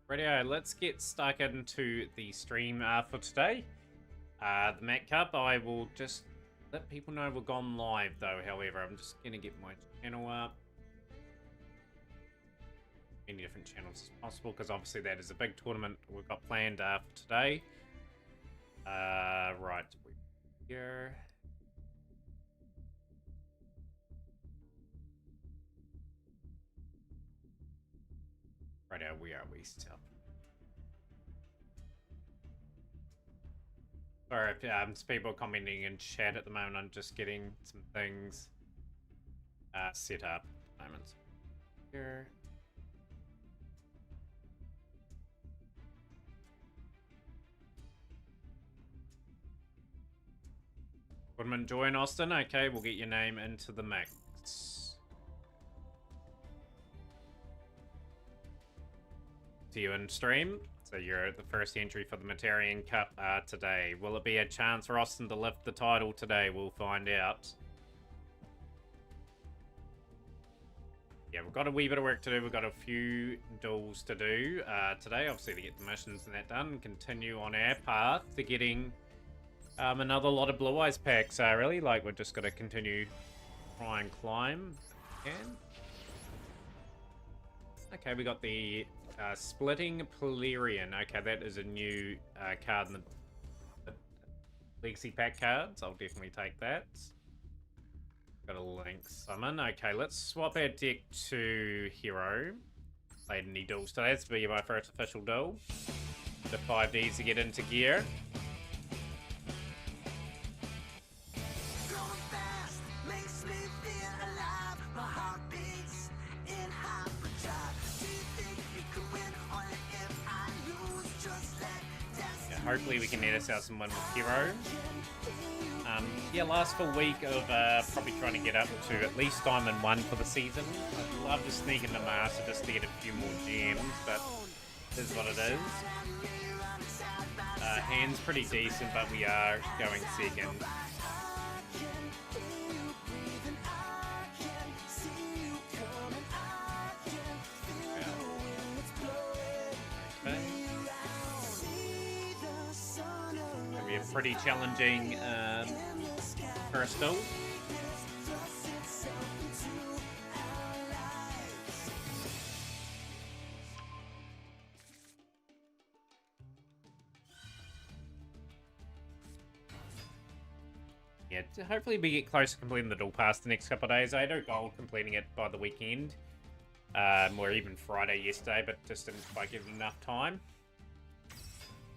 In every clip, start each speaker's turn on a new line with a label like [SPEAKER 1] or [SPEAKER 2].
[SPEAKER 1] Radio, let's get stuck into the stream for today. The Mac Cup, I will just let people know we've gone live though, however. I'm just going to get my channel up. Many different channels as possible, because obviously that is a big tournament we've got planned for today. Right, here. Radio, where are we still? Sorry if people are commenting in chat at the moment. I'm just getting some things set up at the moment. Here. Woodman, join Austin. Okay, we'll get your name into the mix. See you in stream. So you're the first entry for the Metarian Cup today. Will it be a chance for Austin to lift the title today? We'll find out. Yeah, we've got a wee bit of work to do. We've got a few duels to do today, obviously, to get the missions and that done. Continue on our path to getting another lot of Blue Eyes packs, really. Like, we're just got to continue try and climb. Again. Okay, we got the Splitting Polarian. Okay, that is a new card in the Legacy Pack cards. I'll definitely take that. Got a Link Summon. Okay, let's swap our deck to Hero. Played any duels today. This will be my first official duel. The 5Ds to get into gear. Hopefully we can net ourselves some win with Hero. Yeah, last full week of probably trying to get up to at least Diamond 1 for the season. I'd love to sneak into Master just to get a few more gems, but it is what it is. Hand's pretty decent, but we are going second. Pretty challenging first duel. Yeah, hopefully we get close to completing the duel pass the next couple of days. I had a goal completing it by the weekend, or even Friday yesterday, but just didn't quite give it enough time.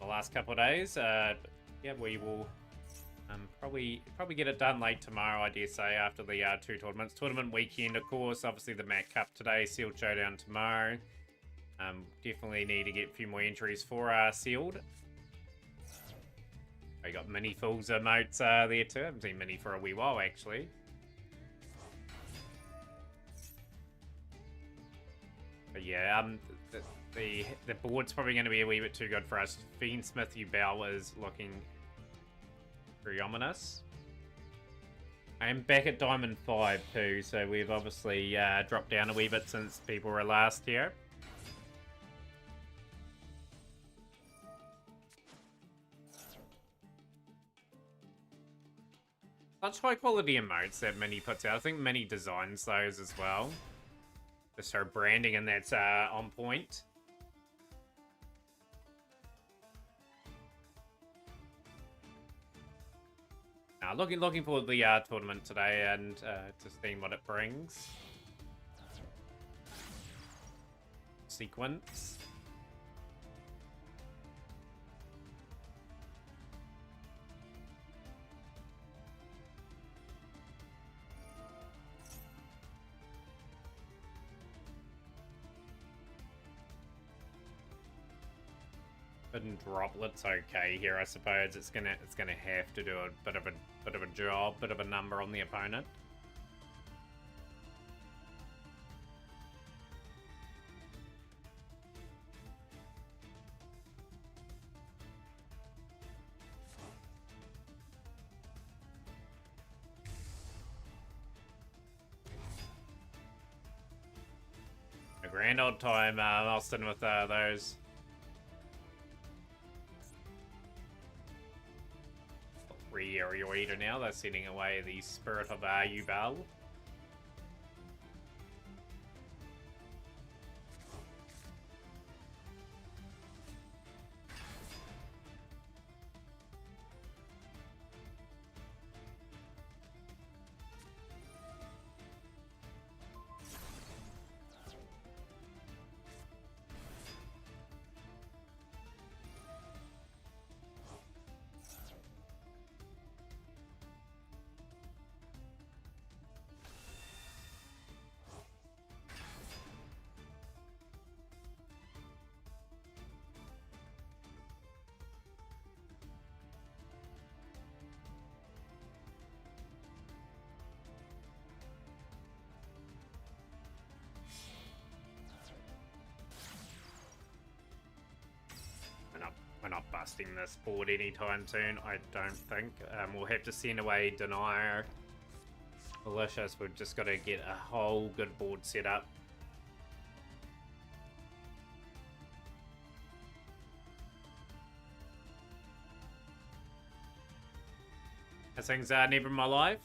[SPEAKER 1] The last couple of days, yeah, we will probably get it done late tomorrow, I dare say, after the two tournaments. Tournament weekend, of course. Obviously, the Mac Cup today, Sealed Showdown tomorrow. Definitely need to get a few more entries for Sealed. We got Mini Fools emotes there too. I haven't seen Mini for a wee while, actually. But yeah, the board's probably going to be a wee bit too good for us. Fiend Smith Ubel is looking very ominous. I am back at Diamond 5 too, so we've obviously dropped down a wee bit since people were last here. Such high quality emotes that Mini puts out. I think Mini designs those as well. Just her branding, and that's on point. Looking forward to the tournament today and to seeing what it brings. Sequence. And droplets okay here, I suppose. It's gonna have to do a bit of a job, bit of a number on the opponent. A grand old time, Austin, with those free Aerial Eater now. They're sending away the Spirit of Yuval. We're not busting this board anytime soon, I don't think. We'll have to send away Denier. Malicious, we've just got to get a whole good board set up. As things are never in my life.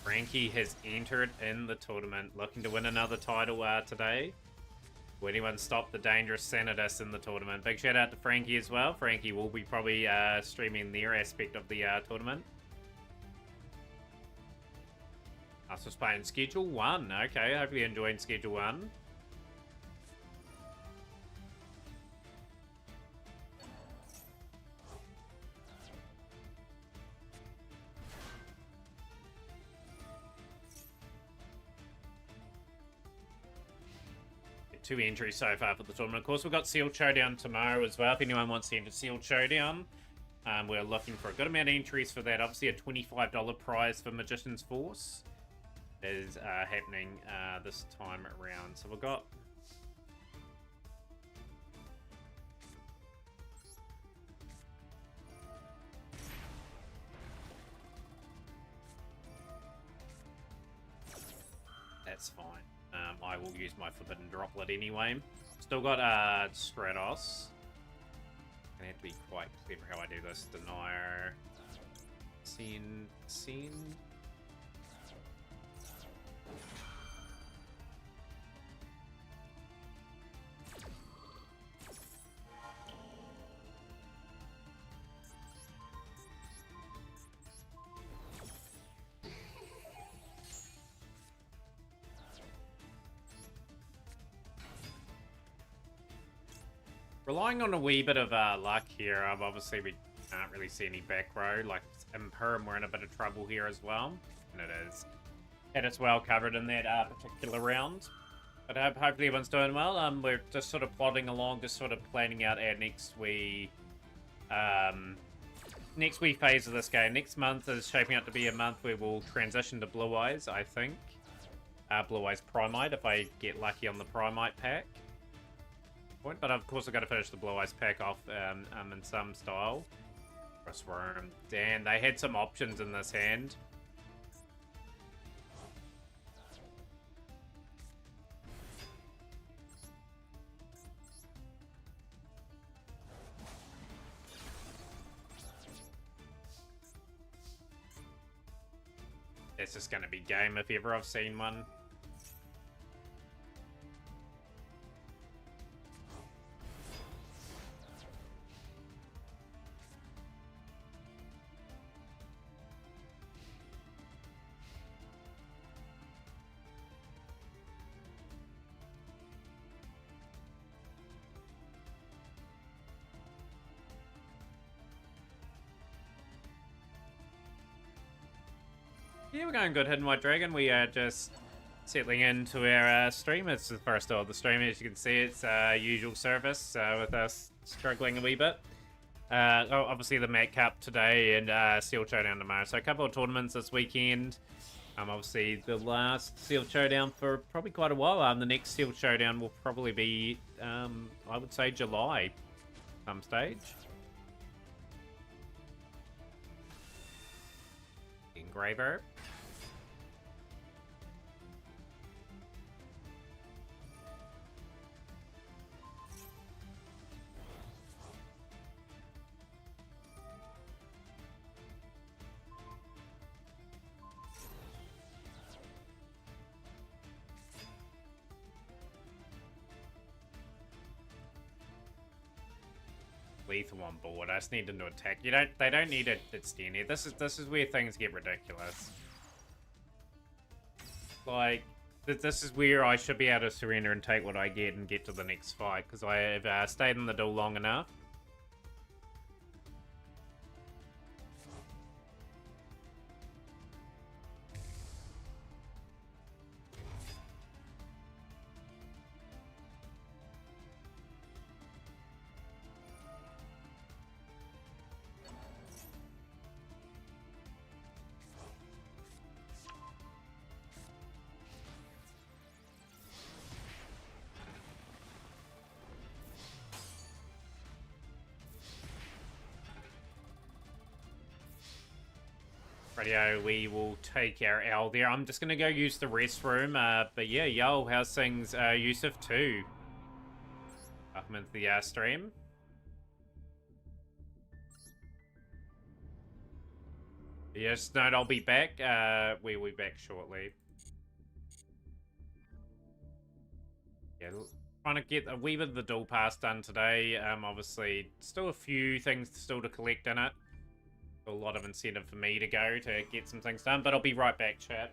[SPEAKER 1] Frankie has entered in the tournament, looking to win another title today. Will anyone stop the dangerous Sanidus in the tournament? Big shout out to Frankie as well. Frankie will be probably streaming their aspect of the tournament. Us was playing Schedule 1. Okay, hopefully you're enjoying Schedule 1. Two entries so far for the tournament. Of course, we've got Sealed Showdown tomorrow as well. If anyone wants to enter Sealed Showdown, we're looking for a good amount of entries for that. Obviously, a $25 prize for Magician's Force is happening this time around. So we've got... That's fine. I will use my Forbidden Droplet anyway. Still got Stratos. Gonna have to be quite clever how I do this. Denier. Scene. Relying on a wee bit of luck here. Obviously, we can't really see any back row. Like, Imperm, we're in a bit of trouble here as well. And it is. And it's well covered in that particular round. But hopefully everyone's doing well. We're just sort of plodding along, just sort of planning out our next wee phase of this game. Next month is shaping up to be a month where we'll transition to Blue Eyes, I think. Blue Eyes Primite, if I get lucky on the Primite pack. But of course I've got to finish the Blue Eyes pack off in some style. Worm. Damn, they had some options in this hand. It's just going to be game if ever I've seen one. Yeah, we're going good, Hidden White Dragon. We are just settling into our stream. It's the first of the stream. As you can see, it's usual service with us struggling a wee bit. Obviously, the Mat Cup today and Sealed Showdown tomorrow. So a couple of tournaments this weekend. Obviously, the last Sealed Showdown for probably quite a while. The next Sealed Showdown will probably be, I would say, July some stage. Engraver. lethal on board. I just need them to attack. They don't need it extend here. This is where things get ridiculous. Like, this is where I should be able to surrender and take what I get and get to the next fight, because I have stayed in the duel long enough. Radio, we will take our L there. I'm just going to go use the restroom. But yeah, yo, how's things? Yusuf too. Welcome into the stream. Yes, no, I'll be back. We'll be back shortly. Yeah, trying to get a wee bit of the dual pass done today. Obviously, still a few things still to collect in it. A lot of incentive for me to go to get some things done, but I'll be right back, chat.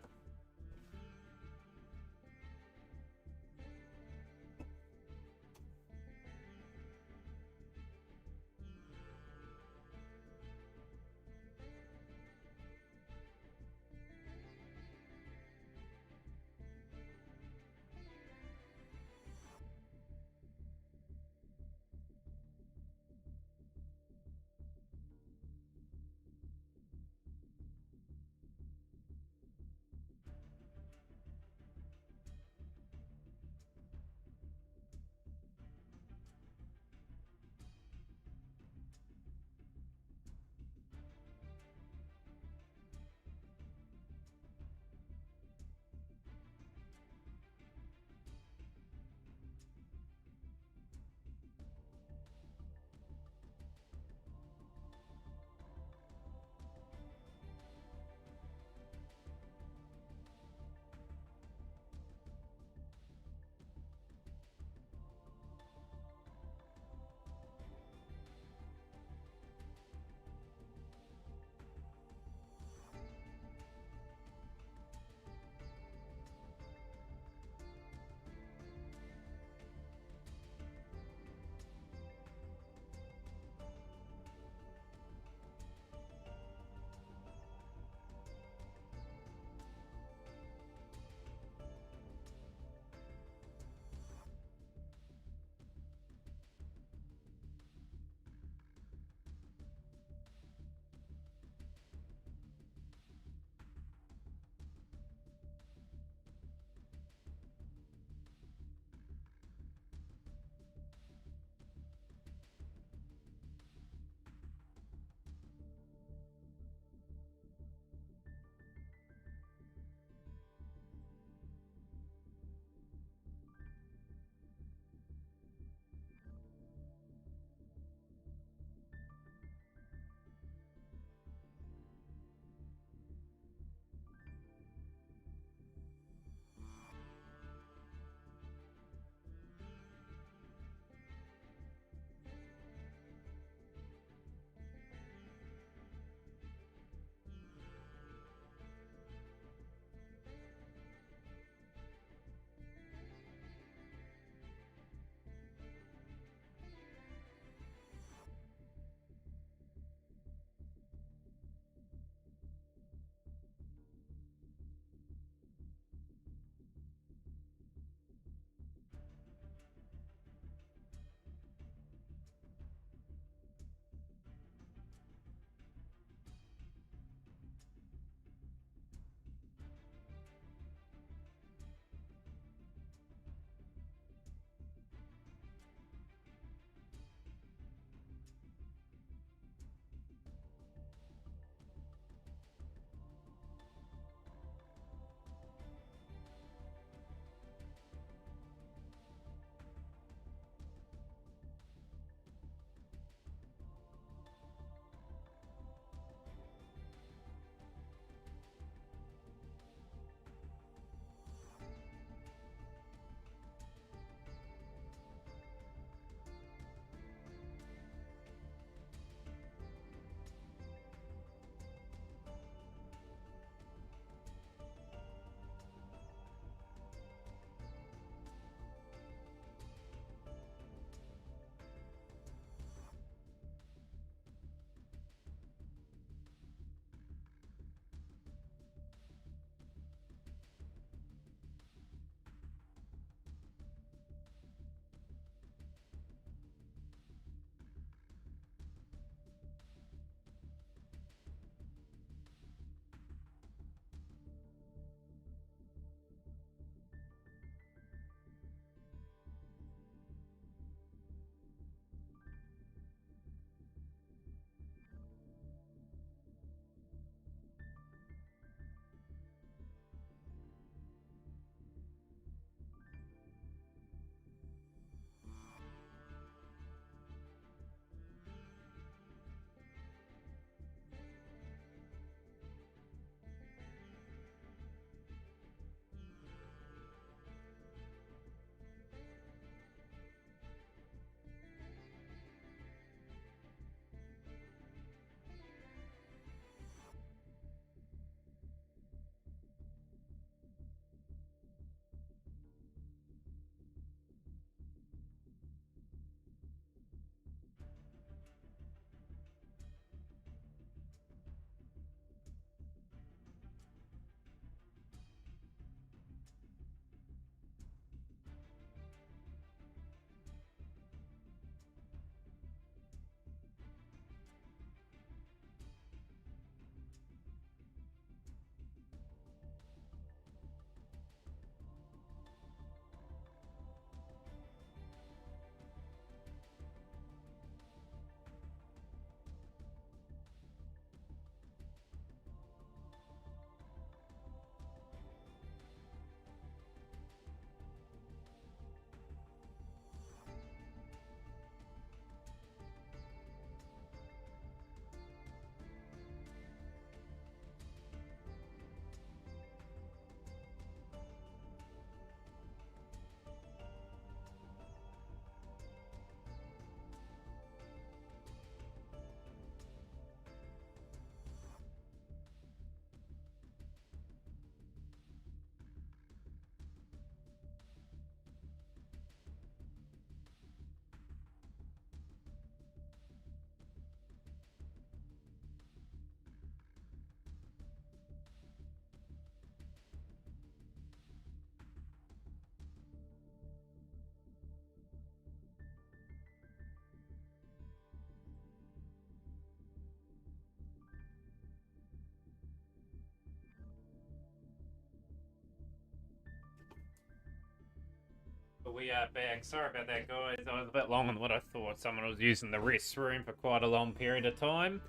[SPEAKER 1] we are back. Sorry about that, guys. I was a bit longer than what I thought. Someone was using the restroom for quite a long period of time.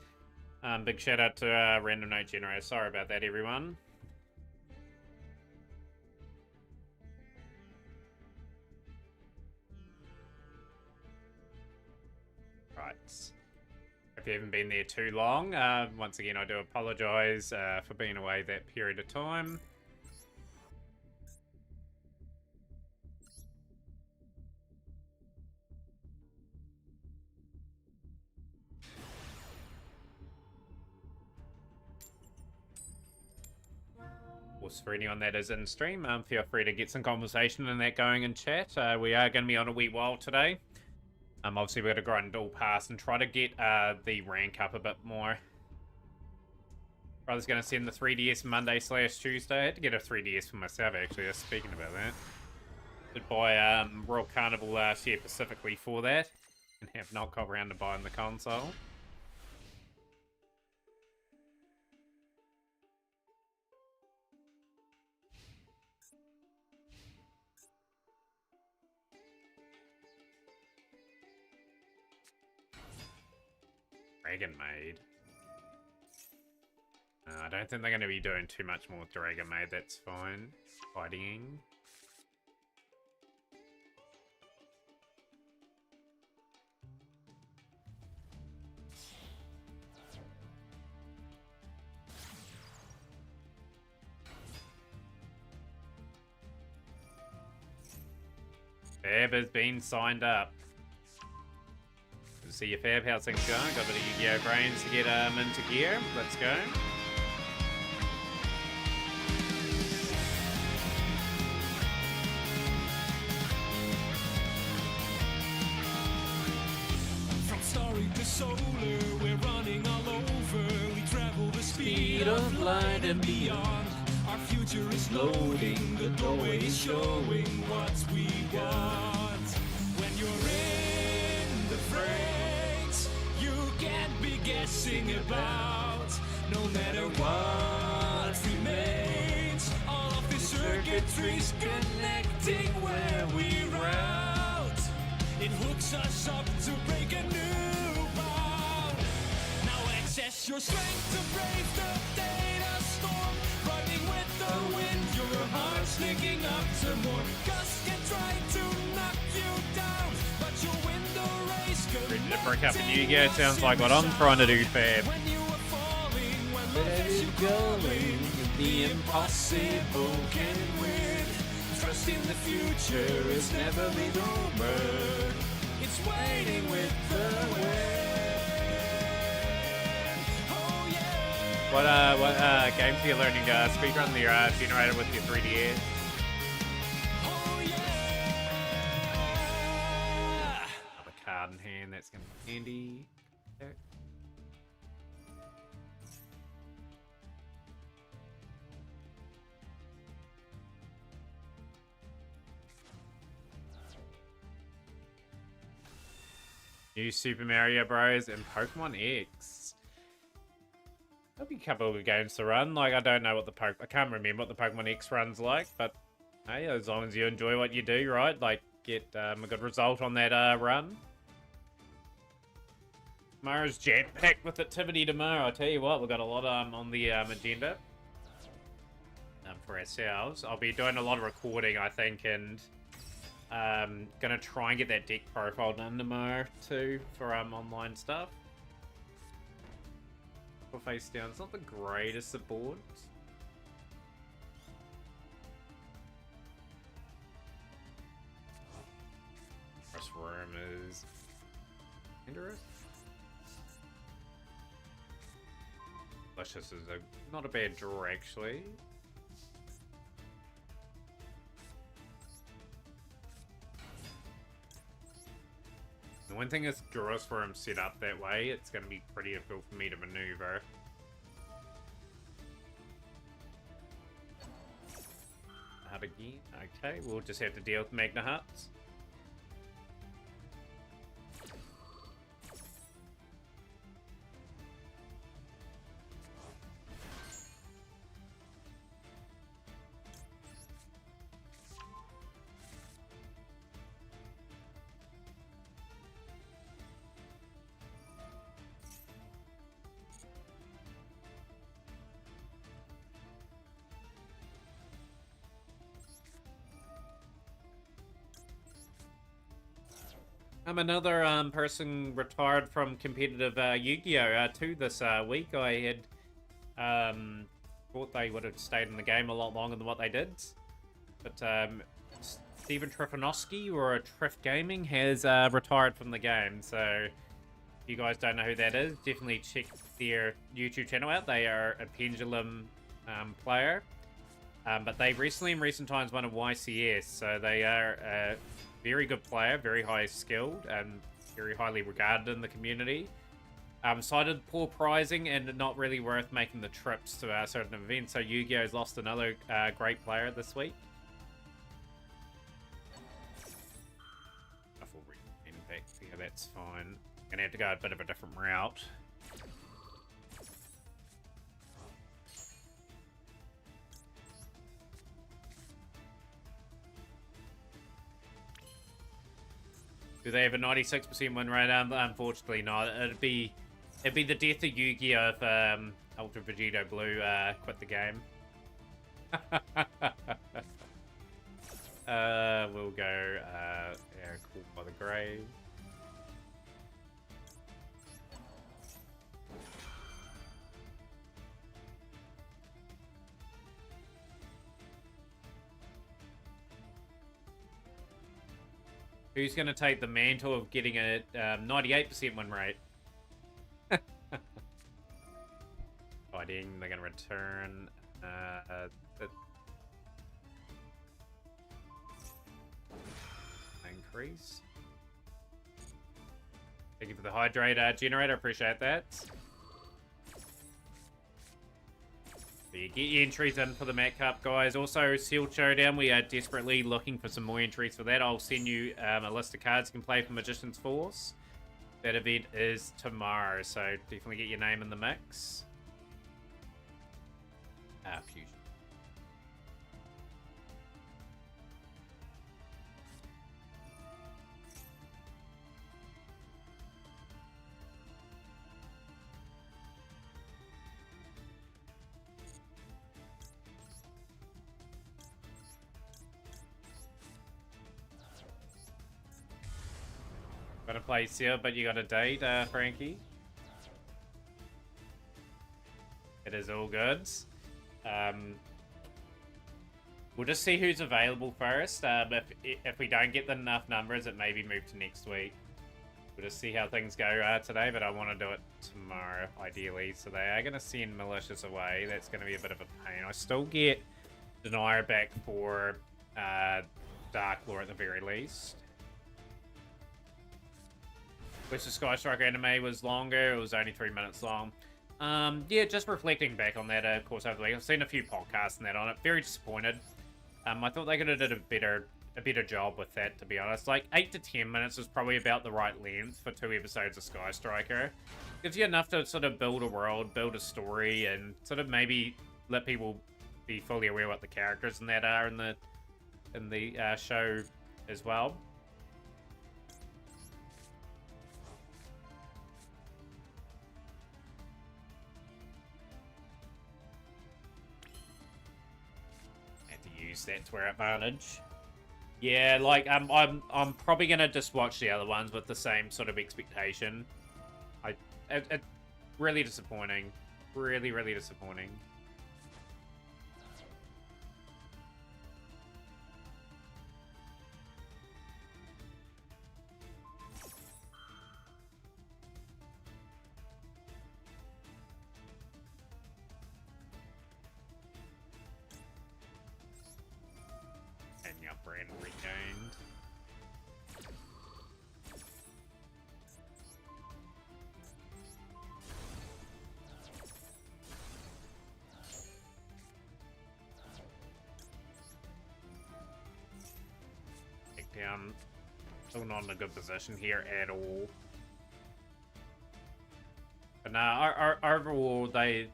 [SPEAKER 1] Big shout out to Random Note Generator. Sorry about that, everyone. Right. If you haven't been there too long, once again, I do apologise for being away that period of time. For anyone that is in stream, feel free to get some conversation and that going in chat. We are going to be on a wee while today. Obviously, we're going to grind dual pass and try to get the rank up a bit more. Brother's going to send the 3DS Monday/Tuesday. I had to get a 3DS for myself, actually. Speaking about that, did buy Royal Carnival last year specifically for that, and have not got around to buying the console. Dragon Maid. I don't think they're going to be doing too much more with Dragon Maid. That's fine. Fighting. Fab has been signed up. See your Fab, how's things going? Got a bit of Yu-Gi-Oh! Brains to get into gear. Let's go.
[SPEAKER 2] From starry to solar, we're running all over. We travel the speed of light and beyond. Our future is loading, the doorway is showing what we want. When you're in the fray, you can't be guessing about. No matter what remains, all of the circuitry's connecting where we route. It hooks us up to break a new bound. Now access your strength to brave the data storm. Running with the wind, your heart's linking up to more. Gust can try to knock you down, but you'll win the race.
[SPEAKER 1] Ready to break up a Yu-Gi-Oh! Sounds like what I'm trying to do, Fab.
[SPEAKER 2] When you are falling, when let you going, the impossible can win. Trust in the future is never been over. It's waiting with the wind. Oh yeah.
[SPEAKER 1] What games are you learning to speedrun the generator with your 3DS?
[SPEAKER 2] Oh yeah.
[SPEAKER 1] Another card in hand, that's gonna be handy. Okay. New Super Mario Bros. And Pokemon X. There'll be a couple of games to run. Like, I don't know what I can't remember what the Pokemon X run's like, but hey, as long as you enjoy what you do, right? Like, get a good result on that run. Tomorrow's jam-packed with activity tomorrow. I tell you what, we've got a lot on the agenda for ourselves. I'll be doing a lot of recording, I think, and gonna try and get that deck profile done tomorrow too for online stuff. Face down. It's not the greatest of boards. This room is dangerous. Luscious is not a bad draw actually. The one thing is, Duros for him set up that way, it's going to be pretty difficult for me to maneuver. Hut again. Okay, we'll just have to deal with Magna Huts. Another person retired from competitive Yu-Gi-Oh! 2 this week. I had thought they would have stayed in the game a lot longer than what they did. But Steven Trifanowski, or Triff Gaming, has retired from the game. So if you guys don't know who that is, definitely check their YouTube channel out. They are a Pendulum player. But they recently, in recent times, won a YCS. So they are a very good player, very high skilled, and very highly regarded in the community. Cited poor pricing and not really worth making the trips to certain events. So Yu-Gi-Oh's lost another great player this week. A full impact, yeah, that's fine. Gonna have to go a bit of a different route. Do they have a 96% win rate? Unfortunately not. It'd be the death of Yu-Gi-Oh! If Ultra Vegito Blue quit the game. We'll go Caught by the Grave. Who's going to take the mantle of getting a 98% win rate? Fighting, they're going to return. Increase. Thank you for the hydrate generator, appreciate that. So you get your entries in for the Mat Cup, guys. Also, Sealed Showdown, we are desperately looking for some more entries for that. I'll send you a list of cards you can play for Magician's Force. That event is tomorrow, so definitely get your name in the mix. Fusion. Gotta play Seal, but you got a date, Frankie. It is all good. We'll just see who's available first. If we don't get enough numbers, it may be moved to next week. We'll just see how things go today, but I want to do it tomorrow, ideally. So they are going to send Malicious away. That's going to be a bit of a pain. I still get Denier back for Dark Lore at the very least. Which the Sky Striker anime was longer. It was only 3 minutes long. Yeah, just reflecting back on that, of course, over the week. I've seen a few podcasts and that on it. Very disappointed. I thought they could have did a better job with that, to be honest. Like, 8 to 10 minutes is probably about the right length for 2 episodes of Sky Striker. Gives you enough to sort of build a world, build a story, and sort of maybe let people be fully aware what the characters and that are in the show as well. That to our advantage. Yeah, like I'm probably gonna just watch the other ones with the same sort of expectation. It's really disappointing. Really disappointing. Brand regained. Take down. Still not in a good position here at all. But nah, overall they.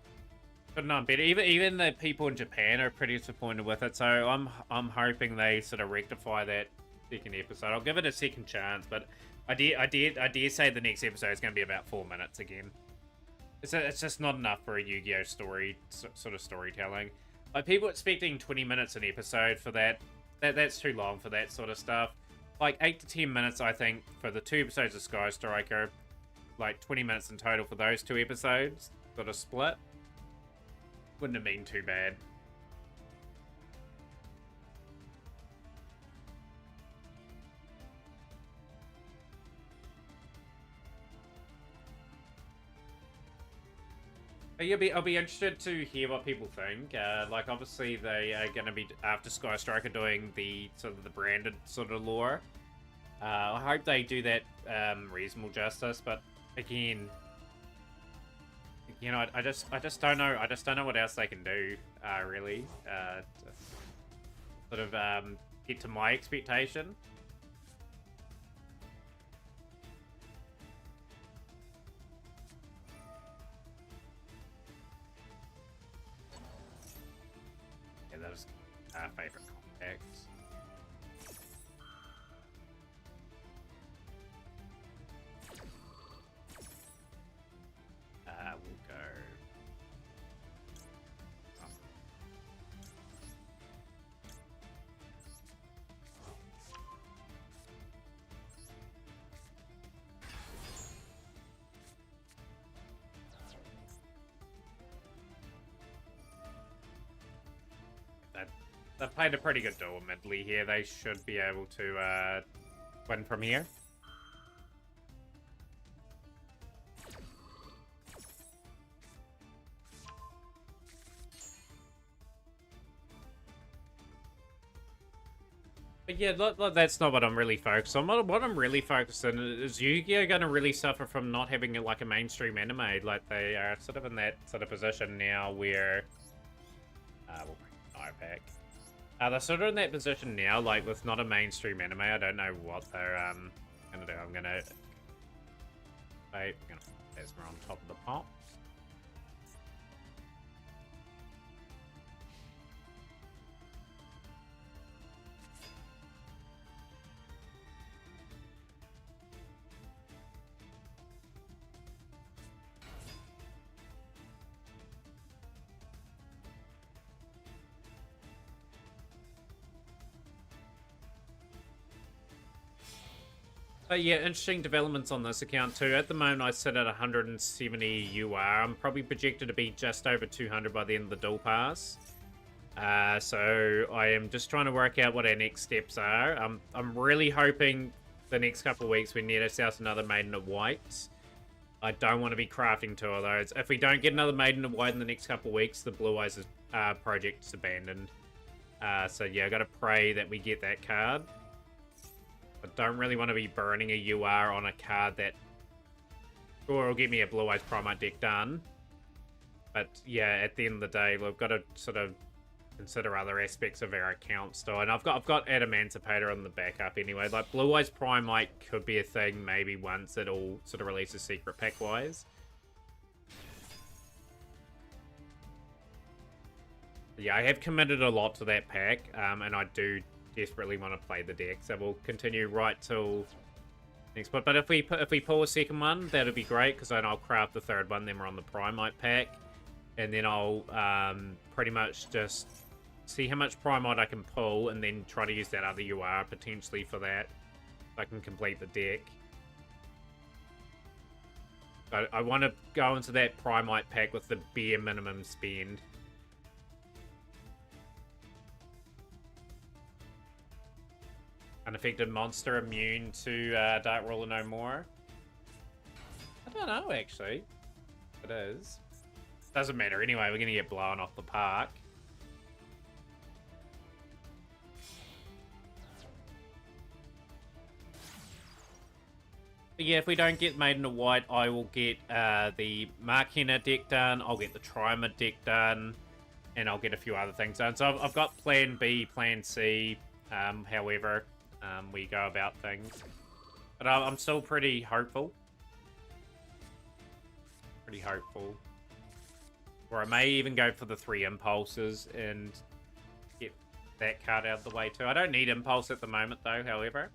[SPEAKER 1] But not better. Even the people in Japan are pretty disappointed with it. So I'm hoping they sort of rectify that second episode. I'll give it a second chance, but I dare say the next episode is going to be about 4 minutes again. It's just not enough for a Yu-Gi-Oh story sort of storytelling. Like people expecting 20 minutes an episode for that's too long for that sort of stuff. like 8 to 10 minutes, I think, for the 2 episodes of Sky Striker. Like 20 minutes in total for those 2 episodes, sort of split. Wouldn't have been too bad. But yeah, I'll be interested to hear what people think. Like, obviously, they are going to be, after Sky Striker, doing the sort of the branded sort of lore. I hope they do that reasonable justice, but again, you know, I just don't know. I just don't know what else they can do, really, to sort of get to my expectation. Yeah, that was our favorite contacts. We'll go. They've played a pretty good duel midly here. They should be able to win from here. But yeah, that's not what I'm really focused on. What I'm really focused on is Yu-Gi-Oh! Going to really suffer from not having like a mainstream anime. Like, they are sort of in that sort of position now where... we'll bring an pack. They're sort of in that position now, like, with not a mainstream anime. I don't know what they're gonna do. I'm gonna... Wait, I'm gonna put Esmer on top of the pot. But yeah, interesting developments on this account too. At the moment, I sit at 170 UR. I'm probably projected to be just over 200 by the end of the dual pass. So I am just trying to work out what our next steps are. I'm really hoping the next couple of weeks we net ourselves another Maiden of White. I don't want to be crafting 2 of those. If we don't get another Maiden of White in the next couple of weeks, the Blue Eyes project is abandoned. So yeah, I got to pray that we get that card. I don't really want to be burning a UR on a card that sure will get me a Blue Eyes Primite deck done. But yeah, at the end of the day, we've got to sort of consider other aspects of our account still. And I've got Adamantipator on the backup anyway. Like, Blue Eyes Primite could be a thing maybe once it all sort of releases secret pack wise. Yeah, I have committed a lot to that pack, and I do desperately want to play the deck, so we'll continue right till next spot. But if we pull a second one, that'll be great, because then I'll craft the third one, then we're on the Primite pack, and then I'll pretty much just see how much Primite I can pull, and then try to use that other UR potentially for that, so I can complete the deck. But I want to go into that Primite pack with the bare minimum spend. Unaffected monster immune to Dark Ruler no more. I don't know, actually. It is. Doesn't matter anyway, we're going to get blown off the park. But yeah, if we don't get Maiden of White, I will get the Mark Henna deck done, I'll get the Trimer deck done, and I'll get a few other things done. So I've got Plan B, Plan C, however we go about things. But I'm still pretty hopeful. Pretty hopeful. Or I may even go for the 3 impulses and get that card out of the way too. I don't need impulse at the moment though, however.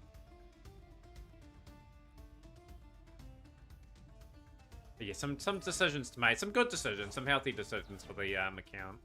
[SPEAKER 1] But yeah, some decisions to make. Some good decisions. Some healthy decisions for the account.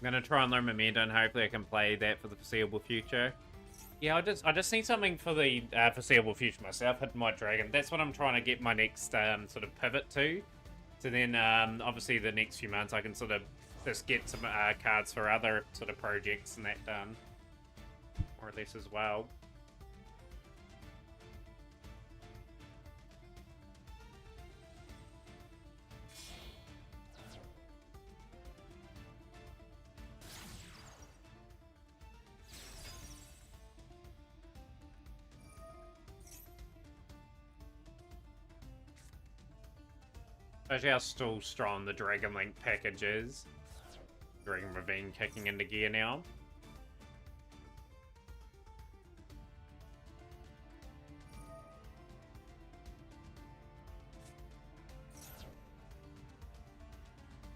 [SPEAKER 1] gonna try and learn Memento, and hopefully I can play that for the foreseeable future. Yeah, I just need something for the foreseeable future myself. Hit my dragon. That's what I'm trying to get my next sort of pivot to. So then, obviously, the next few months I can sort of just get some cards for other sort of projects and that done, more or less as well. Shows you how still strong the Dragon Link package is. Dragon Ravine kicking into gear now.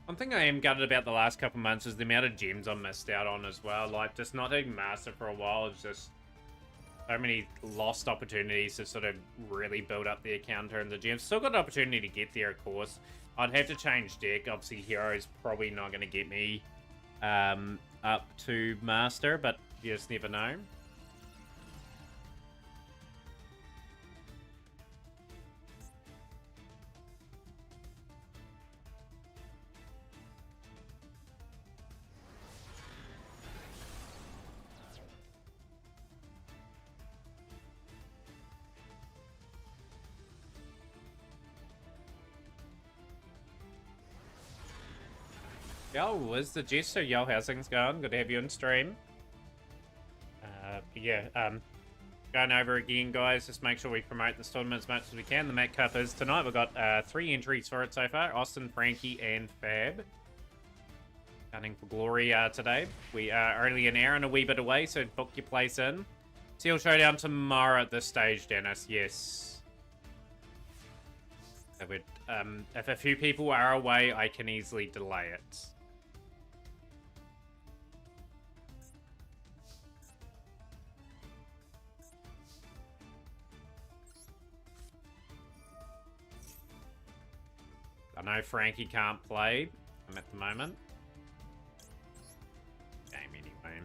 [SPEAKER 1] One thing I am gutted about the last couple months is the amount of gems I missed out on as well. Like, just not doing Master for a while is just so many lost opportunities to sort of really build up the account in the gems. Still got an opportunity to get there, of course. I'd have to change deck. Obviously, Hero's probably not going to get me up to Master, but you just never know. Yo, is the Jester? Yo, how's things going? Good to have you on stream. Going over again, guys. Just make sure we promote this tournament as much as we can. The Mac Cup is tonight. We've got 3 entries for it so far. Austin, Frankie, and Fab. Gunning for glory today. We are only an hour and a wee bit away, so book your place in. Seal Showdown tomorrow at this stage, Dennis. Yes. If a few people are away, I can easily delay it. I know Frankie can't play at the moment. Game anyway.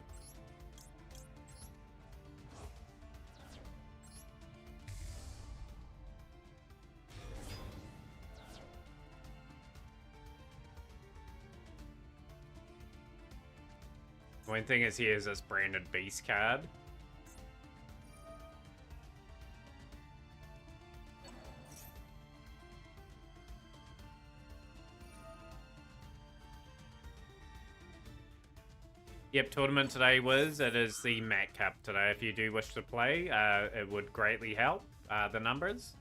[SPEAKER 1] One thing is here is this branded beast card. Yep, tournament today was. It is the Mac Cup today. If you do wish to play, it would greatly help the numbers.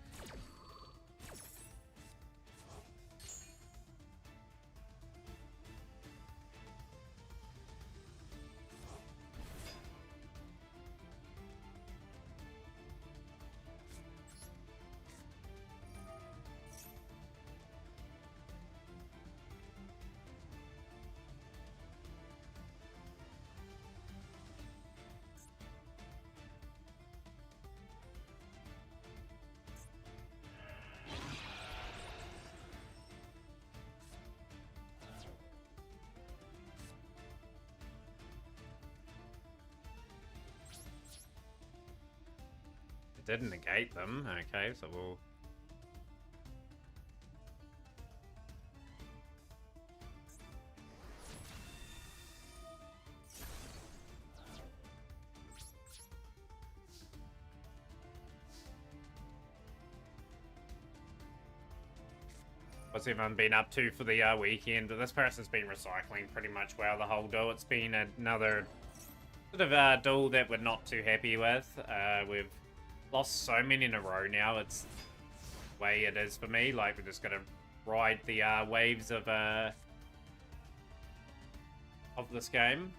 [SPEAKER 1] It didn't negate them. Okay, so we'll... What's everyone been up to for the weekend? This person's been recycling pretty much well the whole duel. It's been another sort of duel that we're not too happy with. We've lost so many in a row now. It's the way it is for me. Like, we're just gonna ride the waves of this game.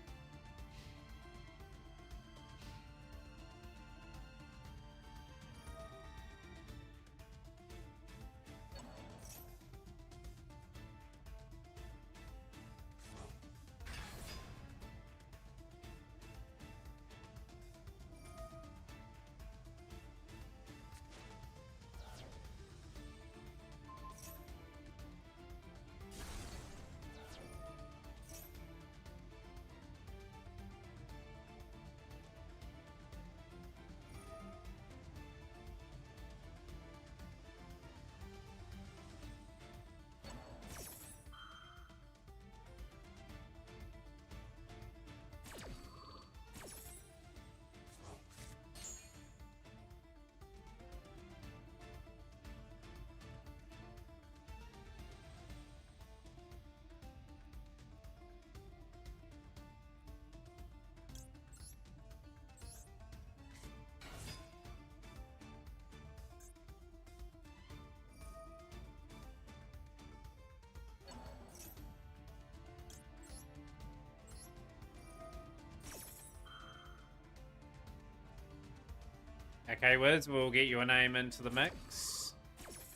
[SPEAKER 1] Okay, Wiz, we'll get your name into the mix.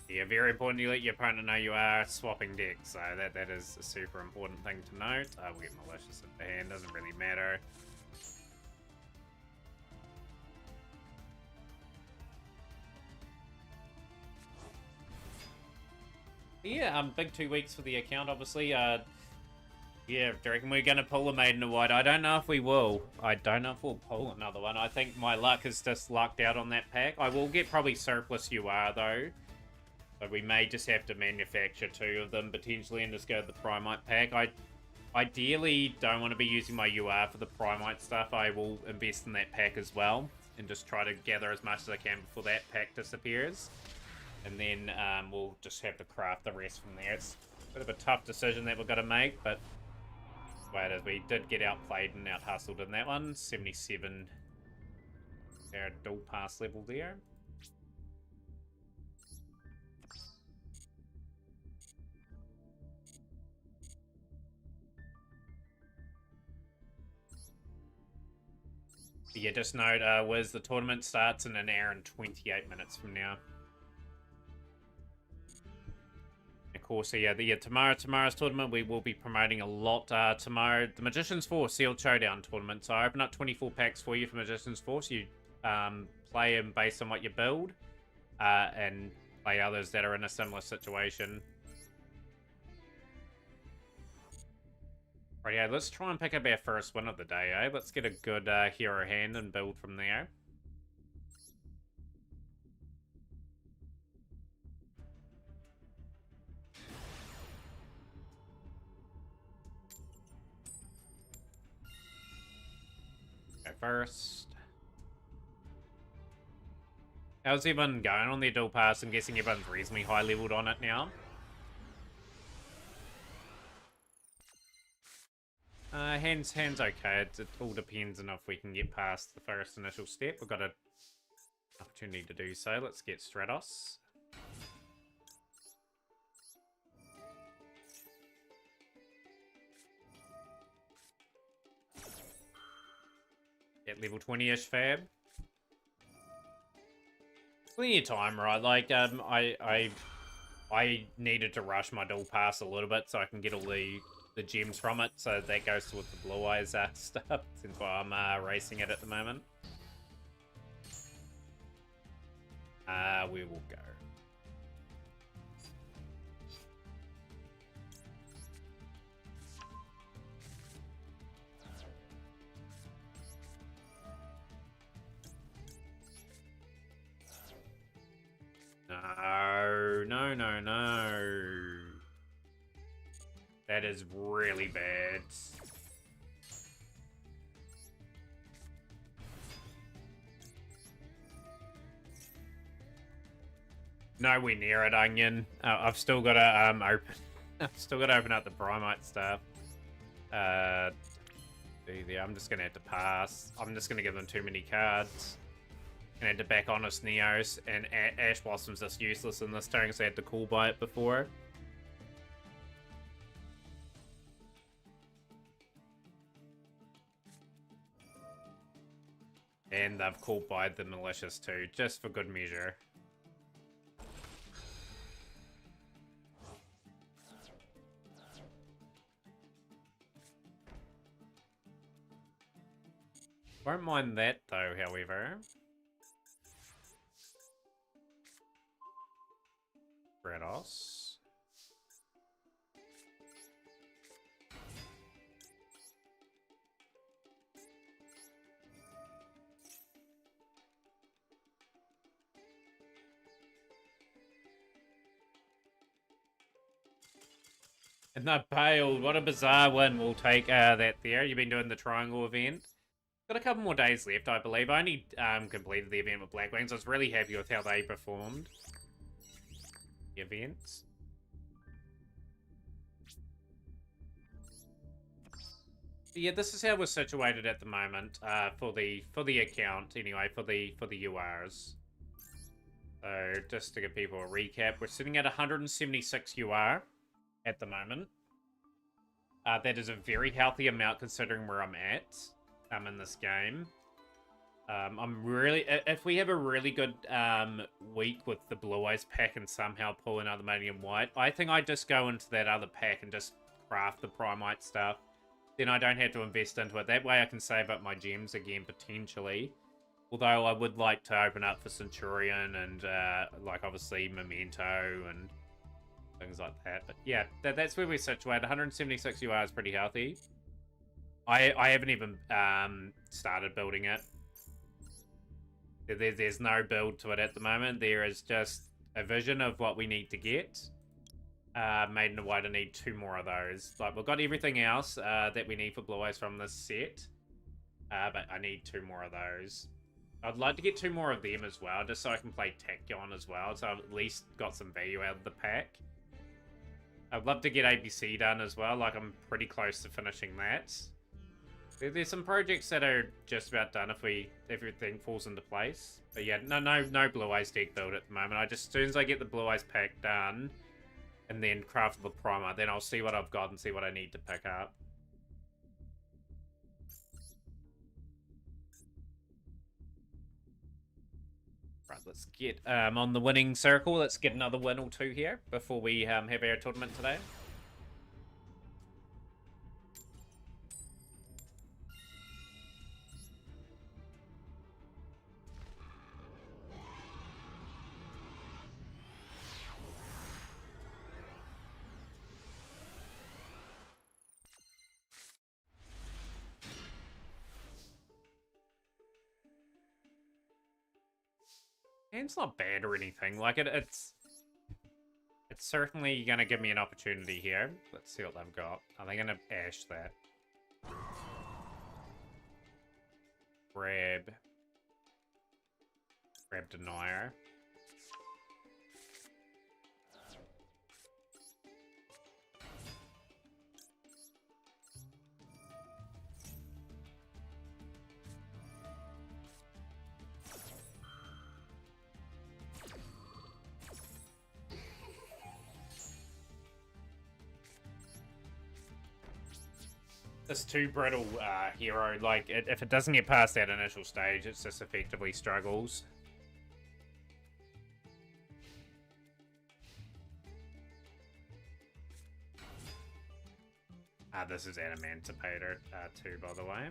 [SPEAKER 1] Yeah, very important you let your opponent know you are swapping decks, so that is a super important thing to note. We'll get Malicious in the hand, doesn't really matter. Yeah, big 2 weeks for the account, obviously. Yeah, do you reckon we're going to pull a Maiden of White? I don't know if we will. I don't know if we'll pull another one. I think my luck is just lucked out on that pack. I will get probably surplus UR, though. So we may just have to manufacture 2 of them, potentially, and just go to the Primite pack. I ideally don't want to be using my UR for the Primite stuff. I will invest in that pack as well, and just try to gather as much as I can before that pack disappears. And then we'll just have to craft the rest from there. It's a bit of a tough decision that we've got to make, but wait, as we did get outplayed and out-hustled in that one. 77 our dual pass level there. But yeah, just note, Wiz, the tournament starts in an hour and 28 minutes from now. Of course, yeah, tomorrow's tournament, we will be promoting a lot tomorrow. The Magician's Force Sealed Showdown tournament. So I open up 24 packs for you for Magician's Force. You play them based on what you build, and play others that are in a similar situation. Right, yeah, let's try and pick up our first win of the day, eh? Let's get a good hero hand and build from there. First. How's everyone going on their dual pass? I'm guessing everyone's reasonably high leveled on it now. Hands okay. It all depends on if we can get past the first initial step. We've got an opportunity to do so. Let's get Stratos. At level 20-ish fab. Plenty of time, right? Like, I needed to rush my dual pass a little bit so I can get all the gems from it. So that goes towards the Blue Eyes stuff, since I'm racing it at the moment. We will go. No. That is really bad. Nowhere near it, Onion. I've still got to open. I've still got to open up the Primite stuff. I'm just gonna have to pass. I'm just gonna give them too many cards. And had to back Honest Neos, and Ash Blossom's just useless in this turn because I had to cool by it before. And they've called by the Malicious too, just for good measure. Won't mind that though, however. Stratos. And the Pale, what a bizarre win. We'll take that there. You've been doing the Triangle event. Got a couple more days left, I believe. I only completed the event with Black Wings. I was really happy with how they performed. The events. Yeah, this is how we're situated at the moment for the account anyway, for the URs. So just to give people a recap, we're sitting at 176 UR at the moment. That is a very healthy amount considering where I'm at in this game. I'm really... If we have a really good week with the Blue Eyes pack and somehow pull another Medium White, I think I just go into that other pack and just craft the Primite stuff. Then I don't have to invest into it. That way I can save up my gems again, potentially. Although I would like to open up for Centurion and, like, obviously Memento and things like that. But yeah, that's where we're situated. 176 UR is pretty healthy. I haven't even started building it. There's no build to it at the moment. There is just a vision of what we need to get. Maiden of White, I need 2 more of those. Like, we've got everything else that we need for Blue Eyes from this set. But I need 2 more of those. I'd like to get 2 more of them as well, just so I can play Tachyon as well, so I've at least got some value out of the pack. I'd love to get ABC done as well, like I'm pretty close to finishing that. There's some projects that are just about done if everything falls into place. But yeah, no Blue Eyes deck build at the moment. As soon as I get the Blue Eyes pack done, and then craft the primer, then I'll see what I've got and see what I need to pick up. Right, let's get on the winning circle. Let's get another win or 2 here before we have our tournament today. It's not bad or anything. Like it's certainly gonna give me an opportunity here. Let's see what they've got. Are they gonna ash that? Grab Denier. This too brittle hero, like, if it doesn't get past that initial stage, it just effectively struggles. This is Adamantipator too, by the way.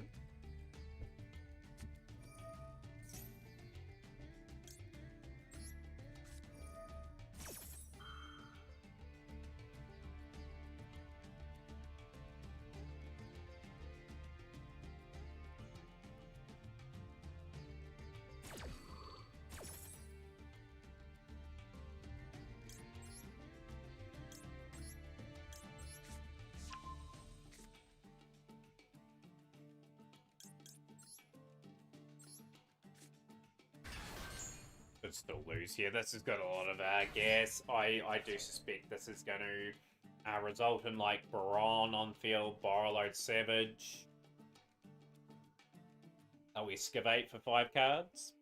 [SPEAKER 1] Could still lose here. This has got a lot of gas. I do suspect this is going to result in like Baron on field, Borreload Savage. I'll excavate for 5 cards.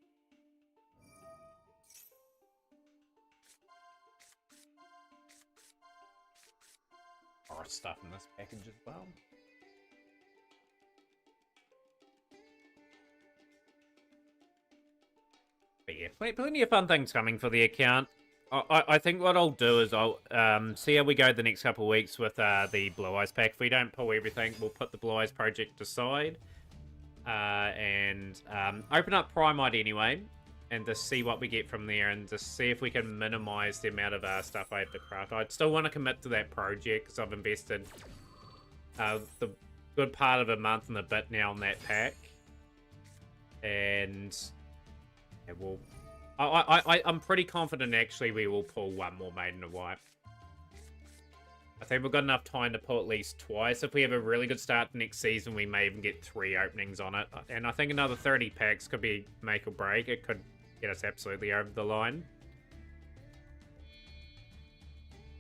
[SPEAKER 1] Or stuff in this package as well. But yeah, plenty of fun things coming for the account. I think what I'll do is I'll see how we go the next couple of weeks with the Blue Eyes pack. If we don't pull everything, we'll put the Blue Eyes project aside. And open up Primite anyway. And just see what we get from there. And just see if we can minimize the amount of stuff I have to craft. I'd still want to commit to that project because I've invested the good part of a month and a bit now on that pack. And... yeah, well, I'm pretty confident actually we will pull 1 more Maiden of White. I think we've got enough time to pull at least twice. If we have a really good start to next season, we may even get 3 openings on it. And I think another 30 packs could be make or break. It could get us absolutely over the line.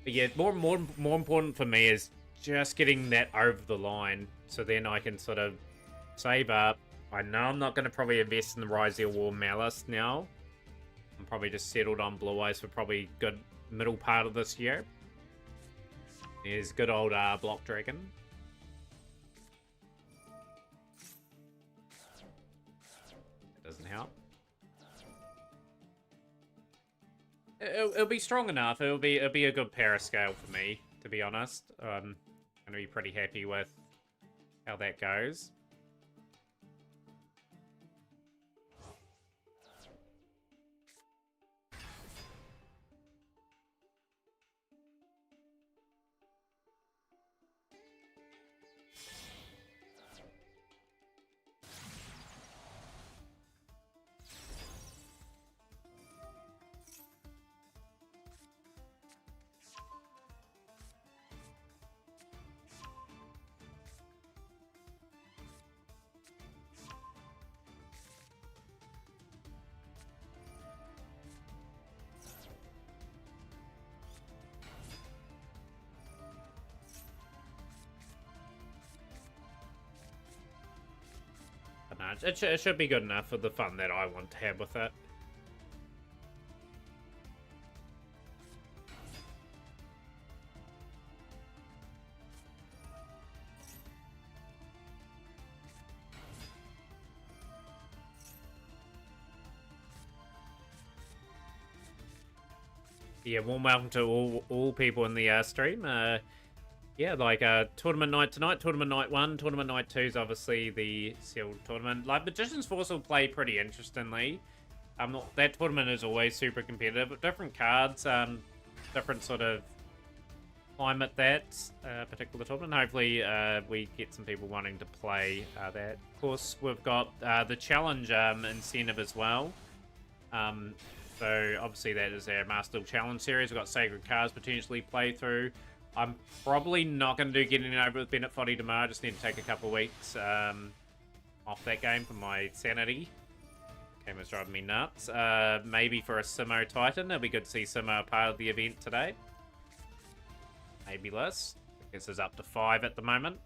[SPEAKER 1] But yeah, more important for me is just getting that over the line. So then I can sort of save up. I know I'm not going to probably invest in the Rise of War Malice now. I'm probably just settled on Blue Eyes for probably good middle part of this year. There's good old Block Dragon. It doesn't out. It'll be strong enough. It'll be a good parascale for me, to be honest. I'm gonna be pretty happy with how that goes. But no, it should be good enough for the fun that I want to have with it. Yeah, warm welcome to all people in the stream. Yeah, like tournament night tonight, tournament night 1, tournament night 2 is obviously the sealed tournament. Like Magician's Force will play pretty interestingly. That tournament is always super competitive, but different cards, different sort of climate that particular tournament. Hopefully, we get some people wanting to play that. Of course, we've got the challenge incentive as well. So obviously that is our Master Duel Challenge series. We've got Sacred Cards potentially play through. I'm probably not going to do Getting It Over with Bennett Foddy tomorrow. I just need to take a couple of weeks off that game for my sanity. Game was driving me nuts. Maybe for a Simo Titan. It'll be good to see Simo a part of the event today. Maybe less. I guess there's up to 5 at the moment.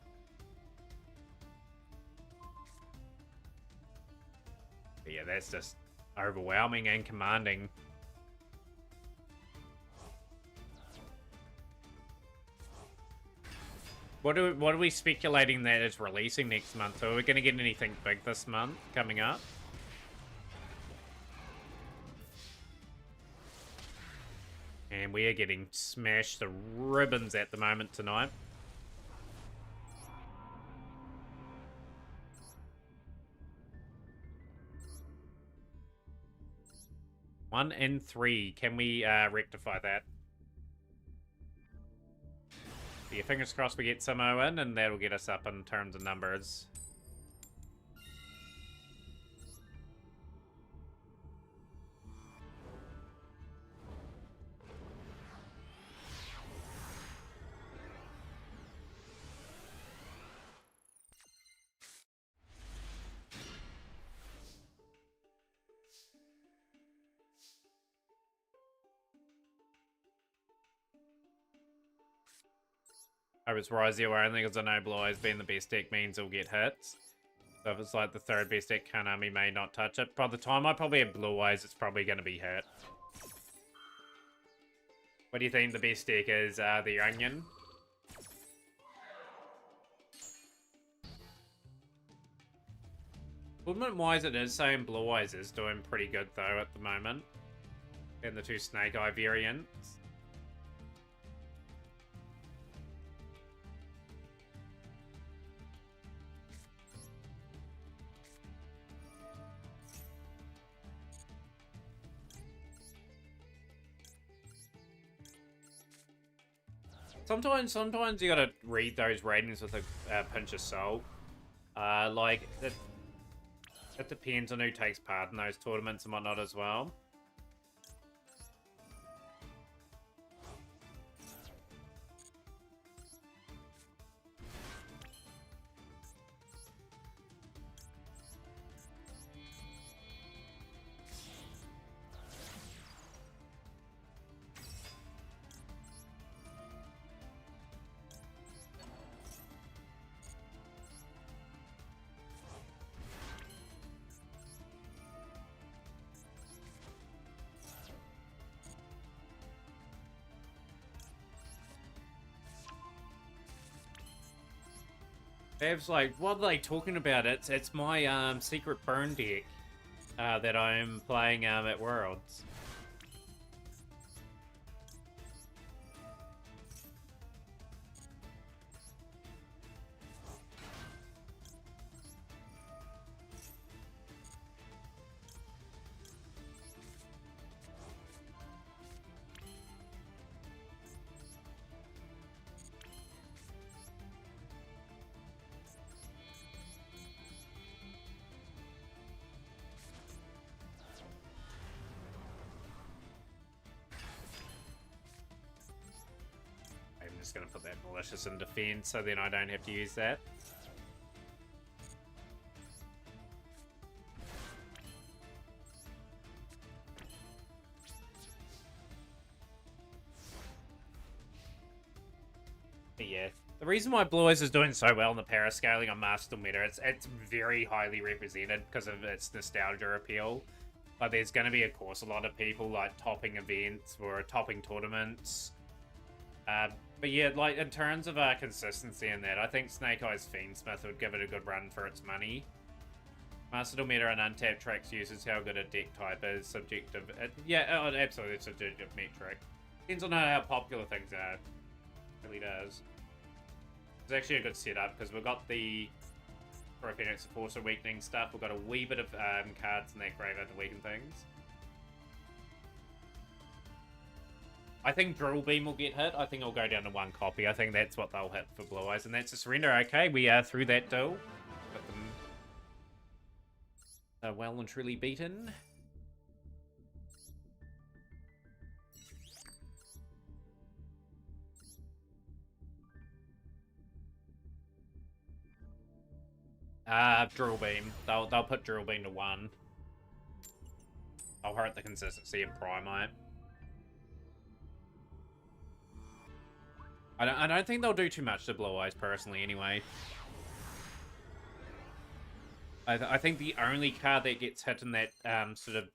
[SPEAKER 1] But yeah, that's just overwhelming and commanding. What are we speculating that is releasing next month? So are we going to get anything big this month coming up? And we are getting smashed to ribbons at the moment tonight. One and 3. Can we rectify that? Yeah, fingers crossed we get Simo in, and that'll get us up in terms of numbers. I was Rizio only because I know Blue Eyes being the best deck means it'll get hits. So if it's like the third best deck, Kanami may not touch it. By the time I probably have Blue Eyes, it's probably going to be hit. What do you think the best deck is? The Onion? Movement-wise, it is saying Blue Eyes is doing pretty good, though, at the moment. And the 2 Snake Eye variants. Sometimes you gotta read those ratings with a pinch of salt. Like, it depends on who takes part in those tournaments and whatnot as well. Bev's like, what are they talking about? It's my secret burn deck. that I'm playing at Worlds. I'm just gonna put that malicious in defense so then I don't have to use that. But yeah, the reason why Blue Eyes is doing so well in the parascaling on Master Meta, it's very highly represented because of its nostalgia appeal. Like, there's going to be, of course, a lot of people like topping events or topping tournaments. But yeah, like in terms of consistency in that, I think Snake Eyes Fiendsmith would give it a good run for its money. Master Meta and Untapped Tracks uses how good a deck type is subjective. Yeah, absolutely, it's a subjective metric. Depends on how popular things are. It really does. It's actually a good setup because we've got the for Phoenix Forcer weakening stuff. We've got a wee bit of cards in that graveyard to weaken things. I think Drill Beam will get hit. I think it'll go down to 1 copy. I think that's what they'll hit for Blue Eyes, and that's a surrender. Okay, we are through that duel. Got them well and truly beaten. Drill Beam. They'll put Drill Beam to 1. I'll hurt the consistency in Primite. I don't think they'll do too much to Blue Eyes personally anyway. I think the only card that gets hit in that sort of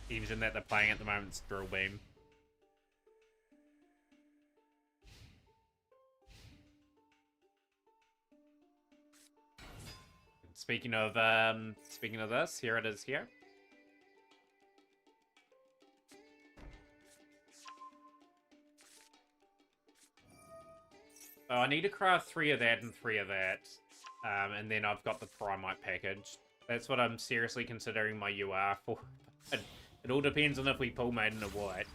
[SPEAKER 1] engine that they're playing at the moment is Drill Beam. Speaking of this, here it is here. So I need to craft 3 of that and 3 of that. And then I've got the Primite package. That's what I'm seriously considering my UR for. It all depends on if we pull Maiden of White.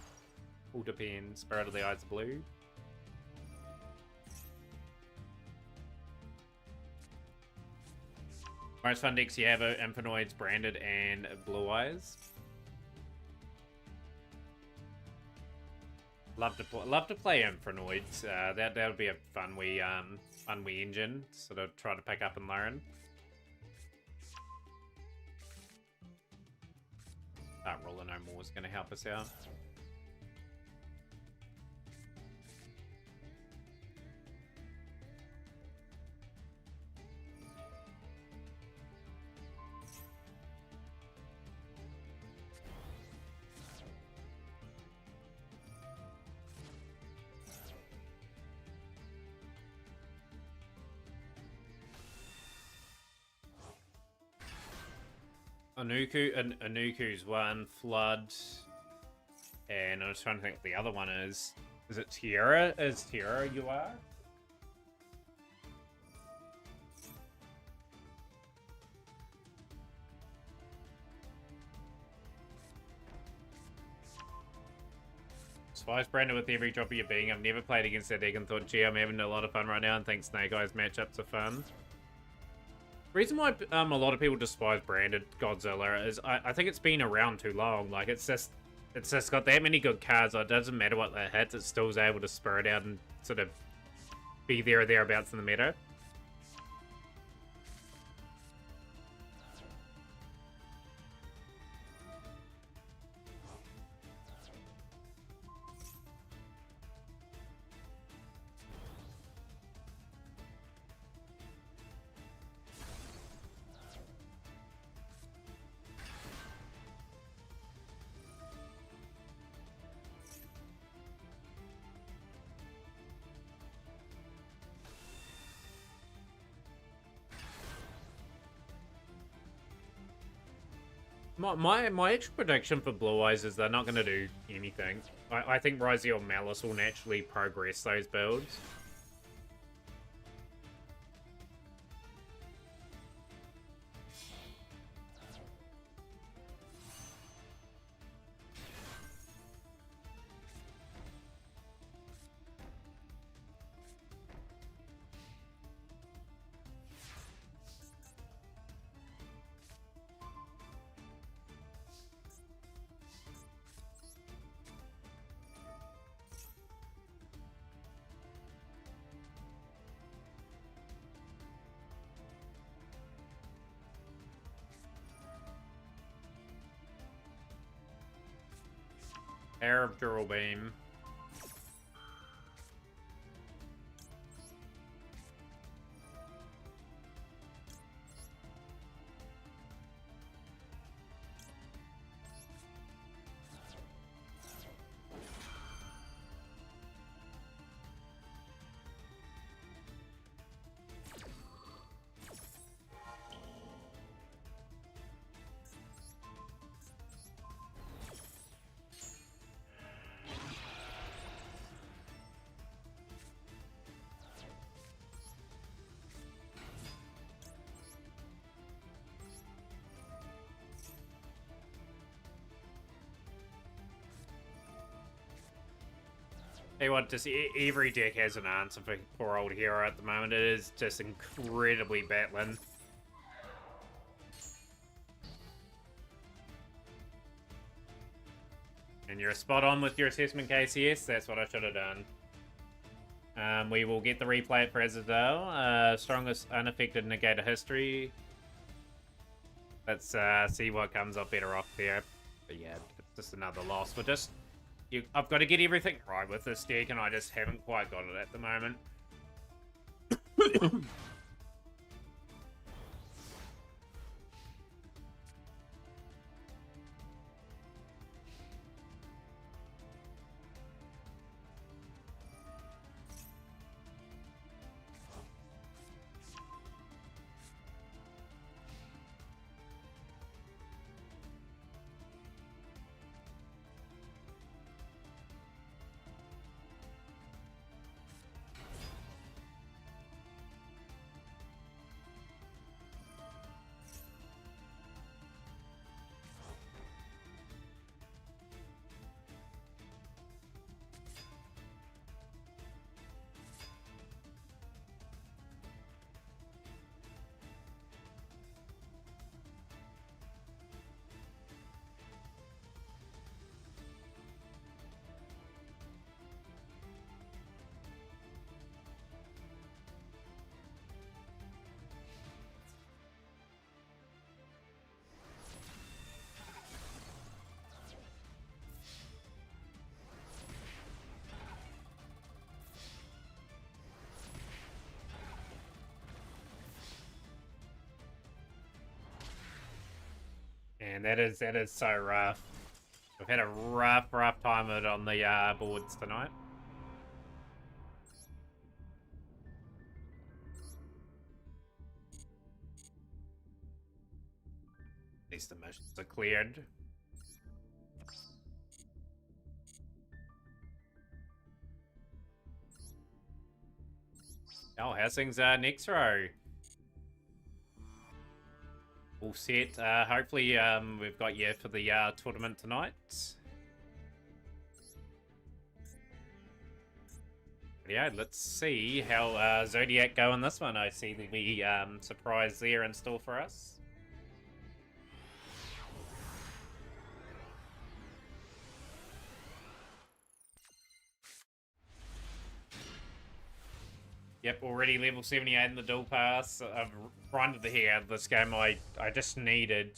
[SPEAKER 1] All depends. Spirit of the Eyes of Blue. Most fun decks you have are Infernoids, Branded, and Blue Eyes. Love to play Infernoids. That would be a fun wee engine. Sort of try to pick up and learn. Ruler No More is going to help us out. Anuku's 1, Flood, and I'm just trying to think what the other one is. Is it Tierra? Is Tierra you are? Spice Branded with every drop of your being. I've never played against that deck and thought, gee, I'm having a lot of fun right now and think Snake Eyes matchups are fun. The reason why a lot of people despise Branded Godzilla is I think it's been around too long. Like, it's just got that many good cards. It doesn't matter what they hit, it still is able to spur it out and sort of be there or thereabouts in the meta. My extra prediction for Blue Eyes is they're not going to do anything. I think Rosy or Malice will naturally progress those builds. Air of Dural Beam. Hey, what? Just every deck has an answer for poor old hero at the moment. It is just incredibly battling. And you're spot on with your assessment, KCS. That's what I should have done. We will get the replay for Azadel. Strongest unaffected negator history. Let's see what comes up better off there. But yeah, it's just another loss. But just... I've got to get everything right with this deck, and I just haven't quite got it at the moment. And that is so rough. We've had a rough time of it on the boards tonight. At least the missions are cleared. Oh, how's things next row? All set. Hopefully we've got you for the tournament tonight. But yeah, let's see how Zodiac go in this one. I see there'll be surprise there in store for us. Yep, already level 78 in the dual pass. I've grinded the heck out of this game. I just needed...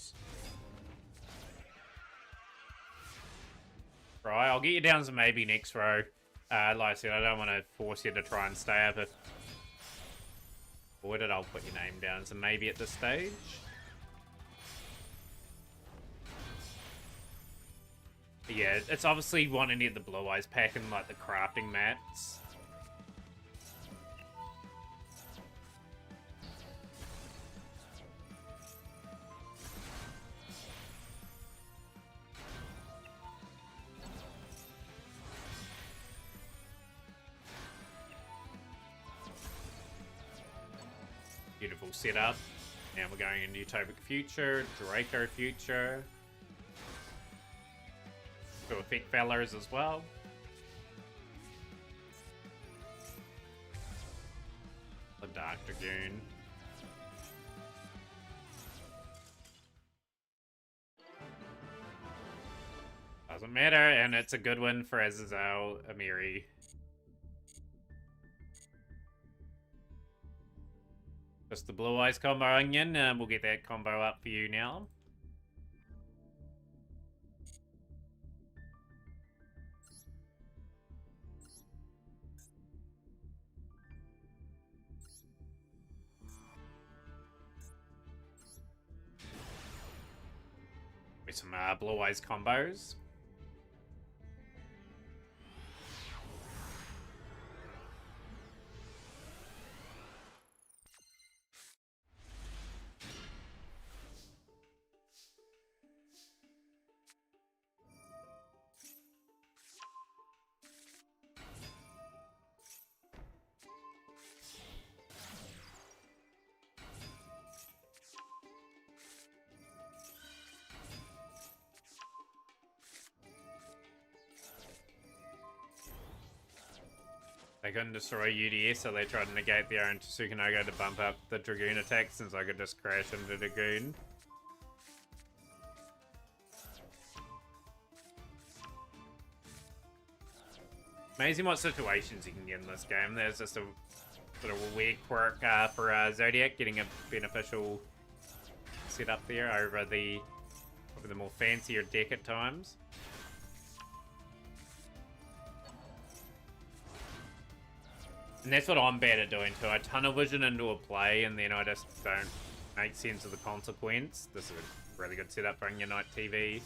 [SPEAKER 1] Right, I'll get you down to maybe next row. Like I said, I don't want to force you to try and stay up if... Avoid it, I'll put your name down as a maybe at this stage. But yeah, it's obviously wanting to get the Blue Eyes pack and like the crafting mats. setup. Now we're going into Utopic Future, Draco Future. To affect Fellows as well. The Dark Dragoon. Doesn't matter, and it's a good win for Azazel Amiri. Just the Blue Eyes combo onion, we'll get that combo up for you now. With some Blue Eyes combos. They couldn't destroy UDS, so they tried to negate their own Tsukunogo to bump up the Dragoon attack, since I could just crash into Dragoon. Amazing what situations you can get in this game. There's just a sort of a weird quirk for Zodiac, getting a beneficial setup there over the more fancier deck at times. And that's what I'm bad at doing too. I tunnel vision into a play and then I just don't make sense of the consequence. This is a really good setup for Onion Knight TV.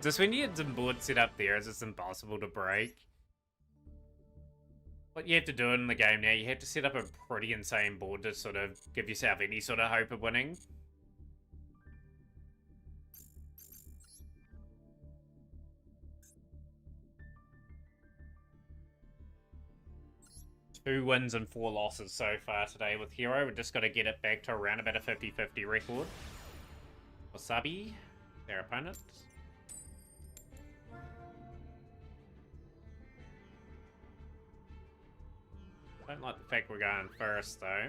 [SPEAKER 1] Just when you get some board set up there, it's just impossible to break. What you have to do in the game now, you have to set up a pretty insane board to sort of give yourself any sort of hope of winning. Two wins and 4 losses so far today with Hero. We've just got to get it back to around about a 50-50 record. Wasabi, their opponent. Don't like the fact we're going first, though.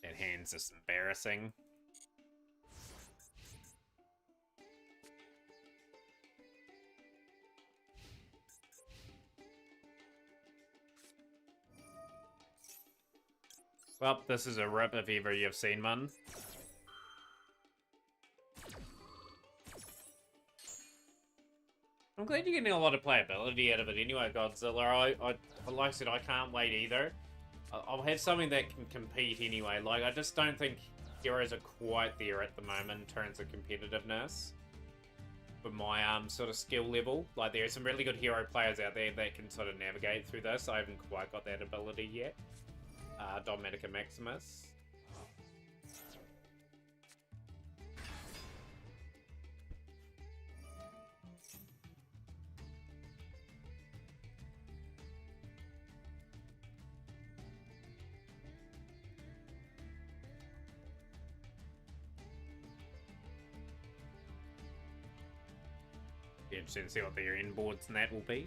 [SPEAKER 1] That hand's just embarrassing. Well, this is a rip if ever you've seen one. I'm glad you're getting a lot of playability out of it anyway, Godzilla. I like I said, I can't wait either. I'll have something that can compete anyway. Like, I just don't think heroes are quite there at the moment in terms of competitiveness. For my sort of skill level. Like, there are some really good hero players out there that can sort of navigate through this. I haven't quite got that ability yet. Dogmatica Maximus. Be interesting to see what their inboards and that will be.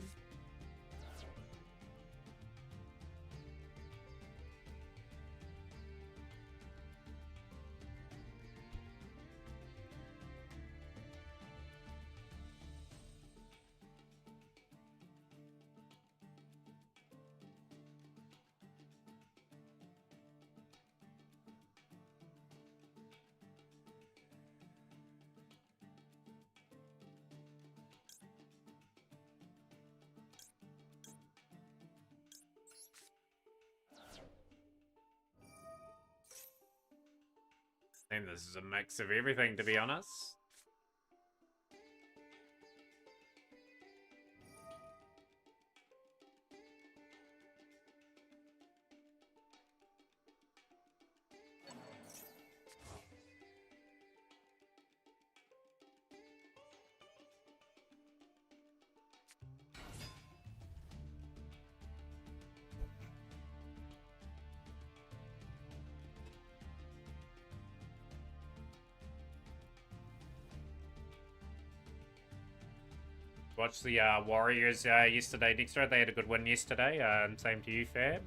[SPEAKER 1] I think this is a mix of everything, to be honest. Watched the Warriors yesterday, Dexter. They had a good win yesterday. Same to you, Fab.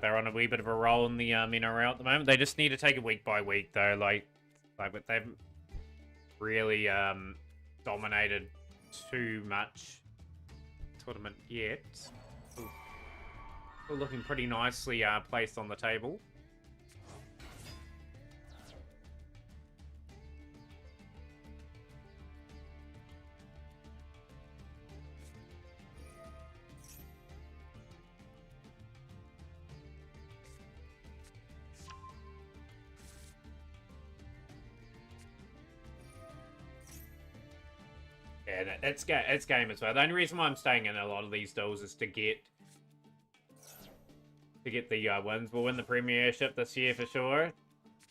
[SPEAKER 1] They're on a wee bit of a roll in the NRL at the moment. They just need to take it week by week, though. Like they haven't really dominated too much tournament yet. Still looking pretty nicely placed on the table. Yeah, it's game as well. The only reason why I'm staying in a lot of these duels is to get the wins. We'll win the premiership this year for sure.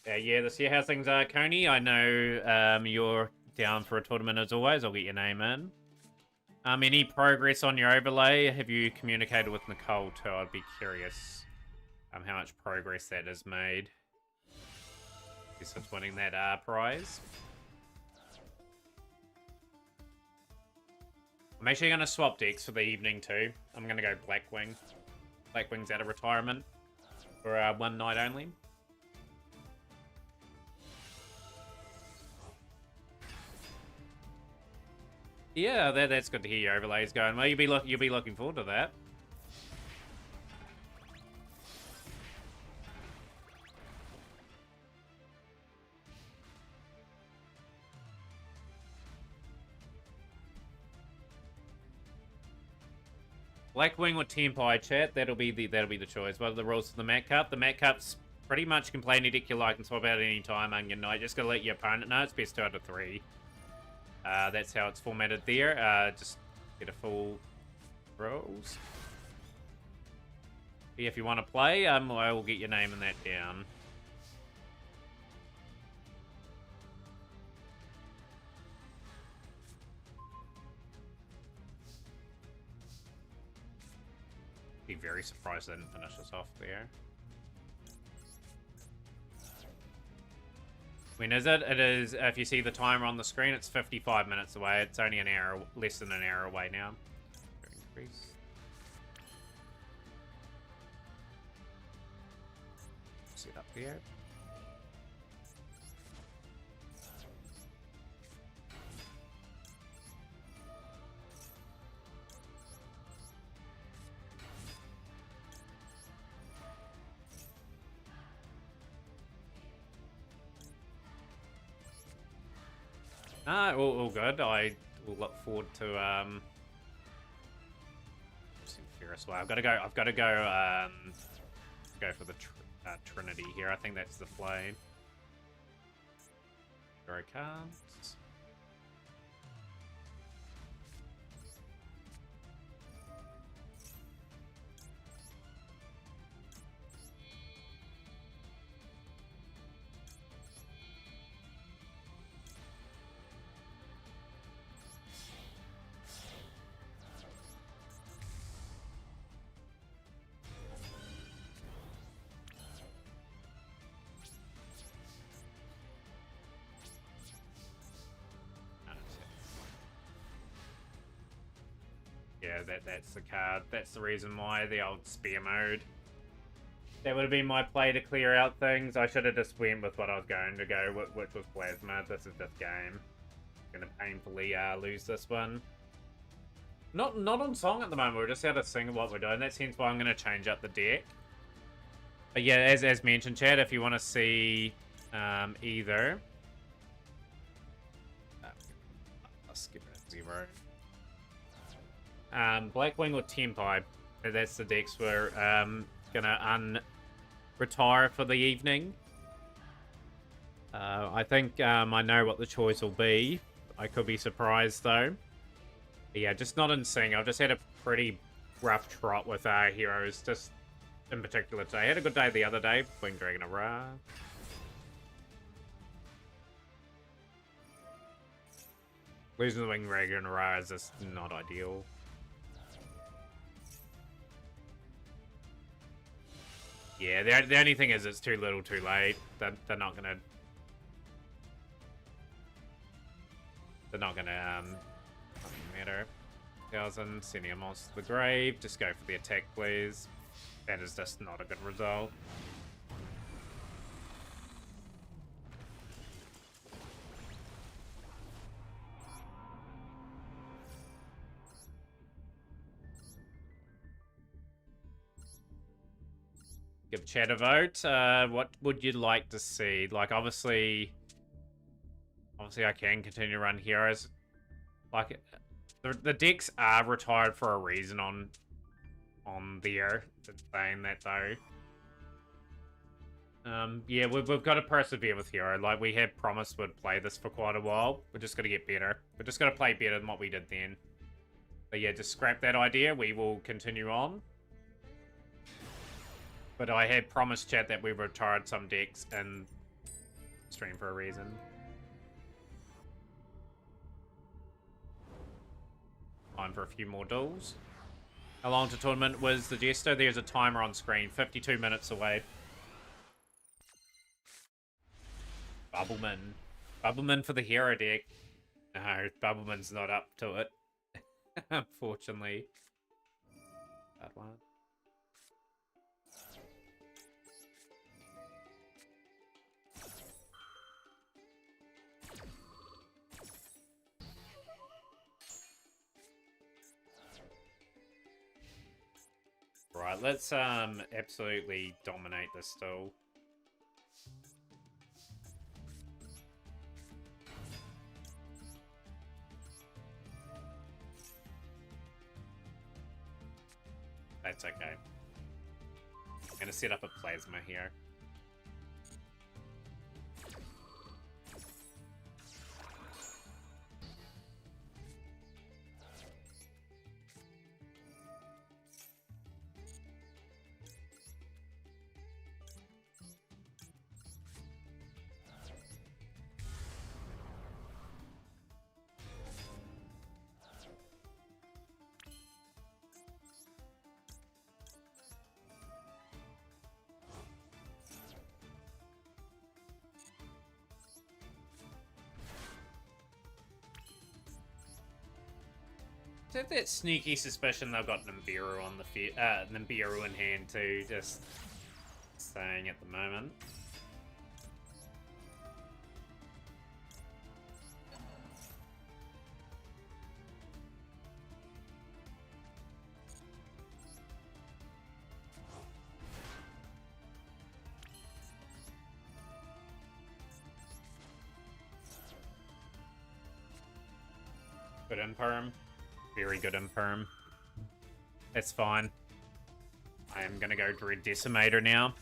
[SPEAKER 1] Yeah, this year. How's things, Coney? I know you're down for a tournament as always. I'll get your name in. Any progress on your overlay? Have you communicated with Nicole too? I'd be curious how much progress that has made. Since winning that prize. I'm actually going to swap decks for the evening too. I'm going to go Blackwing. Blackwing's out of retirement for one night only. Yeah, that's good to hear your overlays going. Well, you'll be looking forward to that. Blackwing or Tempai, chat. That'll be the choice. What are the rules for the Mat Cup? The Mat Cup's pretty much you can play any deck you like and swap out at any time on your night. Just gotta let your opponent know it's best 2 out of 3. That's how it's formatted there. Just get a full rules. If you want to play, I will get your name in that down. Be very surprised I didn't finish this off there. When is it? It is, if you see the timer on the screen, it's 55 minutes away. It's only an hour, less than an hour away now. Increase. Set up there. All good. I will look forward to Ferris. Well, I've got to go for the Trinity here. I think that's the flame. Here it comes. Yeah, that's the card. That's the reason why, the old spear mode. That would have been my play to clear out things. I should have just went with what I was going to go, which was Plasma. This is just game. I'm gonna painfully lose this one. Not on song at the moment. We're just out of sync of what we're doing. That's hence why I'm gonna change up the deck. But yeah, as mentioned, Chad, if you want to see either, I'll skip it 0. Blackwing or Tempai. That's the decks we're gonna retire for the evening. I think I know what the choice will be. I could be surprised though. But yeah, just not in sync. I've just had a pretty rough trot with our heroes, just in particular today. I had a good day the other day, Winged Dragon of Ra. Losing the Winged Dragon of Ra is just not ideal. Yeah, the only thing is it's too little too late. They're not gonna... They're not gonna, doesn't matter. 1,000, sending a monster to the grave. Just go for the attack, please. That is just not a good result. Give chat a vote. What would you like to see? Like, obviously I can continue to run heroes. Like, the decks are retired for a reason on there. Saying that though. Yeah, we've got to persevere with hero. Like, we had promised we'd play this for quite a while. We're just gonna get better. We're just gonna play better than what we did then. But yeah, just scrap that idea. We will continue on. But I had promised chat that we retired some decks and stream for a reason. Time for a few more duels. How long to tournament was the Jester? There's a timer on screen. 52 minutes away. Bubbleman. Bubbleman for the hero deck. No, Bubbleman's not up to it. Unfortunately. That one. Right, let's absolutely dominate this still. That's okay. I'm gonna set up a plasma here. I have that sneaky suspicion they've got Nibiru on the Nibiru in hand too, just saying at the moment. Good Imperm. Very good Imperm. That's fine. I am gonna go Dread Decimator now.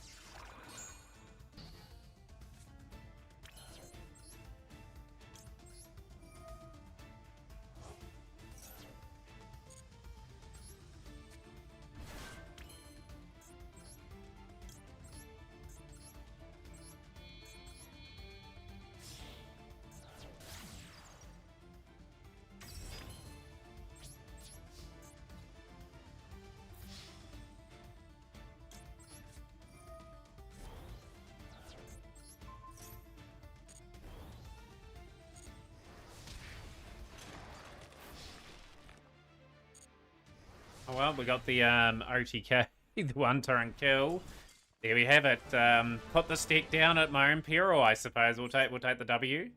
[SPEAKER 1] Oh well, we got the OTK, the one-turn kill. There we have it. Put the stick down at my Imperial, I suppose. We'll take the W.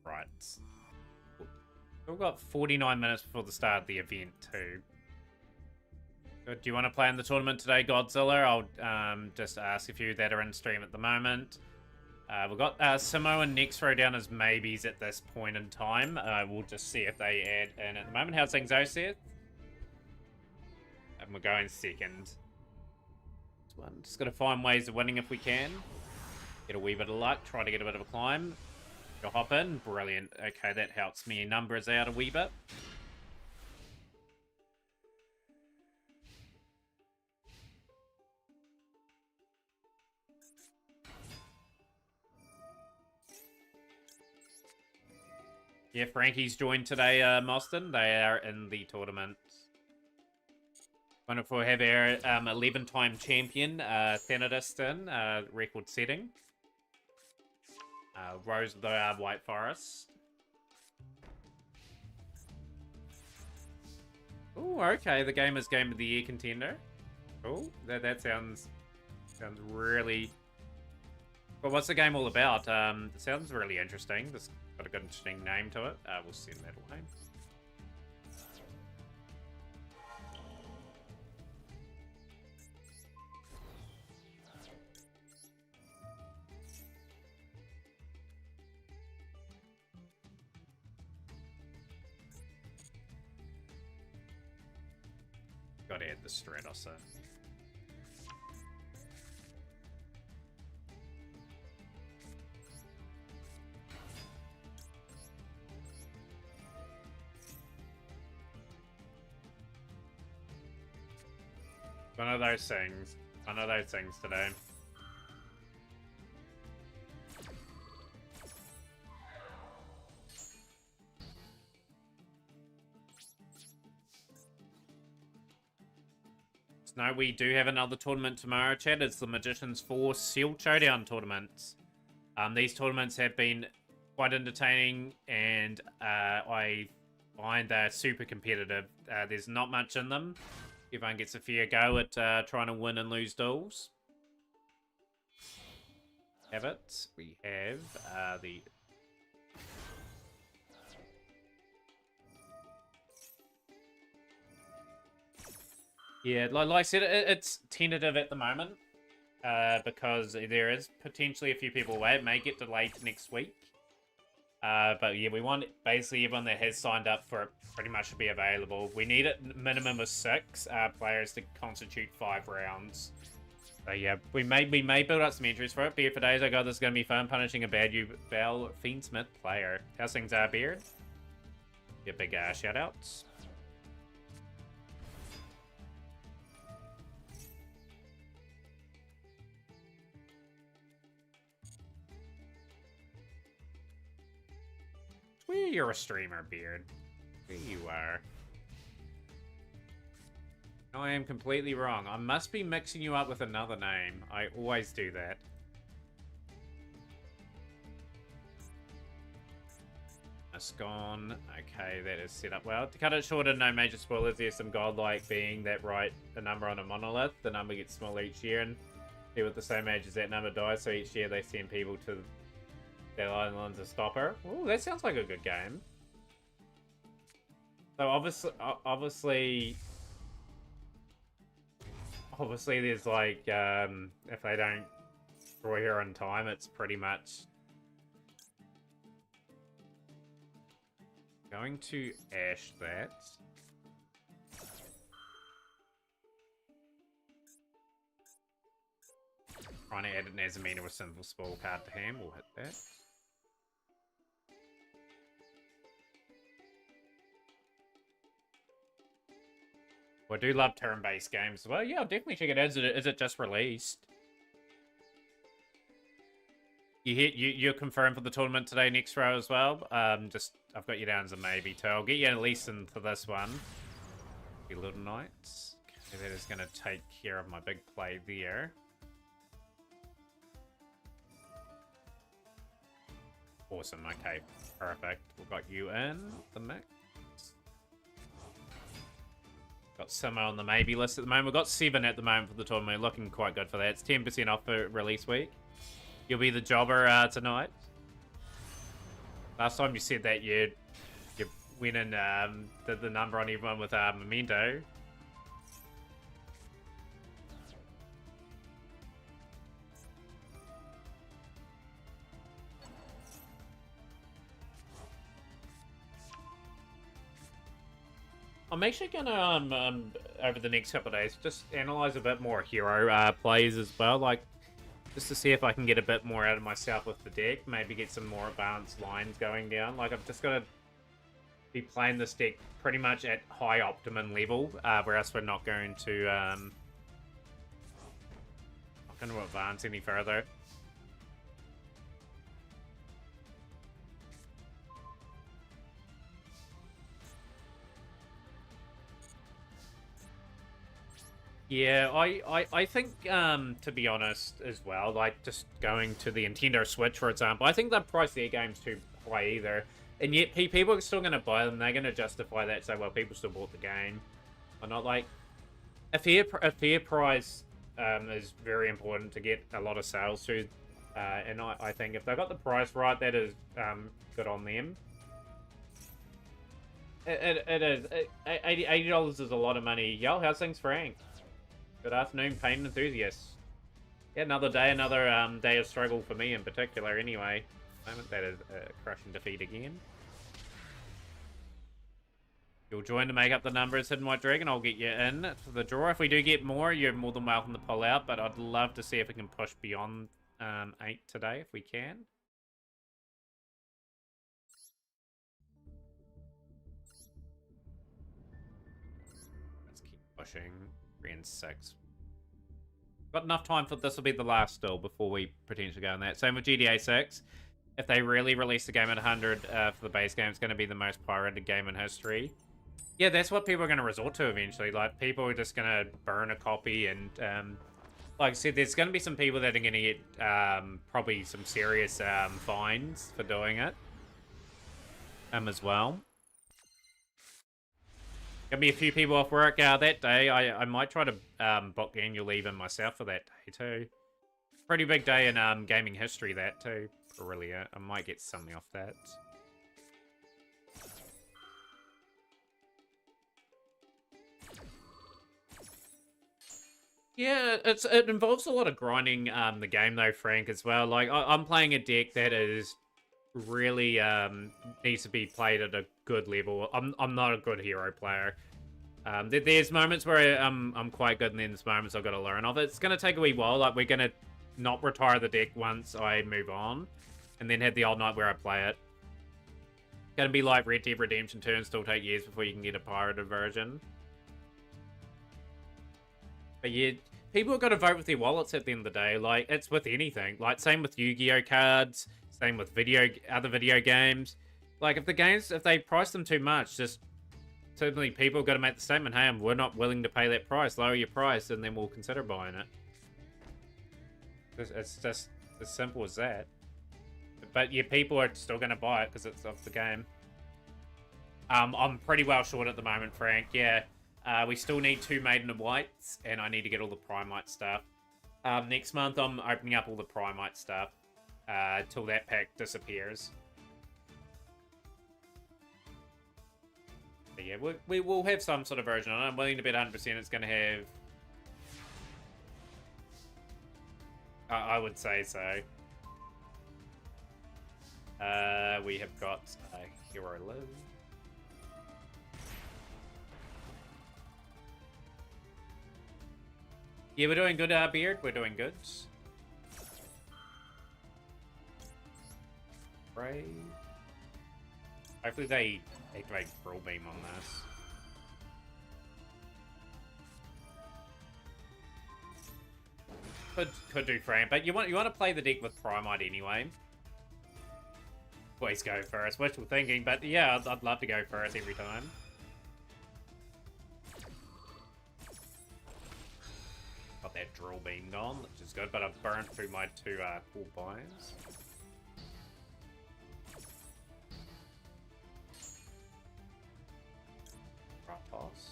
[SPEAKER 1] Right. We've got 49 minutes before the start of the event, too. Do you want to play in the tournament today, Godzilla? I'll just ask a few that are in stream at the moment. We've got Simo and Nexro down as maybes at this point in time. We'll just see if they add in at the moment. How's things, Oseth? And we're going second. Just got to find ways of winning if we can. Get a wee bit of luck. Try to get a bit of a climb. Go hop in. Brilliant. Okay, that helps me numbers out a wee bit. Yeah, Frankie's joined today, Moston. They are in the tournament. Wonderful. Have our 11-time champion, Thanadiston, record setting. Rose of the White Forest. Oh, okay. The game is Game of the Year contender. Cool. That sounds really... Well, what's the game all about? It sounds really interesting. This got a good interesting name to it. We'll send that away. Gotta add the Stratossa. One of those things. One of those things today. No, we do have another tournament tomorrow, Chad. It's the Magicians 4 Sealed Showdown tournaments. These tournaments have been quite entertaining, and I find they're super competitive. There's not much in them. Everyone gets a fair go at trying to win and lose duels. Have it. We have the... Yeah, like I said, it's tentative at the moment because there is potentially a few people away. It may get delayed to next week. But yeah, we want basically everyone that has signed up for it pretty much to be available. We need a minimum of 6 players to constitute 5 rounds. So yeah, we may build up some entries for it. Beard for days. I got this is going to be fun punishing a bad Val Fiendsmith player. How's things, Beard? Yeah, big shout outs. You're a streamer, Beard. There you are. No, I am completely wrong. I must be mixing you up with another name. I always do that. That's gone. Okay, that is set up well. To cut it shorter, no major spoilers. There's some godlike being that write a number on a monolith. The number gets smaller each year, and people at the same age as that number die, so each year they send people to their island to stop her. Oh, that sounds like a good game. So obviously there's like, if they don't destroy her in time, it's pretty much going to ash that. Trying to add an Azamina with Sinful Spoil card to hand, we'll hit that. Well, I do love turn-based games. Well, yeah, I'll definitely check it out. Is it just released? You're confirmed for the tournament today, next row as well. I've got you down as a maybe too. I'll get you at least into this one. Your Little Knights. Okay, that is going to take care of my big play there. Awesome. Okay, perfect. We've got you in the mix. Got Simo on the maybe list at the moment. We've got 7 at the moment for the tournament. Looking quite good for that. It's 10% off for release week. You'll be the jobber tonight. Last time you said that you went and did the number on everyone with Memento. I'm actually gonna over the next couple of days just analyze a bit more hero plays as well, like just to see if I can get a bit more out of myself with the deck. Maybe get some more advanced lines going down. Like I've just got to be playing this deck pretty much at high optimum level, whereas we're not going to advance any further. Yeah, I think, to be honest as well, like, just going to the Nintendo Switch, for example, I think the price of their game's too high either. And yet, people are still going to buy them. They're going to justify that, say, well, people still bought the game. Or not, like, a fair price is very important to get a lot of sales through. And I think if they got the price right, that is good on them. It is. $80 is a lot of money. Yo, how's things, Frank? Good afternoon, pain enthusiasts. Yeah, another day of struggle for me in particular. Anyway, moment that is a crushing defeat again. You'll join to make up the numbers, Hidden White Dragon. I'll get you in for the draw. If we do get more, you're more than welcome to pull out. But I'd love to see if we can push beyond 8 today, if we can. Let's keep pushing. 3 and 6. Got enough time for this will be the last still before we potentially go on that. Same with GTA 6. If they really release the game at 100 for the base game, it's going to be the most pirated game in history. Yeah, that's what people are going to resort to eventually. Like, people are just going to burn a copy and, like I said, there's going to be some people that are going to get probably some serious fines for doing it as well. Gonna be a few people off work that day. I might try to book annual leave in myself for that day too. Pretty big day in gaming history that too. Really, I might get something off that. Yeah, it involves a lot of grinding the game though, Frank, as well. Like I'm playing a deck that is really needs to be played at a good level. I'm not a good hero player. There's moments where I'm quite good, and then there's moments I've got to learn of it. It's gonna take a wee while. Like we're gonna not retire the deck once I move on, and then have the old night where I play it. Gonna be like Red Dead Redemption 2 and still take years before you can get a pirated version. But yeah, people have got to vote with their wallets at the end of the day. Like, it's with anything. Like, same with Yu-Gi-Oh cards. Same with other video games. Like, if they price them too much, just certainly people have got to make the statement, hey, we're not willing to pay that price. Lower your price, and then we'll consider buying it. It's just as simple as that. But yeah, people are still going to buy it because it's of the game. I'm pretty well short at the moment, Frank. Yeah. We still need 2 Maiden of Whites, and I need to get all the Primite stuff. Next month, I'm opening up all the Primite stuff till that pack disappears. But yeah, we will have some sort of version on it. I'm willing to bet 100% it's going to have... I would say so. We have got Hero Live. Yeah, we're doing good, Beard. We're doing good. Right. Hopefully they activate Brawl Beam on this. Could do Fran, but you want to play the deck with Primite anyway. Always go first. Wishful thinking, but yeah, I'd love to go first every time. Got that Drill Beam gone, which is good, but I've burnt through my 2 cool buys. Right toss.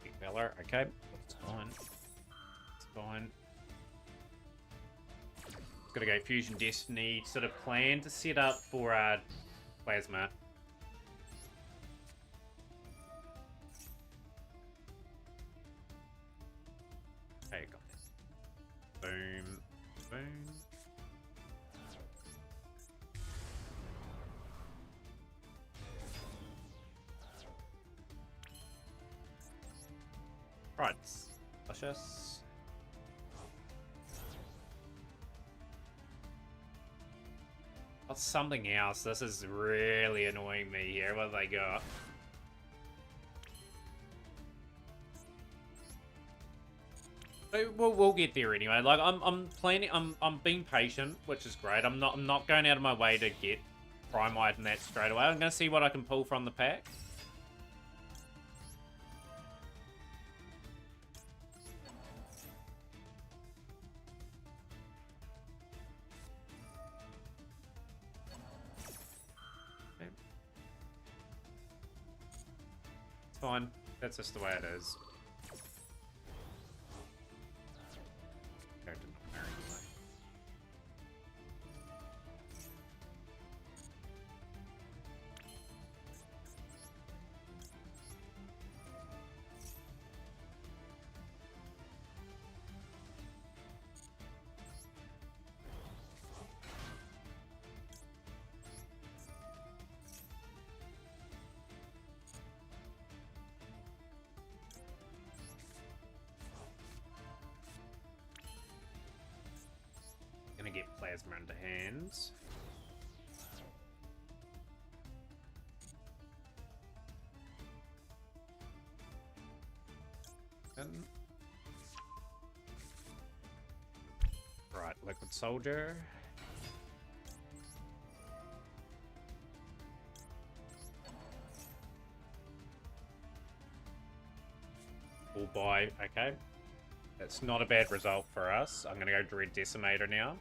[SPEAKER 1] Big Valor, okay, that's fine. It's fine. Gotta go Fusion Destiny sort of plan to set up for Plasma. Okay, got this. Boom. Boom. Right. Luscious. What's something else? This is really annoying me here. What have they got? We'll get there anyway. Like I'm planning. I'm being patient, which is great. I'm not going out of my way to get Primite and that straight away. I'm gonna see what I can pull from the pack. Fine. That's just the way it is. Gonna get Plasma into hands. Right, Liquid Soldier. We'll buy, okay. That's not a bad result for us. I'm gonna go Dread Decimator now.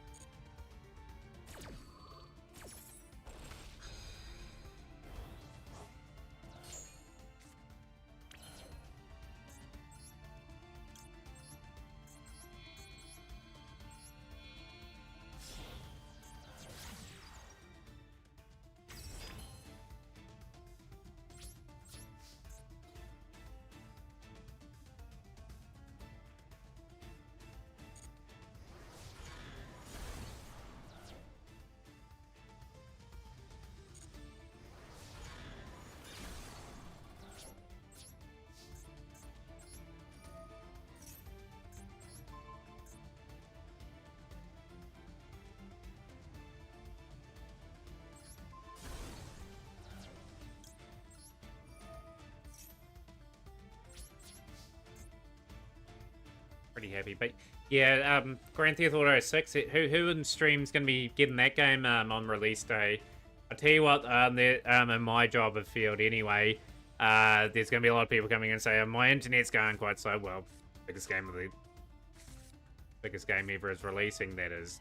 [SPEAKER 1] Pretty happy, but yeah, Grand Theft Auto 6. Who in stream's gonna be getting that game on release day? I tell you what, in my job of field anyway, there's gonna be a lot of people coming in and saying my internet's going quite slow. Well, biggest game ever is releasing. That is.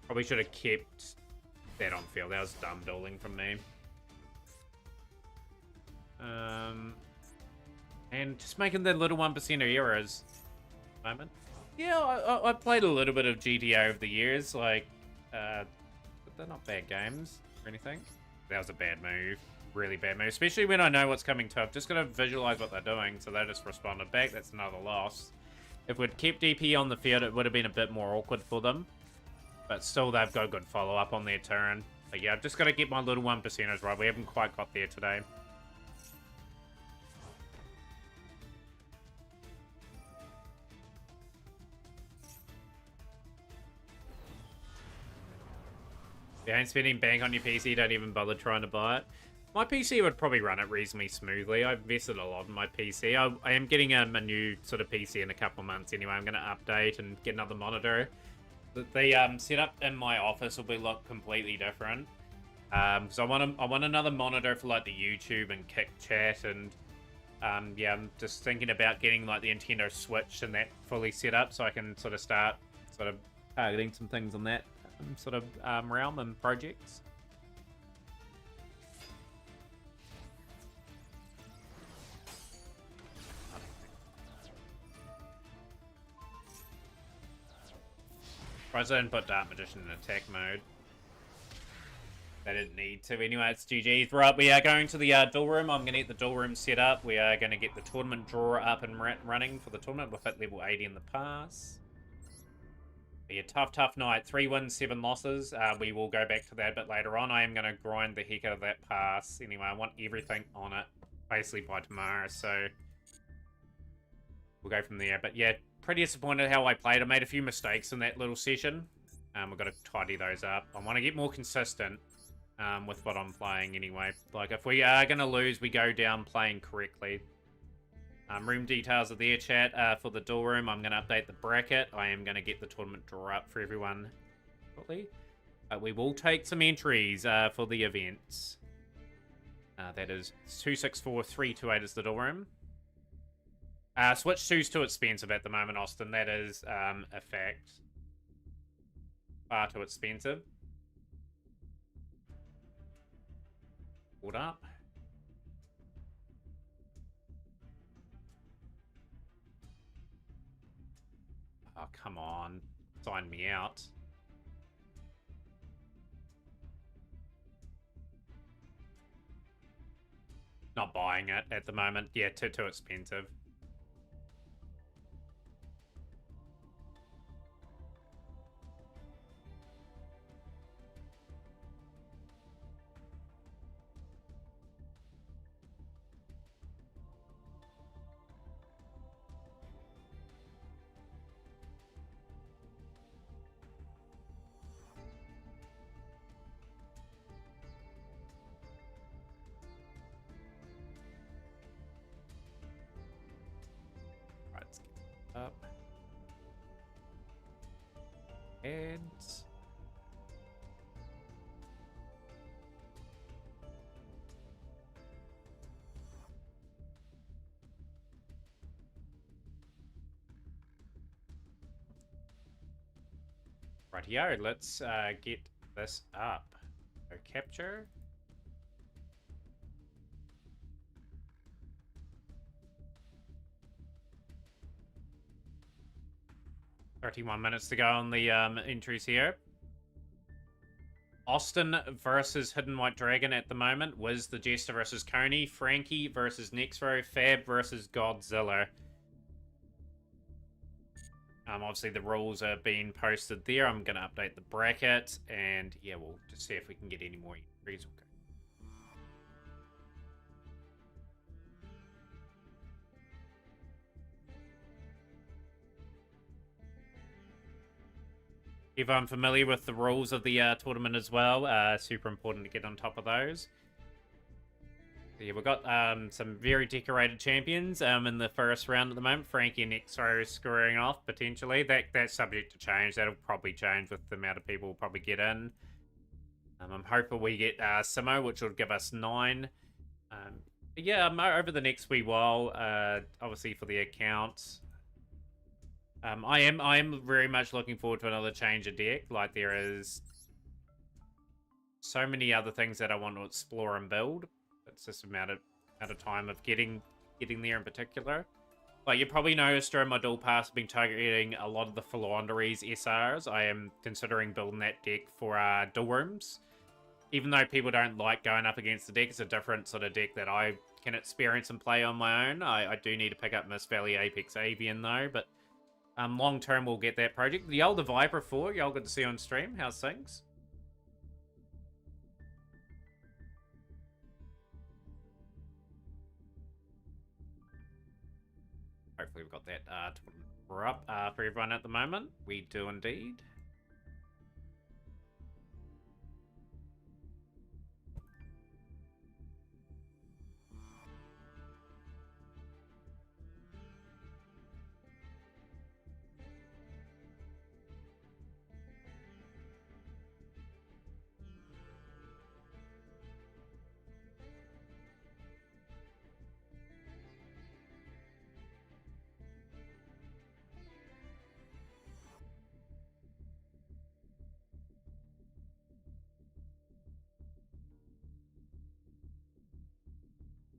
[SPEAKER 1] Probably should have kept that on field. That was dumb dueling from me. And just making the little 1% errors. Moment. Yeah, I played a little bit of GTA over the years. Like, but they're not bad games or anything. That was a bad move. Really bad move. Especially when I know what's coming to. I've just got to visualize what they're doing. So they just responded back. That's another loss. If we'd kept DP on the field, it would have been a bit more awkward for them. But still, they've got good follow-up on their turn. But yeah, I've just got to get my little 1%ers right. We haven't quite got there today. If you ain't spending bank on your PC, don't even bother trying to buy it. My PC would probably run it reasonably smoothly. I've invested a lot in my PC. I am getting a new sort of PC in a couple of months anyway. I'm going to update and get another monitor. The setup in my office will be look completely different. So I want another monitor for like the YouTube and Kick Chat, and yeah, I'm just thinking about getting like the Nintendo Switch and that fully set up so I can sort of start targeting some things on that sort of realm and projects. Surprised I didn't put Dark Magician in attack mode. They didn't need to. Anyway, it's GG's. Right, we are going to the duel room. I'm going to get the duel room set up. We are going to get the tournament drawer up and running for the tournament. We've hit level 80 in the pass. Be a tough night. 3 wins, 7 losses. We will go back to that a bit later on. I am going to grind the heck out of that pass. Anyway, I want everything on it basically by tomorrow, so we'll go from there. But yeah, pretty disappointed how I played. I made a few mistakes in that little session. We've got to tidy those up. I want to get more consistent with what I'm playing anyway. Like, if we are going to lose, we go down playing correctly. Room details are there, chat. For the duel room, I'm going to update the bracket. I am going to get the tournament draw up for everyone shortly. We will take some entries for the events. That is 264328 is the duel room. Switch 2's too expensive at the moment, Austin. That is a fact. Far too expensive. Hold up. Oh, come on. Sign me out. Not buying it at the moment. Yeah, too expensive. Up. And rightio, let's get this up. So capture. $31 minutes to go on the entries here. Austin versus Hidden White Dragon at the moment. Wiz the Jester versus Coney. Frankie versus Nexro. Fab versus Godzilla. Obviously the rules are being posted there. I'm going to update the bracket. And yeah, we'll just see if we can get any more entries. Okay. If I'm familiar with the rules of the tournament as well, super important to get on top of those. So yeah, we've got some very decorated champions in the first round at the moment. Frankie and Nexo scoring off, potentially. That's subject to change. That'll probably change with the amount of people we'll probably get in. I'm hoping we get Simo, which will give us 9. Yeah, over the next wee while, obviously for the accounts, I am very much looking forward to another change of deck. Like, there is so many other things that I want to explore and build. It's just a matter of time of getting there in particular. Like, you probably noticed during my dual pass, I've been targeting a lot of the Philanderies SRs. I am considering building that deck for duel rooms. Even though people don't like going up against the deck, it's a different sort of deck that I can experience and play on my own. I do need to pick up Mist Valley Apex Avian though, but long term we'll get that project. The older Viper 4, y'all good to see on stream. How's things? Hopefully we've got that we're up for everyone at the moment. We do indeed.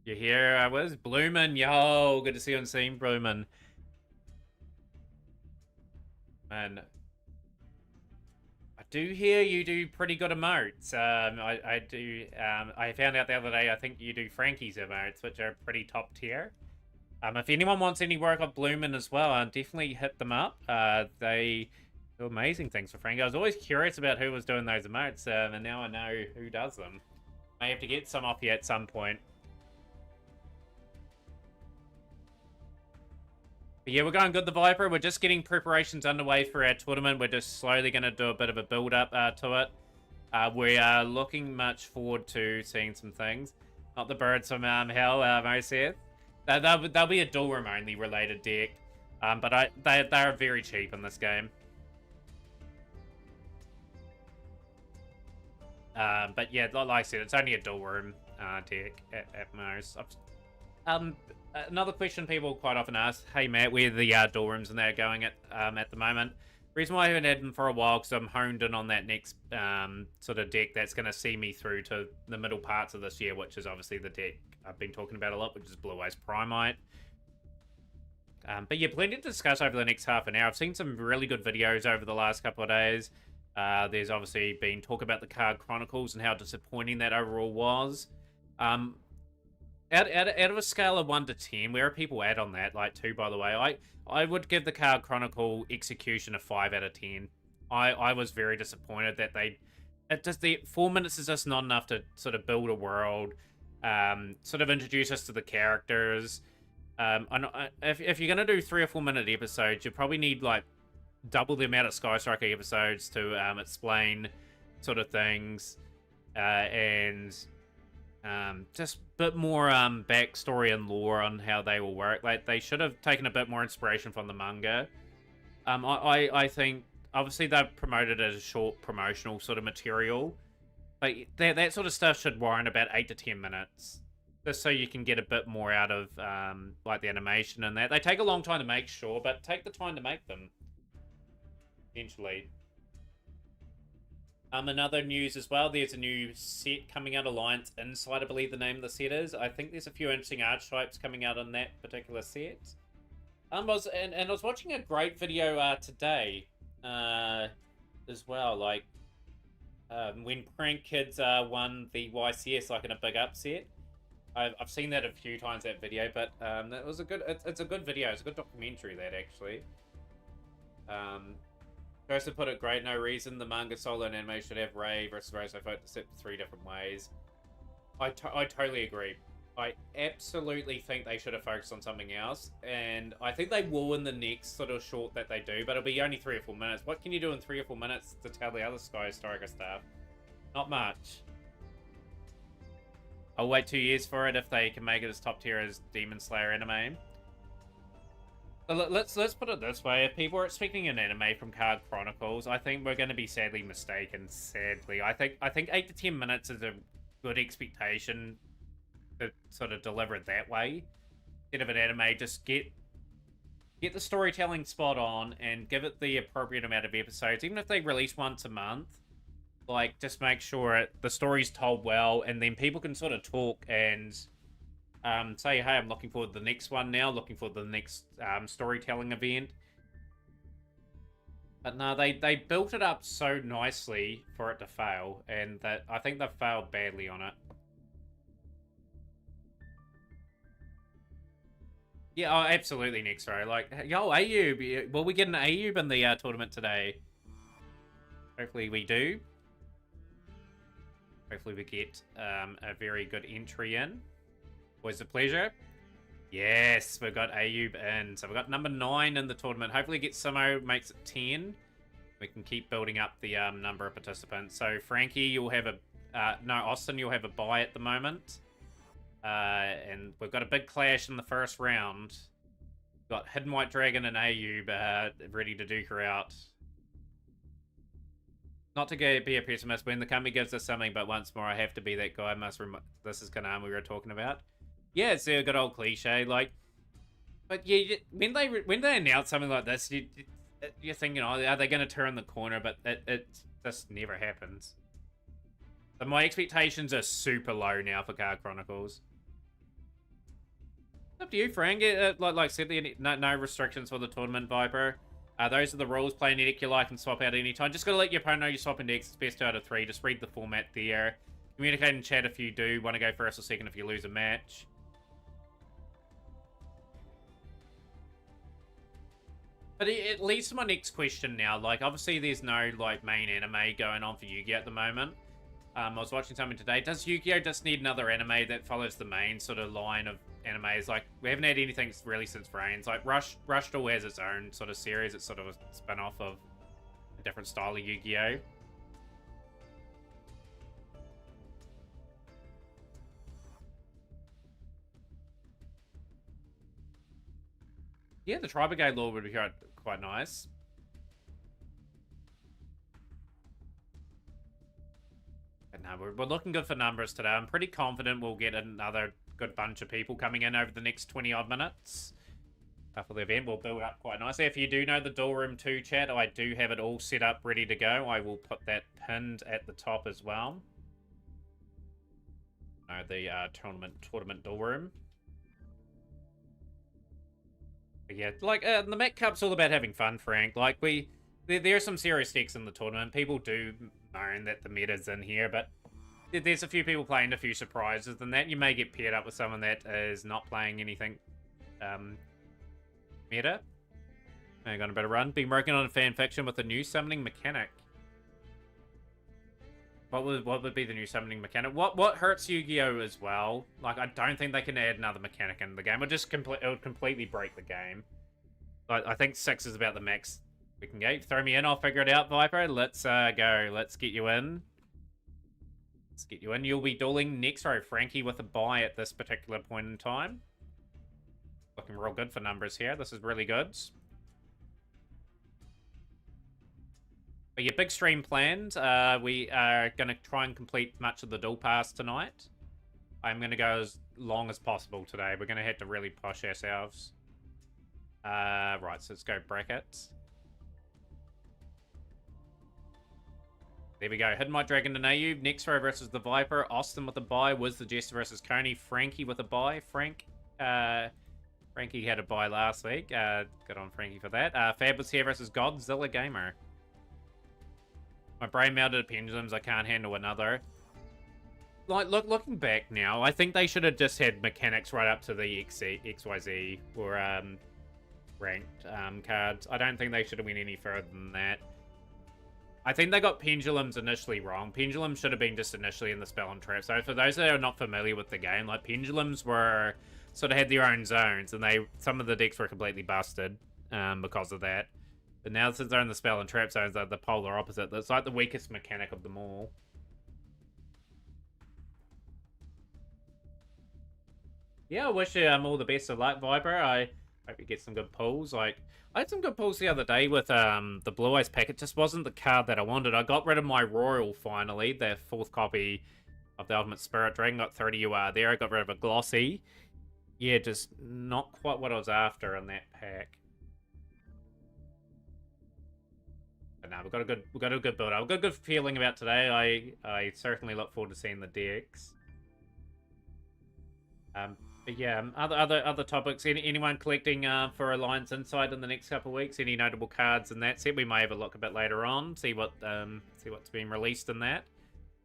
[SPEAKER 1] You here? I was Bloomin'. Yo, good to see you on scene, Bloomin'. Man, I do hear you do pretty good emotes. I do. I found out the other day. I think you do Frankie's emotes, which are pretty top tier. If anyone wants any work on Bloomin' as well, definitely hit them up. They do amazing things for Frankie. I was always curious about who was doing those emotes, and now I know who does them. I have to get some off you at some point. But yeah, we're going good, the Viper. We're just getting preparations underway for our tournament. We're just slowly going to do a bit of a build-up to it. We are looking much forward to seeing some things. Not the birds from hell, Moseth. They'll be a dual room only related deck. But they are very cheap in this game. But yeah, like I said, it's only a dual room deck at most. Another question people quite often ask, hey Matt, where the dual rooms and they're going at the moment. The reason why I haven't had them for a while, because I'm honed in on that next sort of deck that's going to see me through to the middle parts of this year, which is obviously the deck I've been talking about a lot, which is Blue Eyes Primite. But yeah, plenty to discuss over the next half an hour. I've seen some really good videos over the last couple of days. There's obviously been talk about the Card Chronicles and how disappointing that overall was. Out of a scale of 1 to 10, where are people at on that? Like 2, by the way. I would give the Card Chronicle execution a 5 out of 10. I was very disappointed that the 4 minutes is just not enough to sort of build a world, sort of introduce us to the characters. If you're gonna do 3 or 4 minute episodes, you probably need like double the amount of Sky Striker episodes to explain sort of things, and just a bit more backstory and lore on how they will work. Like, they should have taken a bit more inspiration from the manga. I think, obviously, they've promoted it as short promotional sort of material, but that sort of stuff should warrant about 8 to 10 minutes, just so you can get a bit more out of, like, the animation and that. They take a long time to make, sure, but take the time to make them, eventually. Another news as well, there's a new set coming out, Alliance Inside, I believe the name of the set is. I think there's a few interesting archetypes coming out on that particular set. I was watching a great video today as well, like when Prank Kids won the YCS like in a big upset. I've seen that a few times, that video, but that was it's a good video, it's a good documentary, that actually. Joseph put it great, no reason the manga solo and anime should have Ray versus Rose vote except 3 different ways. I totally agree. I absolutely think they should have focused on something else, and I think they will in the next sort of short that they do, but it'll be only 3 or 4 minutes. What can you do in 3 or 4 minutes to tell the other Sky Striker stuff? Not much. I'll wait 2 years for it if they can make it as top tier as Demon Slayer anime. So let's put it this way: if people are expecting an anime from Card Chronicles, I think we're going to be sadly mistaken. Sadly, I think 8 to 10 minutes is a good expectation to sort of deliver it that way. Instead of an anime, just get the storytelling spot on and give it the appropriate amount of episodes. Even if they release once a month, like, just make sure the story's told well, and then people can sort of talk and say, hey, I'm looking forward to the next one now, looking forward to the next storytelling event. But no, they built it up so nicely for it to fail, and that I think they've failed badly on it. Yeah, oh, absolutely, Nexro. Like, yo, Ayub, will we get an Ayub in the tournament today? Hopefully we do. Hopefully we get a very good entry in. Always a pleasure. Yes, we've got Ayub in. So we've got number 9 in the tournament. Hopefully get Simo, makes it 10. We can keep building up the number of participants. So Frankie, you'll have a... no, Austin, you'll have a bye at the moment. And we've got a big clash in the first round. We've got Hidden White Dragon and Ayub ready to duke her out. Not to be a pessimist, when the company gives us something, but once more I have to be that guy. This is Kanam we were talking about. Yeah, it's a good old cliche, like. But yeah, when they announce something like this, you're thinking, oh, are they going to turn the corner? But it just never happens. So my expectations are super low now for Card Chronicles. Up to you, Frank. Like I said, no restrictions for the tournament, Viper. Those are the rules. Play any deck you like and swap out anytime. Just gotta let your opponent know you're swapping decks. It's best out of 3. Just read the format there. Communicate in chat if you do want to go first or second if you lose a match. But it leads to my next question now. Like, obviously there's no, like, main anime going on for Yu-Gi-Oh! At the moment. I was watching something today. Does Yu-Gi-Oh! Just need another anime that follows the main sort of line of animes? Like, we haven't had anything really since Reigns. Like, Rush Duel has its own sort of series. It's sort of a spin-off of a different style of Yu-Gi-Oh! Yeah, the Tri Brigade lore would be quite nice. But no, we're looking good for numbers today. I'm pretty confident we'll get another good bunch of people coming in over the next 20-odd minutes. For the event, we'll build up quite nicely. If you do know the Duel Room 2 chat, I do have it all set up, ready to go. I will put that pinned at the top as well. No, the tournament Duel Room. But yeah, like, the Met Cup's all about having fun, Frank. Like, there are some serious decks in the tournament. People do moan that the meta's in here, but there's a few people playing a few surprises than that. You may get paired up with someone that is not playing anything meta. Hang on, a bit of run. Been working on a fan fiction with a new summoning mechanic. What would be the new summoning mechanic? What hurts Yu-Gi-Oh! As well? Like, I don't think they can add another mechanic in the game. It would completely break the game. But I think 6 is about the max we can get. Throw me in, I'll figure it out, Viper. Let's go. Let's get you in. Let's get you in. You'll be dueling next row, Frankie, with a bye at this particular point in time. Looking real good for numbers here. This is really good. But yeah, big stream planned. We are going to try and complete much of the duel pass tonight. I'm going to go as long as possible today. We're going to have to really push ourselves. Right, so let's go brackets. There we go. Hidden Might Dragon and Ayu. Next row versus the Viper. Austin with a bye. Wiz the Jester versus Coney. Frankie with a bye. Frankie had a bye last week. Good on Frankie for that. Fab was here versus Godzilla Gamer. My brain melted pendulums. I can't handle another. Like, looking back now, I think they should have just had mechanics right up to the XYZ or ranked cards. I don't think they should have went any further than that. I think they got pendulums initially wrong. Pendulums should have been just initially in the spell and trap. So for those that are not familiar with the game, like, pendulums were sort of had their own zones, and some of the decks were completely busted because of that. But now since they're in the spell and trap zones, they're the polar opposite. It's like the weakest mechanic of them all. Yeah, I wish you all the best of luck, Viper. I hope you get some good pulls. Like, I had some good pulls the other day with the Blue Eyes pack. It just wasn't the card that I wanted. I got rid of my Royal finally, the 4th copy of the Ultimate Spirit Dragon. Got 30 UR there. I got rid of a Glossy. Yeah, just not quite what I was after in that pack. But no, we've got a good build. I've got a good feeling about today. I certainly look forward to seeing the decks. But yeah, other topics. Anyone collecting for Alliance Insight in the next couple of weeks? Any notable cards in that set? We may have a look a bit later on. See what's been released in that.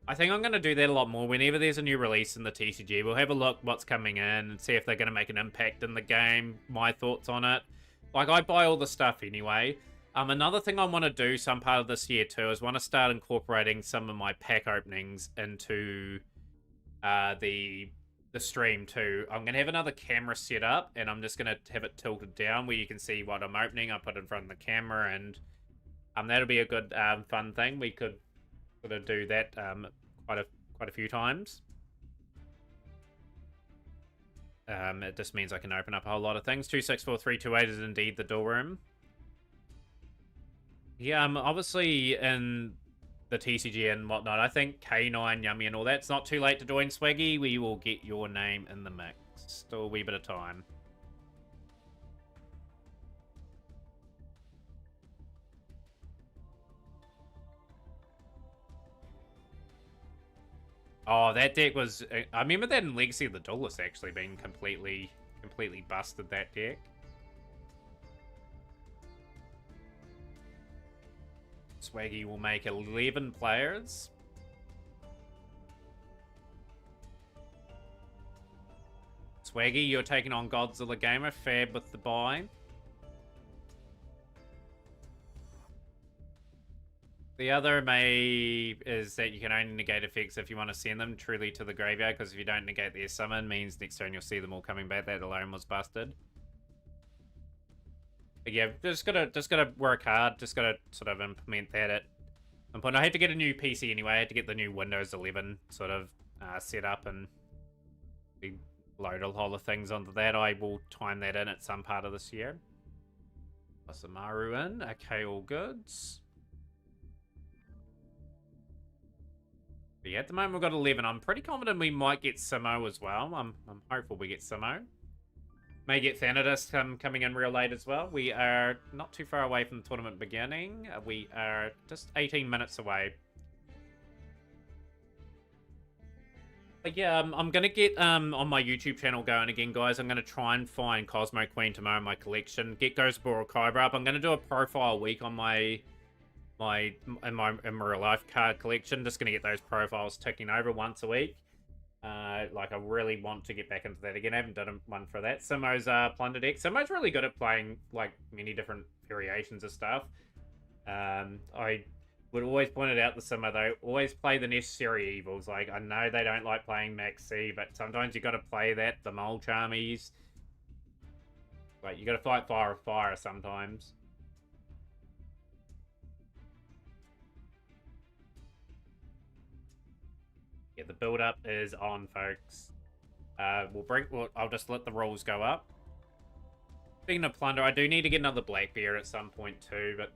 [SPEAKER 1] I think I'm going to do that a lot more. Whenever there's a new release in the TCG, we'll have a look what's coming in and see if they're going to make an impact in the game. My thoughts on it. Like, I buy all the stuff anyway. Another thing I want to do some part of this year too is want to start incorporating some of my pack openings into the stream too. I'm going to have another camera set up, and I'm just going to have it tilted down where you can see what I'm opening. I put it in front of the camera, and that'll be a good fun thing. We could sort of do that quite a few times. It just means I can open up a whole lot of things. 264328 is indeed the Duel Room. Yeah, obviously in the TCG and whatnot, I think K9, Yummy and all that, it's not too late to join Swaggy. We will get your name in the mix. Still a wee bit of time. Oh, that deck was... I remember that in Legacy of the Duelist actually being completely busted, that deck. Swaggy will make 11 players. Swaggy, you're taking on Godzilla Gamer. Fab with the buy. The other is that you can only negate effects if you want to send them truly to the graveyard, because if you don't negate their summon, means next turn you'll see them all coming back. That alone was busted. But yeah, just gotta work hard. Just gotta sort of implement that at some point. I had to get a new PC anyway. I had to get the new Windows 11 sort of set up and load a lot of things onto that. I will time that in at some part of this year. Plus the Maru in. Okay, all goods. But yeah, at the moment we've got 11. I'm pretty confident we might get Simo as well. I'm hopeful we get Simo. May get Thanatos coming in real late as well. We are not too far away from the tournament beginning. We are just 18 minutes away. But yeah, I'm going to get on my YouTube channel going again, guys. I'm going to try and find Cosmo Queen tomorrow in my collection. Get Ghost Boro Kyber up. I'm going to do a profile week on my real life card collection. Just gonna get those profiles ticking over once a week. Like I really want to get back into that again. I haven't done one for that. Simo's Plunder deck. Simo's really good at playing like many different variations of stuff. I would always point it out the Simo though. Always play the necessary evils. Like I know they don't like playing Max C, but sometimes you got to play that. The Mole Charmies. Like you got to fight fire with fire sometimes. Yeah, the build-up is on, folks. I'll just let the rolls go up. Speaking of Plunder, I do need to get another Blackbeard at some point too, but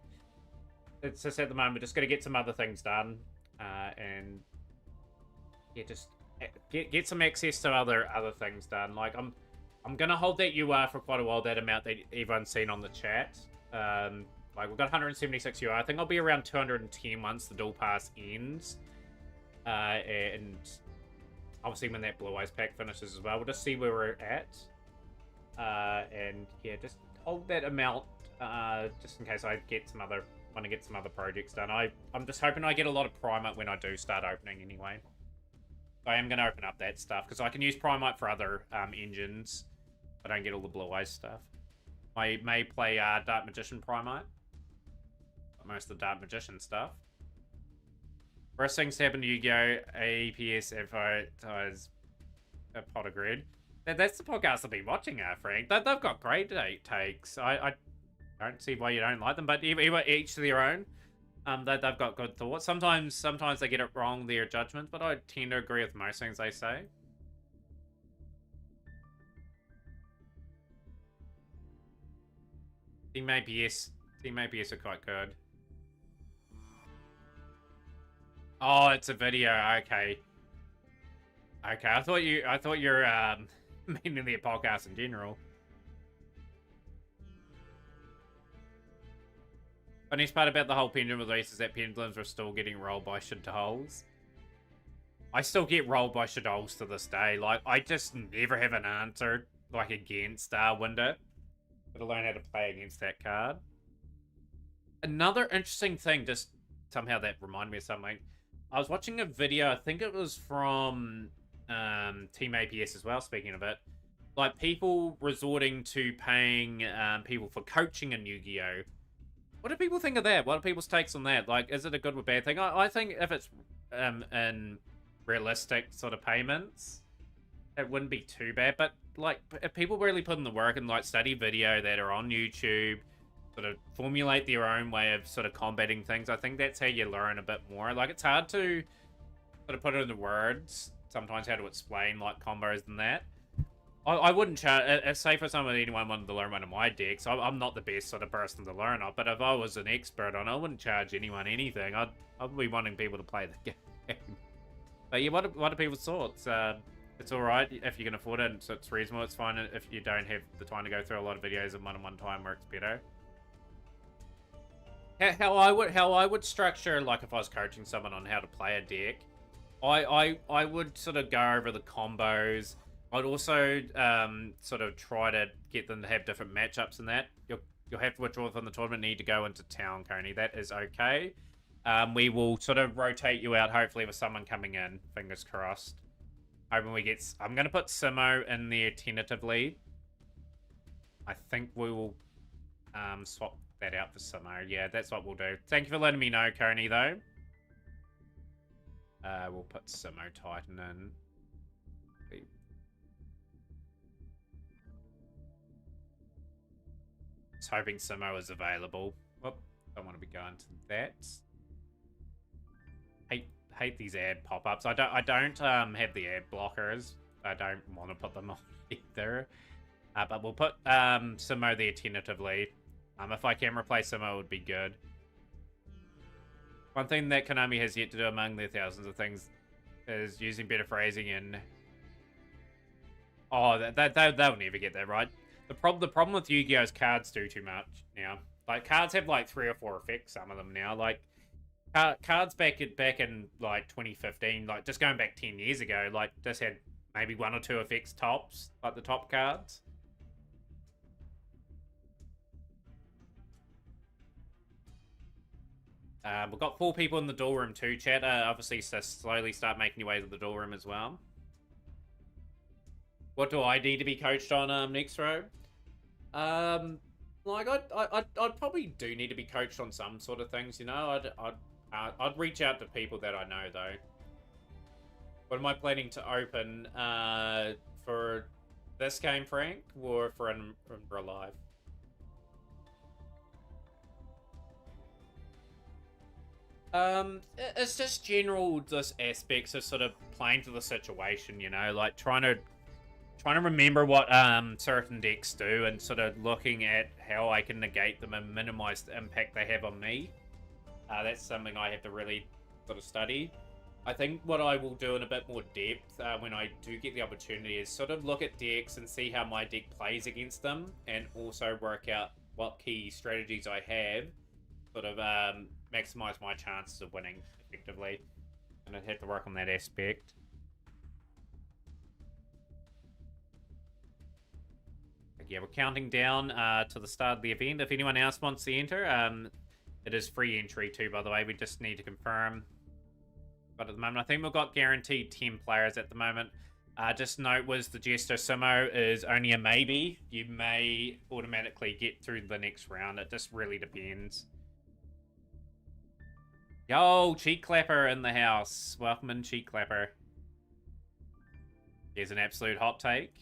[SPEAKER 1] it's just at the moment, just got to get some other things done. And yeah, just get some access to other things done. Like, I'm going to hold that UR for quite a while, that amount that everyone's seen on the chat. Like, we've got 176 UR. I think I'll be around 210 once the dual pass ends. And obviously when that Blue Eyes pack finishes as well, we'll just see where we're at. And yeah, just hold that amount just in case I want to get some other projects done. I'm just hoping I get a lot of Primite when I do start opening anyway. I am going to open up that stuff because I can use Primite for other engines. I don't get all the Blue Eyes stuff. I may play Dark Magician Primite. Most of the Dark Magician stuff. Worst things happen to Yu-Gi-Oh! APS advertise a pot of grid. That's the podcast I've been watching, Frank. They've got great takes. I don't see why you don't like them, but each to their own. They've got good thoughts. Sometimes they get it wrong, their judgments, but I tend to agree with most things they say. Team APS are quite good. Oh, it's a video. Okay. Okay, I thought you're meaning the podcast in general. Funniest part about the whole pendulum release is that pendulums are still getting rolled by Shadows. I still get rolled by Shadows to this day. Like, I just never have an answer, like, against Window. But I learn how to play against that card. Another interesting thing, just somehow that reminded me of something. I was watching a video, I think it was from Team APS as well, speaking of it. Like, people resorting to paying people for coaching in Yu-Gi-Oh! What do people think of that? What are people's takes on that? Like, is it a good or bad thing? I think if it's in realistic sort of payments, it wouldn't be too bad. But, like, if people really put in the work and, like, study video that are on YouTube, sort of formulate their own way of sort of combating things, I think that's how you learn a bit more. Like, it's hard to sort of put it into words, sometimes how to explain, like, combos and that. I wouldn't charge, say for someone, anyone wanted to learn one of my decks, I'm not the best sort of person to learn off, but if I was an expert on it, I wouldn't charge anyone anything. I'd be wanting people to play the game. But yeah, what are people's thoughts? It's alright if you can afford it, so it's reasonable. It's fine if you don't have the time to go through a lot of videos, and one-on-one time works better. How I would structure, like, if I was coaching someone on how to play a deck, I would sort of go over the combos. I'd also sort of try to get them to have different matchups and that. You'll have to withdraw from the tournament, need to go into town, Coney. That is okay. We will sort of rotate you out, hopefully with someone coming in. Fingers crossed. Hoping we get... I'm going to put Simo in there tentatively. I think we will swap that out for Simo. Yeah, that's what we'll do. Thank you for letting me know, Coney, though. We'll put Simo Titan in. Just hoping Simo is available. Whoop, don't want to be going to that. Hate these ad pop-ups. I don't have the ad blockers. I don't want to put them on either. But we'll put Simo there tentatively. If I can replace Simo, it would be good. One thing that Konami has yet to do among their thousands of things is using better phrasing and... Oh, they'll never get that right. The problem with Yu-Gi-Oh's cards do too much now. Like, cards have like 3 or 4 effects, some of them now. Like, cards back in like 2015, like just going back 10 years ago, like just had maybe 1 or 2 effects tops, like the top cards. We've got 4 people in the duel room too, chat. Obviously, so slowly start making your way to the duel room as well. What do I need to be coached on next row? Like I'd probably do need to be coached on some sort of things, you know. I'd reach out to people that I know though. What am I planning to open for this game, Frank, or for in real life? It's just general just aspects of sort of playing to the situation, you know, like trying to remember what certain decks do and sort of looking at how I can negate them and minimize the impact they have on me. That's something I have to really sort of study. I think what I will do in a bit more depth when I do get the opportunity is sort of look at decks and see how my deck plays against them, and also work out what key strategies I have, sort of maximize my chances of winning effectively. And I'd have to work on that aspect. Yeah, we're counting down to the start of the event. If anyone else wants to enter, it is free entry too, by the way. We just need to confirm. But at the moment, I think we've got guaranteed 10 players at the moment. Just note, was the Jester Simo is only a maybe. You may automatically get through the next round. It just really depends. Yo, Cheek Clapper in the house. Welcome in, Cheek Clapper. Here's an absolute hot take.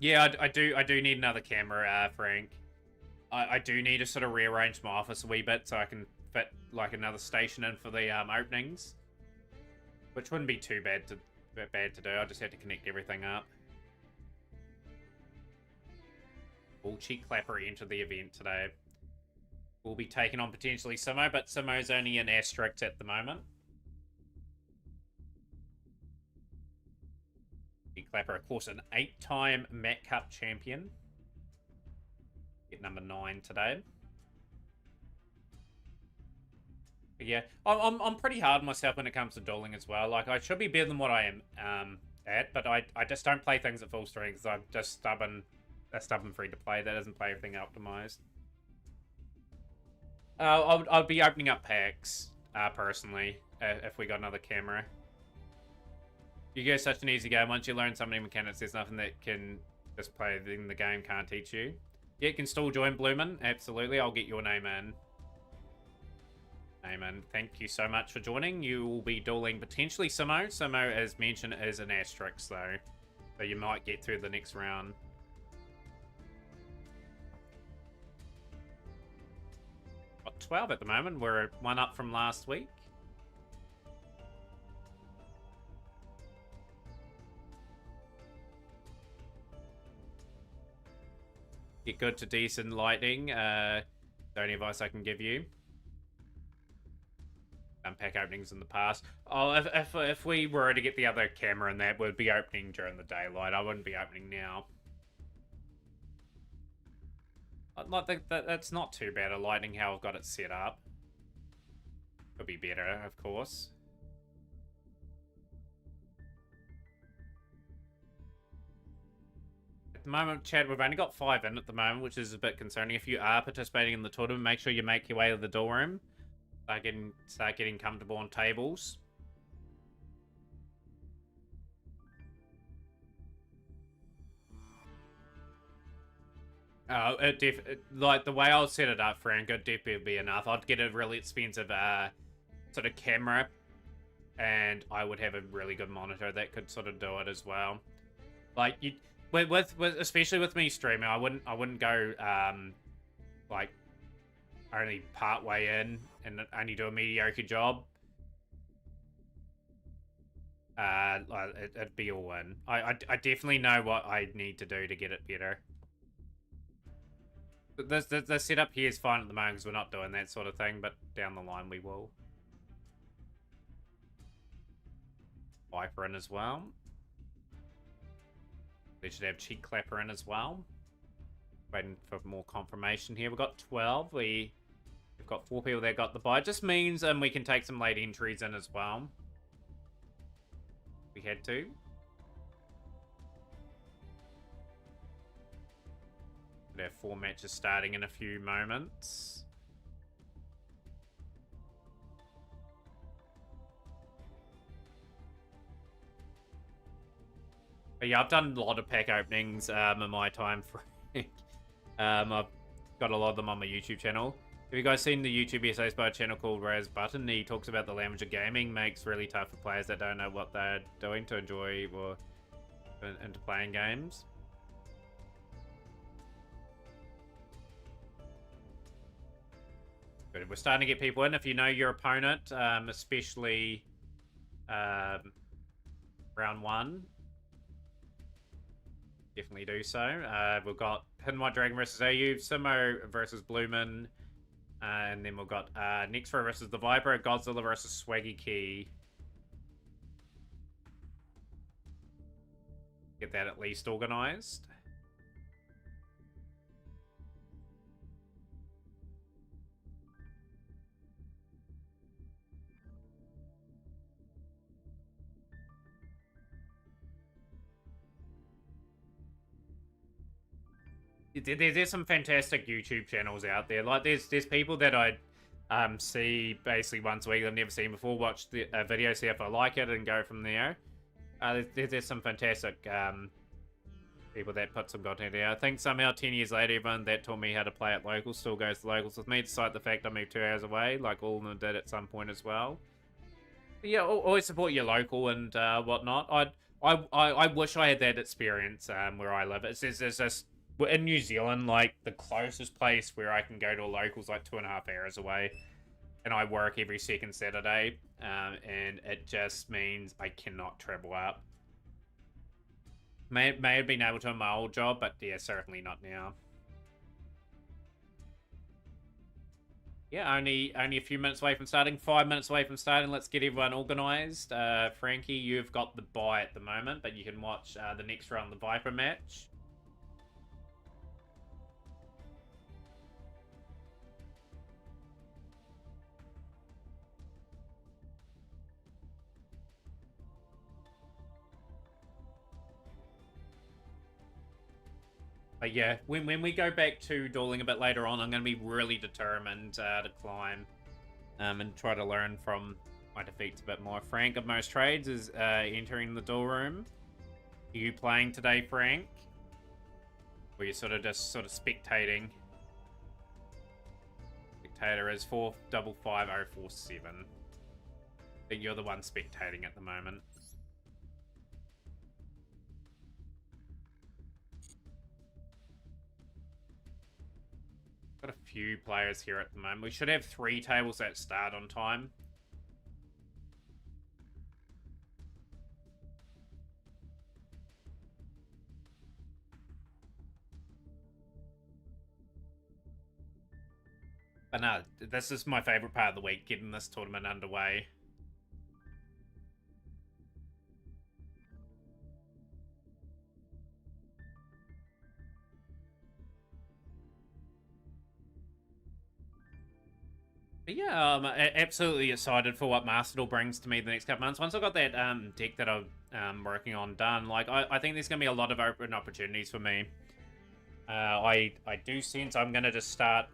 [SPEAKER 1] Yeah, I do need another camera, Frank. I do need to sort of rearrange my office a wee bit so I can fit like another station in for the openings, which wouldn't be too bad to do. I just had to connect everything up. Will Cheek Clapper enter the event today? We'll be taking on potentially Simo, but Simo's only in Asterix at the moment. Cheek Clapper, of course, an 8-time Mat Cup champion. Get number 9 today. But yeah, I'm pretty hard on myself when it comes to dueling as well. Like, I should be better than what I am at, but I just don't play things at full strength. I'm just stubborn. A stubborn free to play that doesn't play everything optimized. I'll be opening up packs personally if we got another camera. Yu-Gi-Oh's such an easy game. Once you learn so many mechanics, there's nothing that can just play in the game can't teach you. Yeah, you can still join Bloomin'. Absolutely, I'll get your name in. Thank you so much for joining. You will be dueling potentially Simo. Simo, as mentioned, is an Asterix though, so you might get through the next round. Got 12 at the moment. We're 1 up from last week. Get good to decent lighting. The only advice I can give you. Done pack openings in the past. Oh, if we were to get the other camera in that, we'd be opening during the daylight. I wouldn't be opening now. That's not too bad. A lighting how I've got it set up. Could be better, of course. At the moment, Chad, we've only got 5 in at the moment, which is a bit concerning. If you are participating in the tournament, make sure you make your way to the door room. Start getting comfortable on tables. Like the way I'll set it up, Frank, it'd definitely be enough. I'd get a really expensive sort of camera, and I would have a really good monitor that could sort of do it as well. Like you, with especially with me streaming, I wouldn't go like only part way in and only do a mediocre job. It'd be all in. I definitely know what I need to do to get it better. The setup here is fine at the moment because we're not doing that sort of thing, but down the line we will. Viper in as well. They should have Cheek Clapper in as well. Waiting for more confirmation here. We've got 12. We've got 4 people that got the buy. It just means we can take some late entries in as well. We had to. We have 4 matches starting in a few moments. But yeah, I've done a lot of pack openings in my time. I've got a lot of them on my YouTube channel. Have you guys seen the YouTube essays by a channel called Raz Button? He talks about the language of gaming makes really tough for players that don't know what they're doing to enjoy or into playing games. But we're starting to get people in. If you know your opponent, especially round 1, definitely do so. We've got Hidden White Dragon versus AU, Simo versus Bloomin, and then we've got Nextro versus the Viper, Godzilla versus Swaggy Key. Get that at least organized. There's some fantastic YouTube channels out there. Like there's people that I see basically once a week I've never seen before. Watch the video, see if I like it, and go from there. There's some fantastic people that put some content out. I think somehow 10 years later, everyone that taught me how to play at locals still goes to locals with me, despite the fact I moved 2 hours away, like all of them did at some point as well. But yeah, always support your local and whatnot. I wish I had that experience where I live. It's just in New Zealand, like the closest place where I can go to a local's like 2.5 hours away, and I work every second Saturday, and it just means I cannot travel up. May have been able to in my old job, but yeah, certainly not now. Yeah, only a few minutes away from starting. 5 minutes away from starting. Let's get everyone organised. Frankie, you've got the bye at the moment, but you can watch the next round, the Viper match. But yeah, when we go back to dueling a bit later on, I'm going to be really determined to climb and try to learn from my defeats a bit more. Frank of Most Trades is entering the duel room. Are you playing today, Frank? Or you're sort of spectating? Spectator is 455047. I think you're the one spectating at the moment. Got a few players here at the moment. We should have 3 tables that start on time. But no, this is my favorite part of the week, getting this tournament underway. But yeah, I'm absolutely excited for what Master brings to me the next couple months. Once I've got that deck that I'm working on done, like I think there's gonna be a lot of open opportunities for me. I do sense I'm gonna just start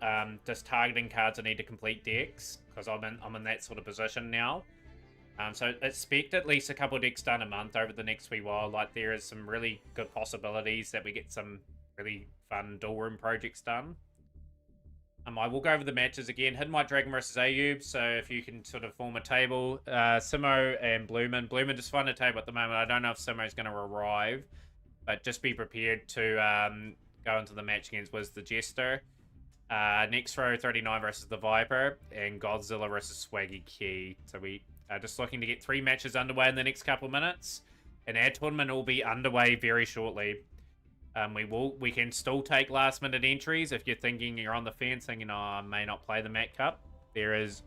[SPEAKER 1] just targeting cards I need to complete decks because I'm in that sort of position now. So expect at least a couple of decks done a month over the next wee while. Like there is some really good possibilities that we get some really fun dual room projects done. I will go over the matches again. Hidden White Dragon versus Ayub. So if you can sort of form a table, Simo and Bloomin. Bloomin just find a table at the moment. I don't know if Simo's going to arrive, but just be prepared to go into the match against Wiz the Jester. Next row 39 versus the Viper and Godzilla versus Swaggy Key. So we are just looking to get 3 matches underway in the next couple of minutes, and our tournament will be underway very shortly. We can still take last minute entries if you're thinking you're on the fence, thinking, oh, I may not play the Mat Cup. There is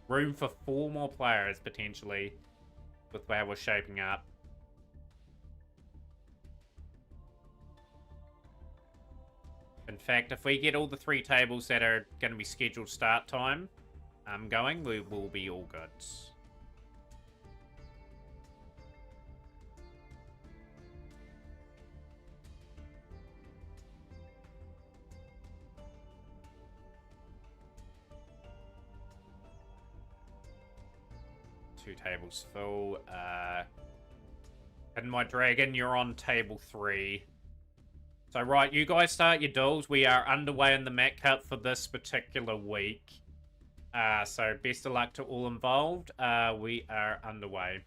[SPEAKER 1] room for 4 more players potentially with how we're shaping up. In fact, if we get all the 3 tables that are going to be scheduled start time going, we will be all good. Two tables full. Hidden White Dragon, you're on table 3. So, right, you guys start your duels. We are underway in the Mat Cup for this particular week. So, best of luck to all involved. We are underway.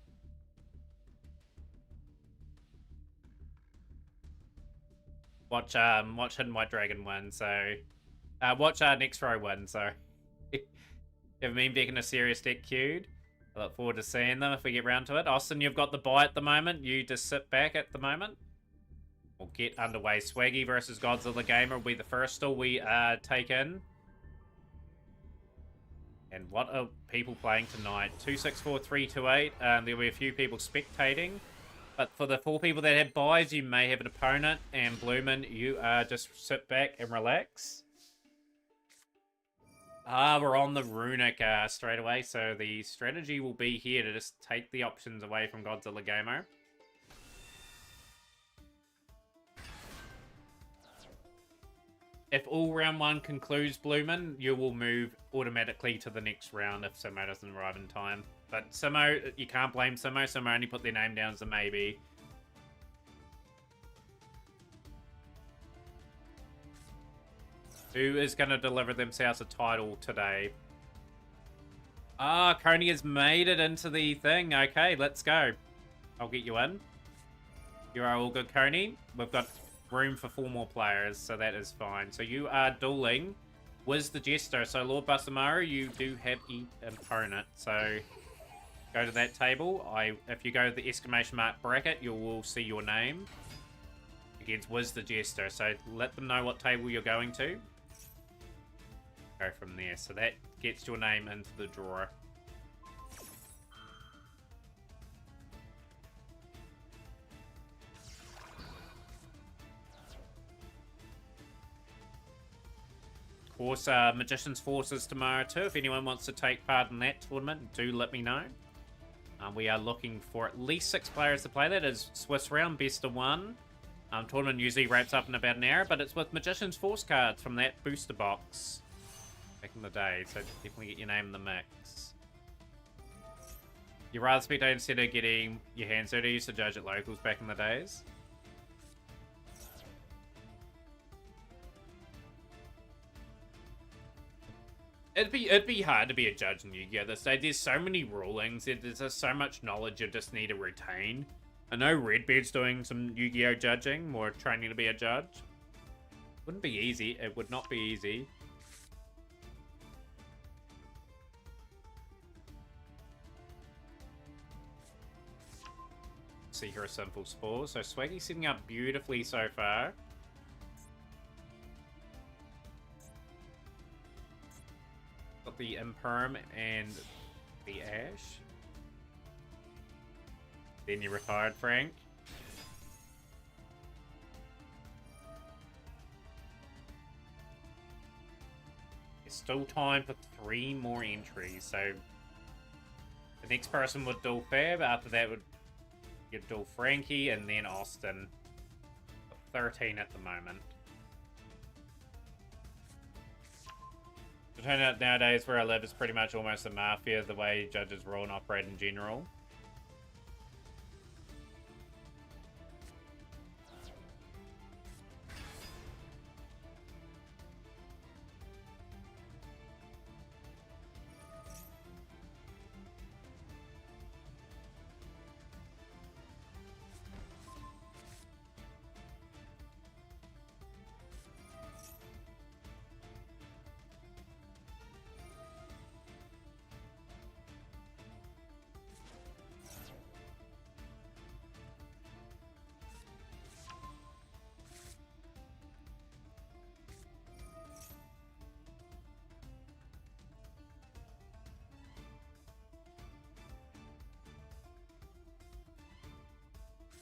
[SPEAKER 1] Watch Hidden White Dragon win. So, watch our next row win. So, have me picking a serious deck queued. I look forward to seeing them if we get round to it. Austin, you've got the bye at the moment. You just sit back at the moment. We'll get underway. Swaggy versus Godzilla Gamer will be the first stall we take in. And what are people playing tonight? 264328. There'll be a few people spectating. But for the 4 people that have buys, you may have an opponent. And Bloomin, you just sit back and relax. We're on the Runic straight away. So the strategy will be here to just take the options away from Godzilla Gamer. If all round 1 concludes, Bloomin, you will move automatically to the next round if Simo doesn't arrive in time. But Simo, you can't blame Simo. Simo only put their name down as a maybe. Who is going to deliver themselves a title today? Coney has made it into the thing. Okay, let's go. I'll get you in. You are all good, Coney. We've got room for 4 more players, so that is fine. So you are dueling Wiz the Jester. So Lord Basamaru, you do have an opponent. So go to that table. If you go to the exclamation mark bracket, you will see your name against Wiz the Jester. So let them know what table you're going to. Go from there. So that gets your name into the drawer. Of course, Magician's Forces tomorrow too. If anyone wants to take part in that tournament, do let me know. We are looking for at least 6 players to play. That is Swiss round, best of 1. Tournament usually wraps up in about an hour, but it's with Magician's Force cards from that booster box back in the day, so definitely get your name in the mix. You rather spectate instead of getting your hands dirty. Used to judge at locals back in the days. It'd be hard to be a judge in Yu-Gi-Oh! This day. There's so many rulings. There's just so much knowledge you just need to retain. I know Redbeard's doing some Yu-Gi-Oh! Judging, more training to be a judge. Wouldn't be easy. It would not be easy. See here a simple spore. So Swaggy's setting up beautifully so far. Got the Imperm and the Ash. Then you retired, Frank. still time for 3 more entries. So the next person would duel Fab. After that would get duel Frankie and then Austin. 13 at the moment. It turns out nowadays where I live is pretty much almost a mafia, the way judges roll and operate in general.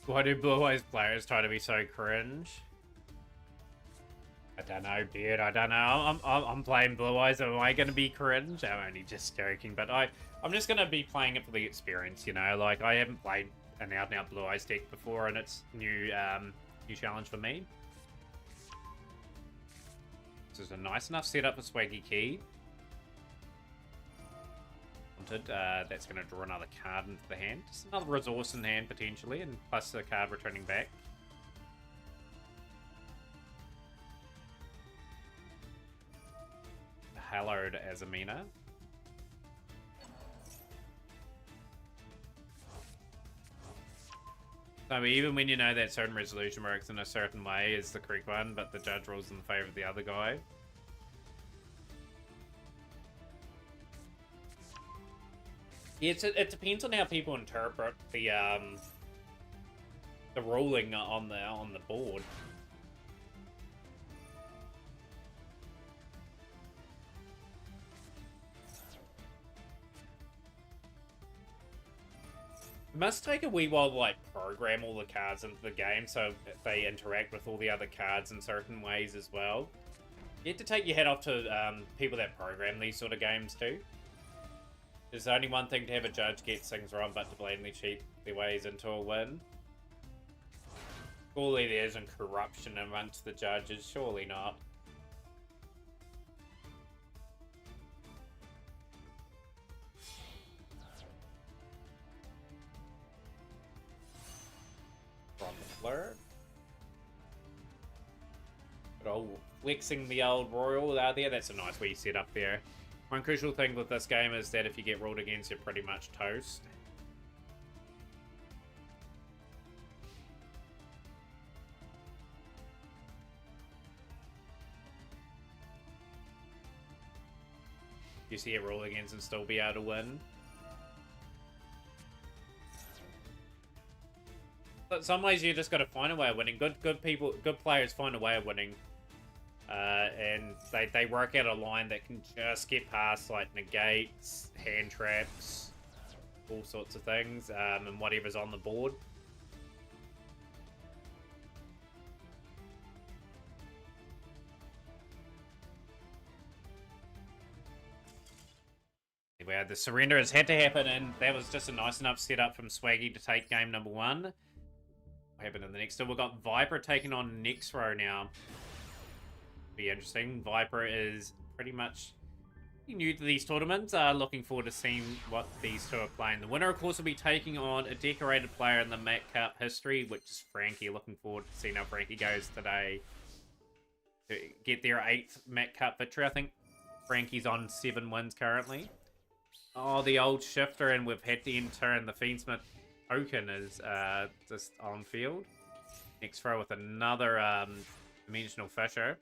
[SPEAKER 1] Why do Blue Eyes players try to be so cringe? I don't know, dude. I don't know. I'm playing Blue Eyes. Am I going to be cringe? I'm only just joking. But I'm just going to be playing it for the experience, you know? Like, I haven't played an out-and-out Blue Eyes deck before, and it's new challenge for me. This is a nice enough setup for Swaggy Key. That's going to draw another card into the hand. Just another resource in hand, potentially, and plus a card returning back. Hallowed Azamina. So even when you know that certain resolution works in a certain way is the correct one, but the judge rules in the favor of the other guy. Yeah, it depends on how people interpret the ruling on the board. It must take a wee while to like program all the cards into the game so they interact with all the other cards in certain ways as well. You have to take your head off to people that program these sort of games too. There's only one thing to have a judge get things wrong, but to blatantly cheat their ways into a win. Surely there isn't corruption amongst the judges, surely not. From the flirt. Good old flexing the old royal out there, that's a nice wee setup there. One crucial thing with this game is that if you get ruled against, you're pretty much toast. You see it rule against and still be able to win. But some ways you just got to find a way of winning. Good players find a way of winning. And they work out a line that can just get past like negates, hand traps, all sorts of things, and whatever's on the board. Anyway, the surrender has had to happen, and that was just a nice enough setup from Swaggy to take game number 1. What happened in the next? So we've got Viper taking on Nexro now. Be interesting. Viper is pretty much new to these tournaments. Looking forward to seeing what these two are playing. The winner, of course, will be taking on a decorated player in the Mac Cup history, which is Frankie. Looking forward to seeing how Frankie goes today to get their 8th Mac Cup victory. I think Frankie's on 7 wins currently. Oh, the old shifter, and we've had to enter, and the Fiendsmith token is just on field. Next throw with another Dimensional Fissure.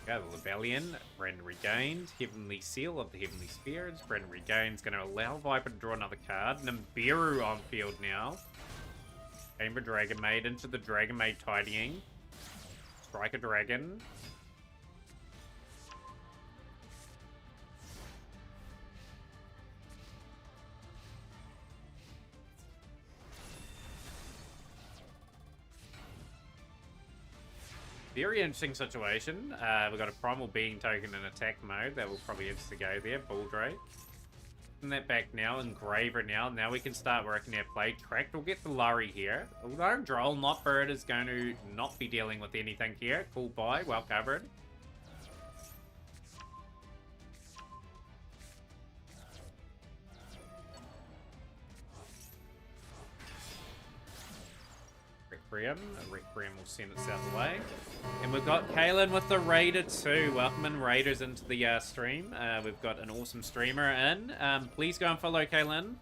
[SPEAKER 1] The Rebellion, Bren regained, Heavenly Seal of the Heavenly Spirits. Bren regained, going to allow Viper to draw another card. Nibiru on field now. Chamber Dragon Maid into the Dragon Maid Tidying. Strike a Dragon. Very interesting situation. We've got a Primal Being token in attack mode. That will probably insta-go there. Bulldrake. Putting that back now. Engraver now. Now we can start working our play. Cracked will get the Lurry here. Although Droll, not Bird, is going to not be dealing with anything here. Cool buy. Well covered. Requiem will send us out the way. And we've got Kaylin with the Raider too. Welcoming Raiders into the stream. We've got an awesome streamer in. Please go and follow Kaylin.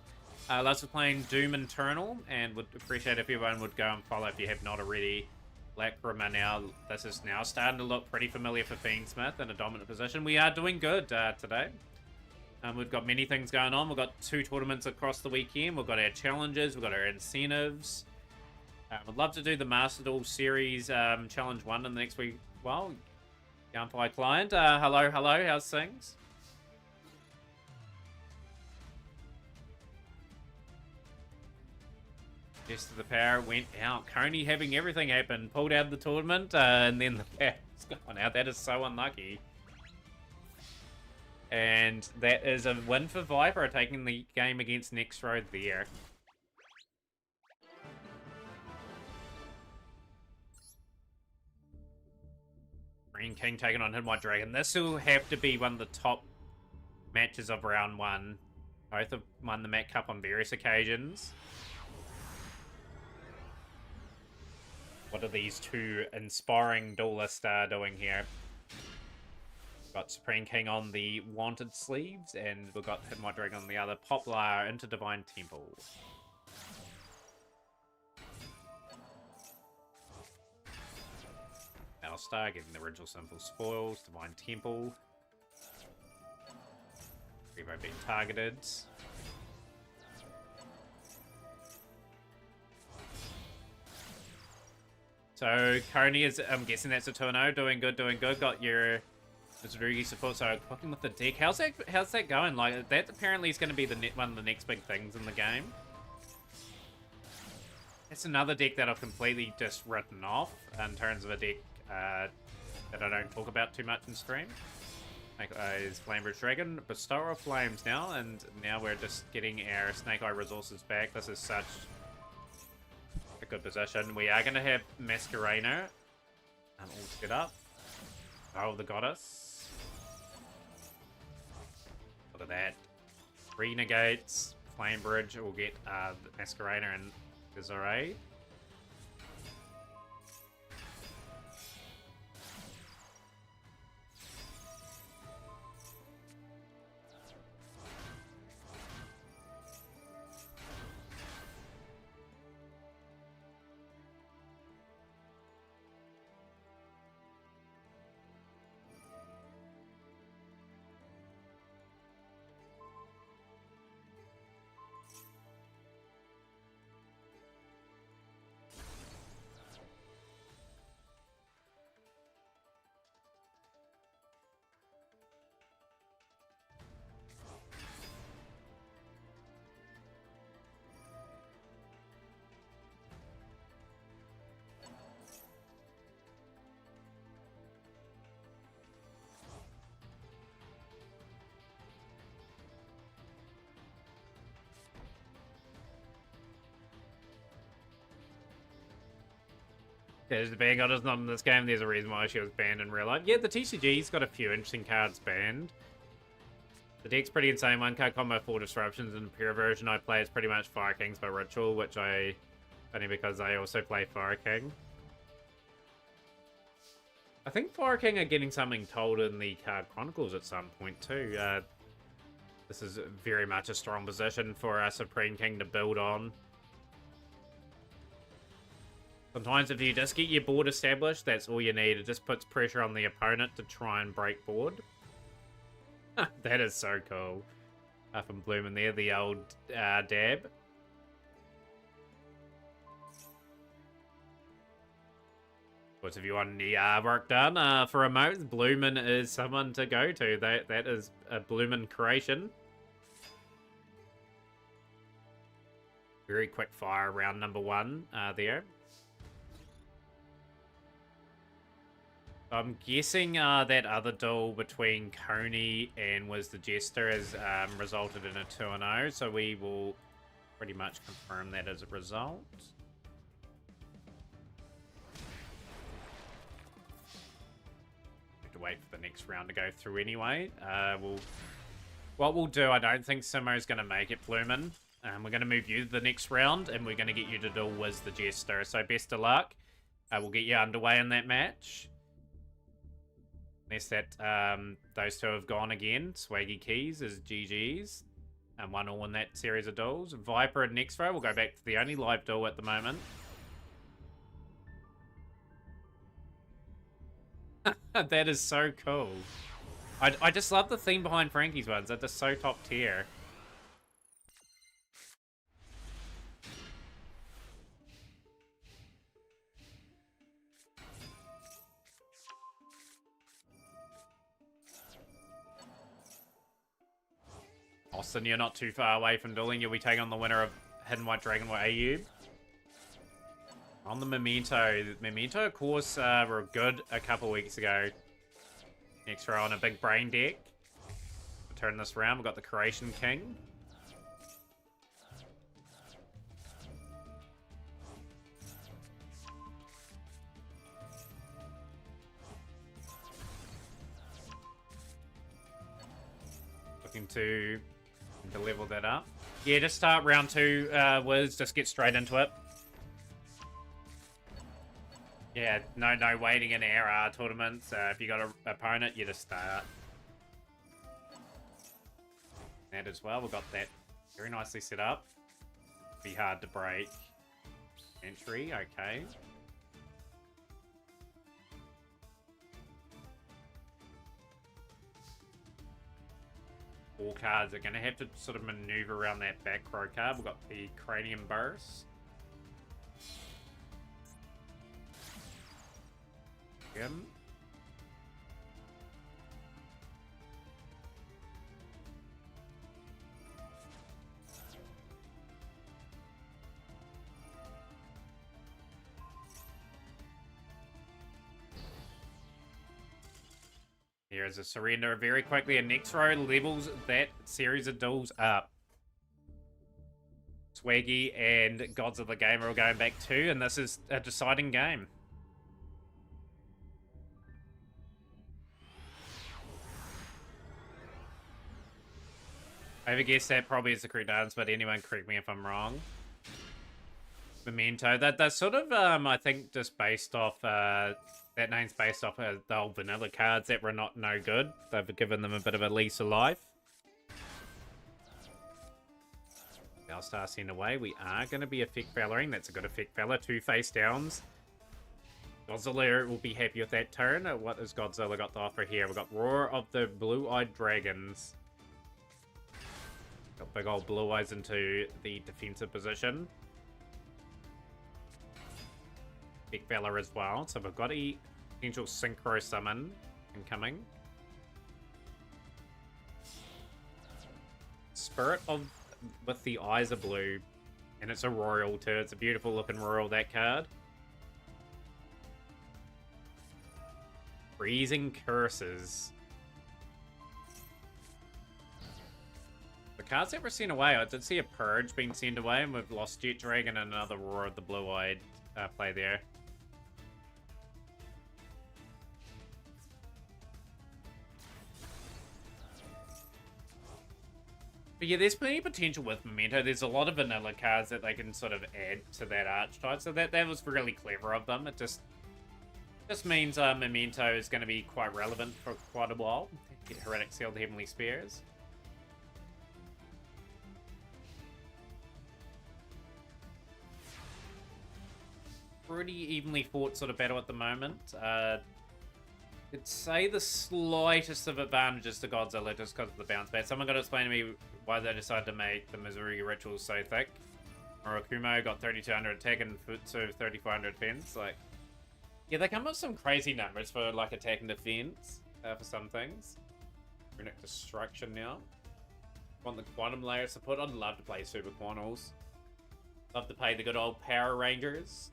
[SPEAKER 1] Loves of playing Doom Eternal, and would appreciate if everyone would go and follow if you have not already. Lacrima now, this is now starting to look pretty familiar for Fiendsmith in a dominant position. We are doing good today. We've got many things going on. We've got 2 tournaments across the weekend. We've got our challenges. We've got our incentives. I'd love to do the Master Duel Series Challenge 1 in the next week. Well, Gunfire Client, hello, how's things? Just to the power went out. Coney having everything happen. Pulled out of the tournament, and then the power's gone out. That is so unlucky. And that is a win for Viper, taking the game against Next Road there. Green King taking on Hidden White Dragon. This will have to be one of the top matches of round 1. Both have won the Mac Cup on various occasions. What are these 2 inspiring duelists doing here? Got Supreme King on the Wanted sleeves, and we've got Hidden White Dragon on the other. Poplar into Divine Temple. Battlestar getting the original simple spoils. Divine Temple. Revo being targeted. So Coney is, I'm guessing that's a 2-0. Doing good. Got your Tsurugi support. So cooking with the deck. How's that going? Like, that apparently is going to be one of the next big things in the game. It's another deck that I've completely just written off in terms of a deck that I don't talk about too much in stream. Is Flamebridge Dragon. Bestower of Flames now, and now we're just getting our Snake Eye resources back. This is such a good position. We are going to have Masquerainer all set up. Oh, the Goddess. Look at that. 3 negates. Flamebridge will get Masquerainer and Desiree. There's the ban Goddess not in this game. There's a reason why she was banned in real life. Yeah, the TCG's got a few interesting cards banned. The deck's pretty insane. 1-card combo, 4 disruptions. In the pure version I play is pretty much Fire Kings by Ritual, which only because I also play Fire King. I think Fire King are getting something told in the Card Chronicles at some point too. This is very much a strong position for a Supreme King to build on. Sometimes if you just get your board established, that's all you need. It just puts pressure on the opponent to try and break board. That is so cool. From Bloomin' there, the old dab. But if you want any work done for remotes, Bloomin' is someone to go to. That is a Bloomin' creation. Very quick fire round number 1 there. I'm guessing that other duel between Coney and Was the Jester has resulted in a 2-0, so we will pretty much confirm that as a result. Have to wait for the next round to go through anyway. What we'll do, I don't think Simo's going to make it, Flumen. We're going to move you to the next round, and we're going to get you to duel Was the Jester. So best of luck. We'll get you underway in that match. Unless that those two have gone again. Swaggy Keys is GG's. And 1-1 in that series of duels. Viper and Nextro will go back to the only live duel at the moment. That is so cool. I just love the theme behind Frankie's ones. They're just so top tier. Austin, you're not too far away from dueling. You'll be taking on the winner of Hidden White Dragon with AU. On the Memento. Memento, of course, were good a couple weeks ago. Next row on a big brain deck. We'll turn this around. We've got the Creation King. Looking to level that up. Yeah, just start round 2, Wiz. Just get straight into it. Yeah, no waiting in air tournaments. If you got an opponent, you just start. That as well. We've got that very nicely set up. Be hard to break. Entry, okay. All cards are going to have to sort of maneuver around that back row card. We've got the Cranium Burst. Here's a surrender very quickly, and next row levels that series of duels up. Swaggy and Godzilla Gamer are going back too, and this is a deciding game. I guess that probably is the correct answer, but anyone correct me if I'm wrong. Memento, that's sort of, I think, just based off, that name's based off the old vanilla cards that were no good. They've given them a bit of a lease of life. Bellstar sent away. We are going to be Effect Vallaring. That's a good Effect Valor. 2 face downs. Godzilla will be happy with that turn. What has Godzilla got to offer here? We've got Roar of the Blue-Eyed Dragons. Got big old blue eyes into the defensive position. Big Valor as well. So we've got a potential Synchro Summon incoming. Spirit of with the eyes are blue. And it's a royal too. It's a beautiful looking royal, that card. Freezing Curses. The cards that were sent away, I did see a Purge being sent away, and we've lost Jet Dragon and another Roar of the Blue-Eyed play there. But yeah, there's plenty of potential with Memento. There's a lot of vanilla cards that they can sort of add to that archetype, so that was really clever of them. It just means Memento is going to be quite relevant for quite a while. Get Heretic Seal, the Heavenly Spears. Pretty evenly fought sort of battle at the moment. I'd say the slightest of advantages to Godzilla just because of the bounce back. Someone got to explain to me why they decided to make the Misery Ritual so thick. Murakumo got 3200 attack and Futsu 3400 defense. Like, yeah, they come up with some crazy numbers for like attack and defense for some things. Runic Destruction now. Want the Quantum Layer support? I'd love to play Super Quantals. Love to play the good old Power Rangers.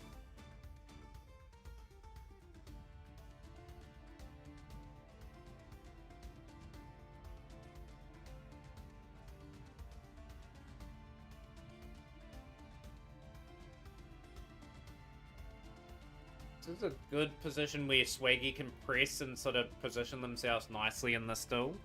[SPEAKER 1] This is a good position where Swaggy can press and sort of position themselves nicely in this duel.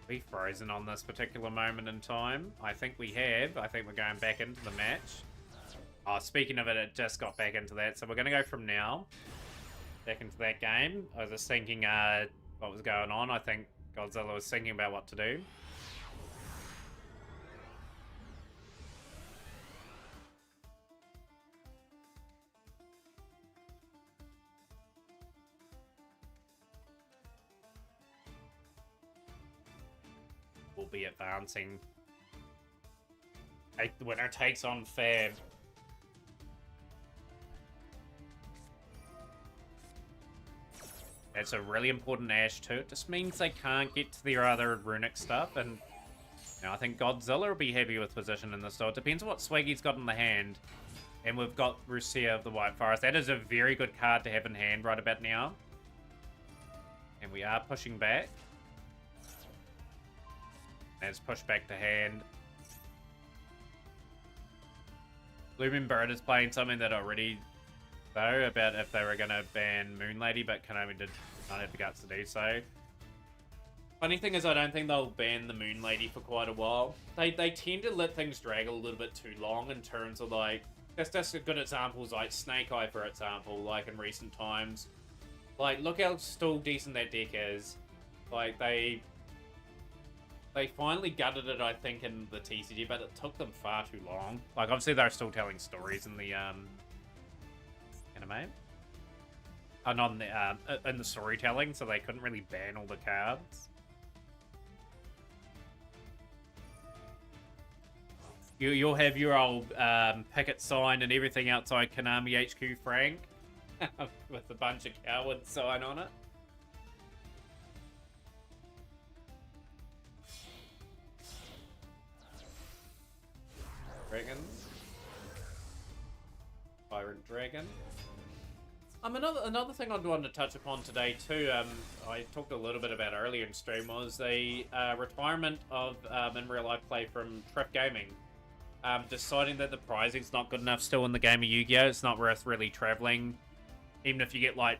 [SPEAKER 1] We frozen on this particular moment in time. I think we have. I think we're going back into the match. Oh, speaking of it, it just got back into that. So we're going to go from now back into that game. I was just thinking what was going on. I think Godzilla was thinking about what to do. Will be advancing. The winner takes on Fab. That's a really important Ash too. It just means they can't get to their other runic stuff, and you know, I think Godzilla will be happy with position in this though. It depends on what Swaggy's got in the hand. And we've got Rusia of the White Forest. That is a very good card to have in hand right about now. And we are pushing back. Let's push back to hand. Blooming Bird is playing something that already though about if they were going to ban Moon Lady, but Konami did not have the guts to do so. Funny thing is, I don't think they'll ban the Moon Lady for quite a while. They tend to let things drag a little bit too long in terms of like, that's good examples like Snake Eye for example, like in recent times. Like look how still decent that deck is. Like they finally gutted it, I think, in the TCG, but it took them far too long. Like, obviously, they're still telling stories in the anime. Not in the storytelling, so they couldn't really ban all the cards. You'll have your old picket sign and everything outside Konami HQ, Frank, with a bunch of cowards sign on it. Dragons. Tyrant Dragon. Another thing I wanted to touch upon today too, I talked a little bit about earlier in stream, was the retirement of in real life play from Triff Gaming. Deciding that the prizing's not good enough still in the game of Yu-Gi-Oh! It's not worth really traveling. Even if you get like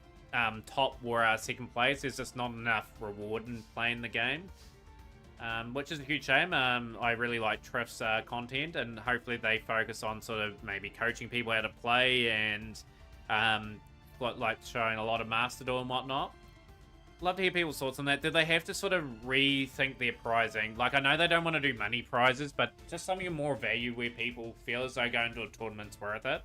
[SPEAKER 1] top or second place, there's just not enough reward in playing the game. Which is a huge shame. I really like Triff's content, and hopefully they focus on sort of maybe coaching people how to play and like showing a lot of Master Duel and whatnot. Love to hear people's thoughts on that. Did they have to sort of rethink their prizing? Like, I know they don't want to do money prizes, but just something of more value where people feel as though going to a tournament's worth it.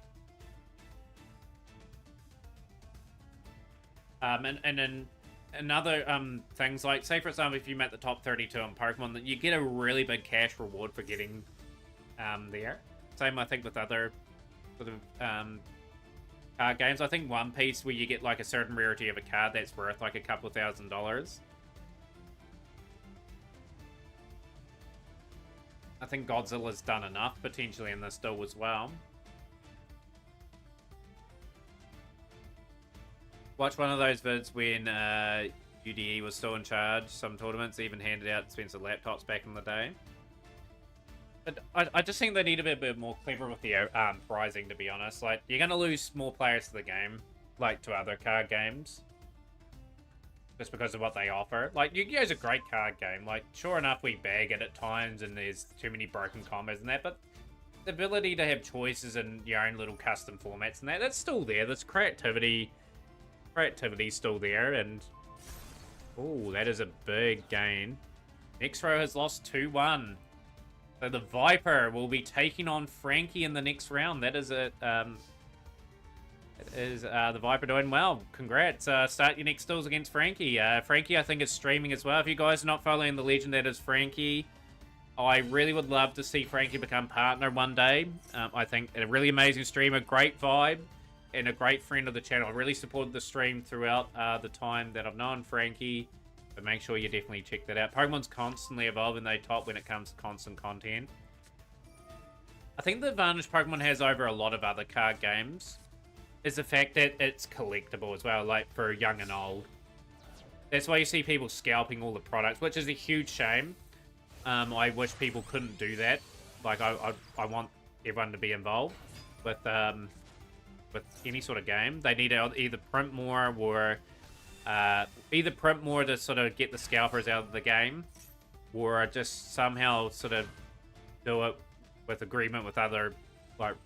[SPEAKER 1] And then another things like, say for example, if you met the top 32 on Pokemon, that you get a really big cash reward for getting there. Same, I think, with other sort of card games. I think One Piece, where you get like a certain rarity of a card that's worth like a couple of $1,000s. I think Godzilla's done enough potentially in this duel as well. Watch one of those vids when UDE was still in charge. Some tournaments even handed out expensive laptops back in the day. But I just think they need to be a bit more clever with the pricing, to be honest. Like, you're going to lose more players to the game, like to other card games, just because of what they offer. Like, Yu-Gi-Oh's a great card game. Like, sure enough, we bag it at times, and there's too many broken combos and that, but the ability to have choices in your own little custom formats and that's still there. There's creativity's still there, and oh, that is a big gain. Next row has lost 2-1. So the Viper will be taking on Frankie in the next round. That is it. The Viper doing well. Congrats. Start your next duels against Frankie. Frankie, I think, is streaming as well. If you guys are not following the legend that is Frankie, I really would love to see Frankie become partner one day. I think a really amazing streamer, great vibe, and a great friend of the channel. I really supported the stream throughout the time that I've known Frankie. But make sure you definitely check that out. Pokemon's constantly evolving. They top when it comes to constant content. I think the advantage Pokemon has over a lot of other card games is the fact that it's collectible as well, like for young and old. That's why you see people scalping all the products, which is a huge shame. I wish people couldn't do that. Like, I want everyone to be involved with any sort of game. They need to either print more or to sort of get the scalpers out of the game, or just somehow sort of do it with agreement with other like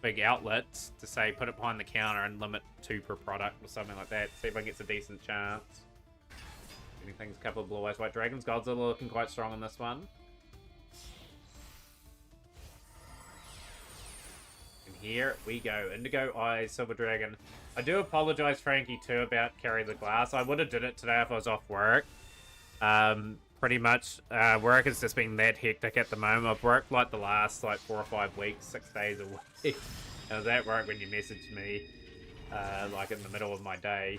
[SPEAKER 1] big outlets to say put it behind the counter and limit 2 per product or something like that. See if everyone gets a decent chance. Anything's a couple of Blue Eyes White Dragons. Godzilla looking quite strong on this one. And here we go. Indigo Eyes, Silver Dragon. I do apologize, Frankie, too, about Carry the Glass. I would have did it today if I was off work. Pretty much, work has just been that hectic at the moment. I've worked like the last 4 or 5 weeks, 6 days a week. I was at work when you messaged me, like in the middle of my day.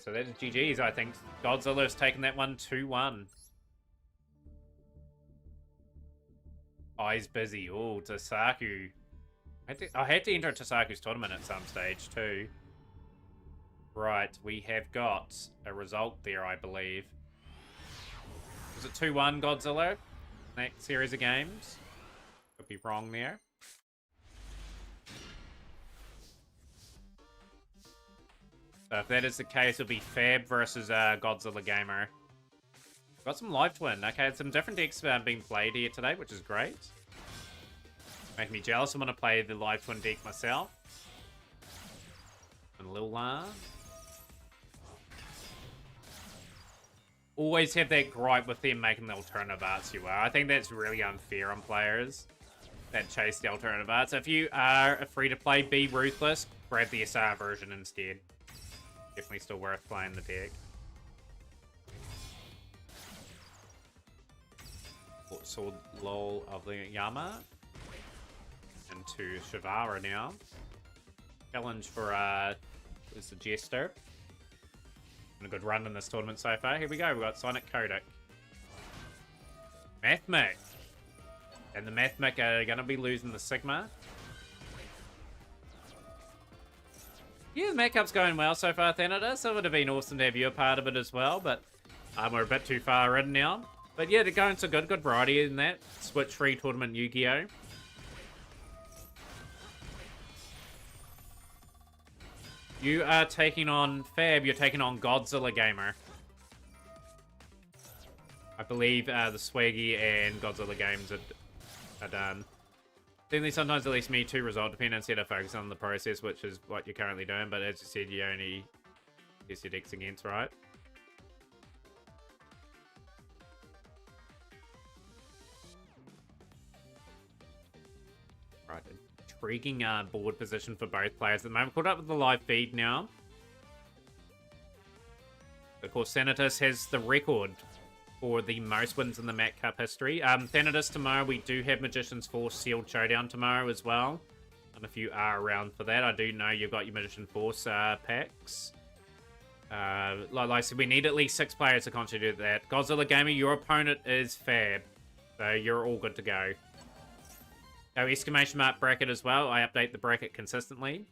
[SPEAKER 1] So that's GG's, I think. Godzilla's taken that one 2-1. Eyes busy. Oh, Tasaku. I had to enter Tasaku's tournament at some stage too. Right, we have got a result there, I believe. Was it 2-1 Godzilla? Next series of games? Could be wrong there. So if that is the case, it'll be Fab versus Godzilla Gamer. Got some live twin. Okay, some different decks being played here today, which is great. Making me jealous. I'm going to play the live twin deck myself. And Lil La. Always have that gripe with them making the alternative arts you are. I think that's really unfair on players that chase the alternative arts. If you are free to play, be ruthless. Grab the SR version instead. Definitely still worth playing the deck. Sword Lol of the Yama. Into Shivara now. Challenge for is the Jester. And a good run in this tournament so far. Here we go. We've got Sonic Kodak. Mathmech. And the Mathmech are going to be losing the Sigma. Yeah, the Mac Cup's going well so far, Thanatos. It would have been awesome to have you a part of it as well, but we're a bit too far in now. But yeah, they're going to good variety in that. Switch-free tournament Yu-Gi-Oh! You are taking on Fab, you're taking on Godzilla Gamer. I believe the Swaggy and Godzilla games are done. Certainly sometimes at least me too result dependent instead of focus on the process, which is what you're currently doing, but as you said, you only guess your decks against, right? Right, intriguing board position for both players at the moment. Caught up with the live feed now. Of course, Thanatos has the record for the most wins in the Mac Cup history. Thanatos tomorrow, we do have Magician's Force Sealed Showdown tomorrow as well. And if you are around for that, I do know you've got your Magician Force packs. Like I said, we need at least 6 players to contribute to that. Godzilla Gamer, your opponent is Fab. So you're all good to go. So exclamation mark bracket as well. I update the bracket consistently.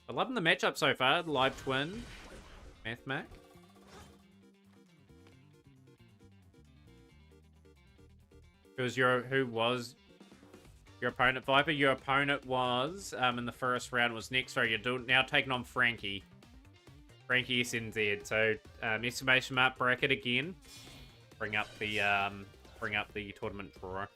[SPEAKER 1] I'm loving the matchup so far. Live Twin. Mathmech. Who was your opponent, Viper? Your opponent was, in the first round, was next. So you're now taking on Frankie. Frankie SNZ. So, exclamation mark bracket again. Bring up the tournament drawer.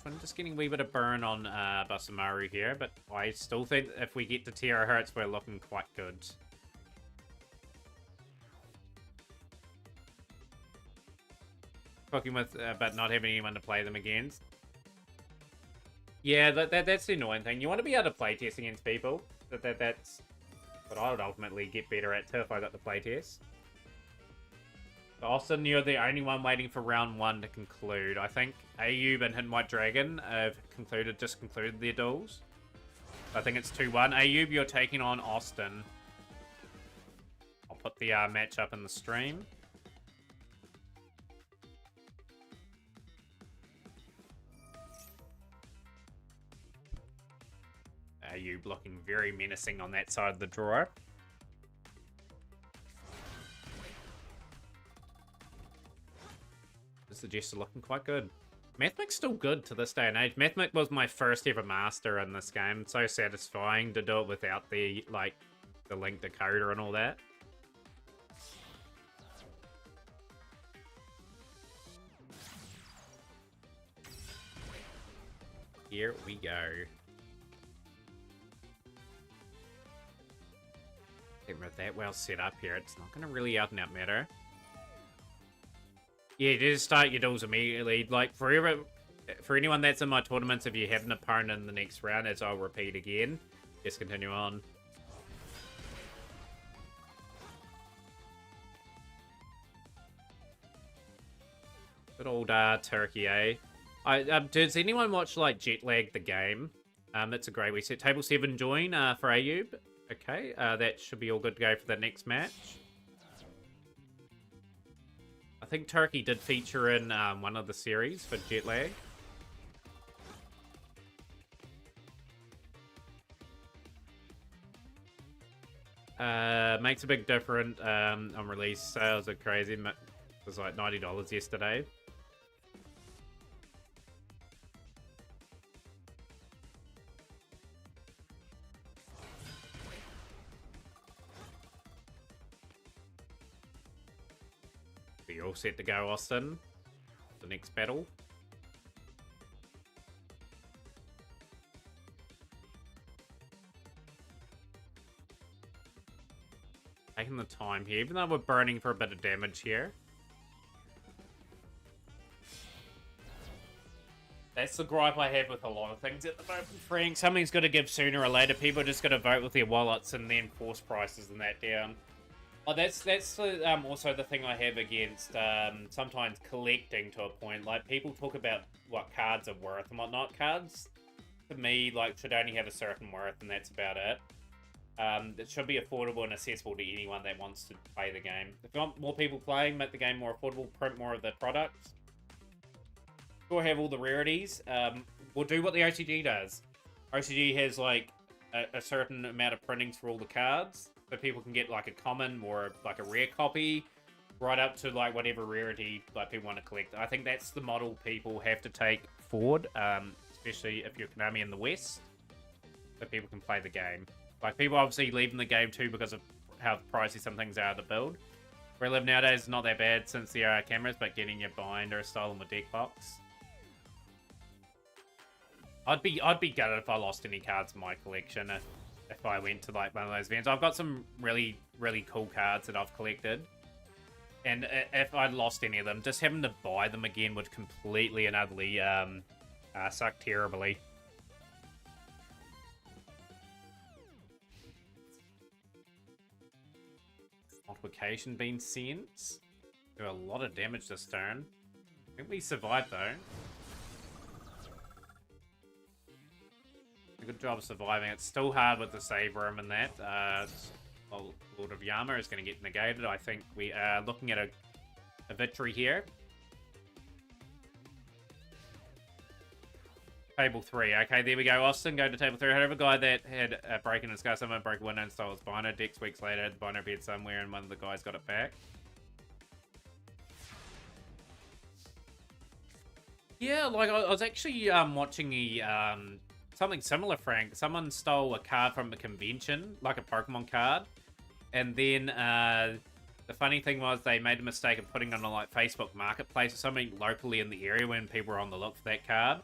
[SPEAKER 1] I'm just getting a wee bit of burn on Basamaru here, but I still think if we get to Terahertz, we're looking quite good. Fucking with, but not having anyone to play them against. Yeah, that's the annoying thing. You want to be able to play test against people. That's what I would ultimately get better at too if I got the play test. But Austin, you're the only one waiting for round 1 to conclude. I think Ayub and Hidden White Dragon have just concluded their duels. I think it's 2-1. Ayub, you're taking on Austin. I'll put the match up in the stream. Ayub looking very menacing on that side of the drawer. The Suggester looking quite good. Mathmic's still good to this day and age. Mathmic was my first ever master in this game. It's so satisfying to do it without the, like, the link decoder and all that. Here we go. I think we're that well set up here. It's not going to really out and out matter. Yeah, just start your duels immediately. Like, for anyone that's in my tournaments, if you have an opponent in the next round, as I'll repeat again, just continue on. Good old Turkey, eh? Does anyone watch, like, Jetlag the game? That's a great reset. Table 7 join for Ayub. Okay, that should be all good to go for the next match. I think Turkey did feature in one of the series for Jetlag. Makes a big difference on release. Sales are crazy. It was like $90 yesterday. Be all set to go, Austin. The next battle. Taking the time here, even though we're burning for a bit of damage here. That's the gripe I have with a lot of things at the moment, Frank. Something's got to give sooner or later. People are just going to vote with their wallets and then force prices and that down. Oh, that's also the thing I have against sometimes collecting to a point. Like, people talk about what cards are worth and whatnot. Cards, to me, like, should only have a certain worth, and that's about it. It should be affordable and accessible to anyone that wants to play the game. If you want more people playing, make the game more affordable, print more of the products. Or have all the rarities. We'll do what the OCG does. OCG has, like, a certain amount of printings for all the cards. So people can get, like, a common or, like, a rare copy. Right up to, like, whatever rarity, like, people want to collect. I think that's the model people have to take forward. Especially if you're Konami in the West. So people can play the game. Like, people obviously leaving the game too because of how pricey some things are to build. Where I live nowadays is not that bad since the cameras, but getting your binder stolen with deck box. I'd be gutted if I lost any cards in my collection if I went to, like, one of those events. I've got some really, really cool cards that I've collected. And if I'd lost any of them, just having to buy them again would completely and utterly suck terribly. Multiplication being sent. Do a lot of damage this turn. I think we survived though. A good job of surviving. It's still hard with the save room and that. Lord of Yama is going to get negated. I think we are looking at a victory here. Table 3. Okay, there we go. Austin, go to table 3. However, guy that had a break in his car, someone broke a window and stole his binder. Dex weeks later, the binder appeared somewhere and one of the guys got it back. Yeah, like, I was actually watching something similar, Frank. Someone stole a card from a convention, like a Pokemon card. And then the funny thing was they made a mistake of putting it on, like, Facebook Marketplace or something locally in the area when people were on the look for that card.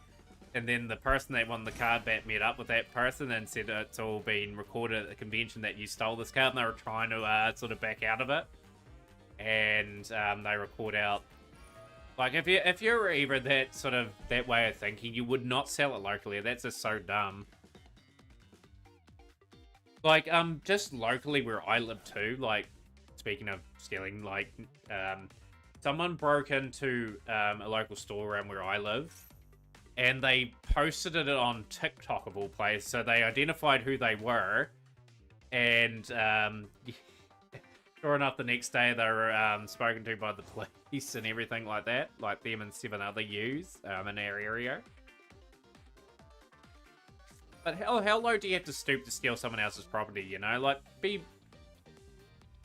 [SPEAKER 1] And then the person that won the card back met up with that person and said it's all been recorded at the convention that you stole this card, and they were trying to sort of back out of it. And they record out, like, if you're either that way of thinking, you would not sell it locally. That's just so dumb. Like, just locally where I live too, like, speaking of stealing, like, someone broke into a local store around where I live. and they posted it on TikTok of all places. So they identified who they were, and sure enough, the next day they were spoken to by the police and everything like that, like them and 7 other youths in our area. But how low do you have to stoop to steal someone else's property? You know, like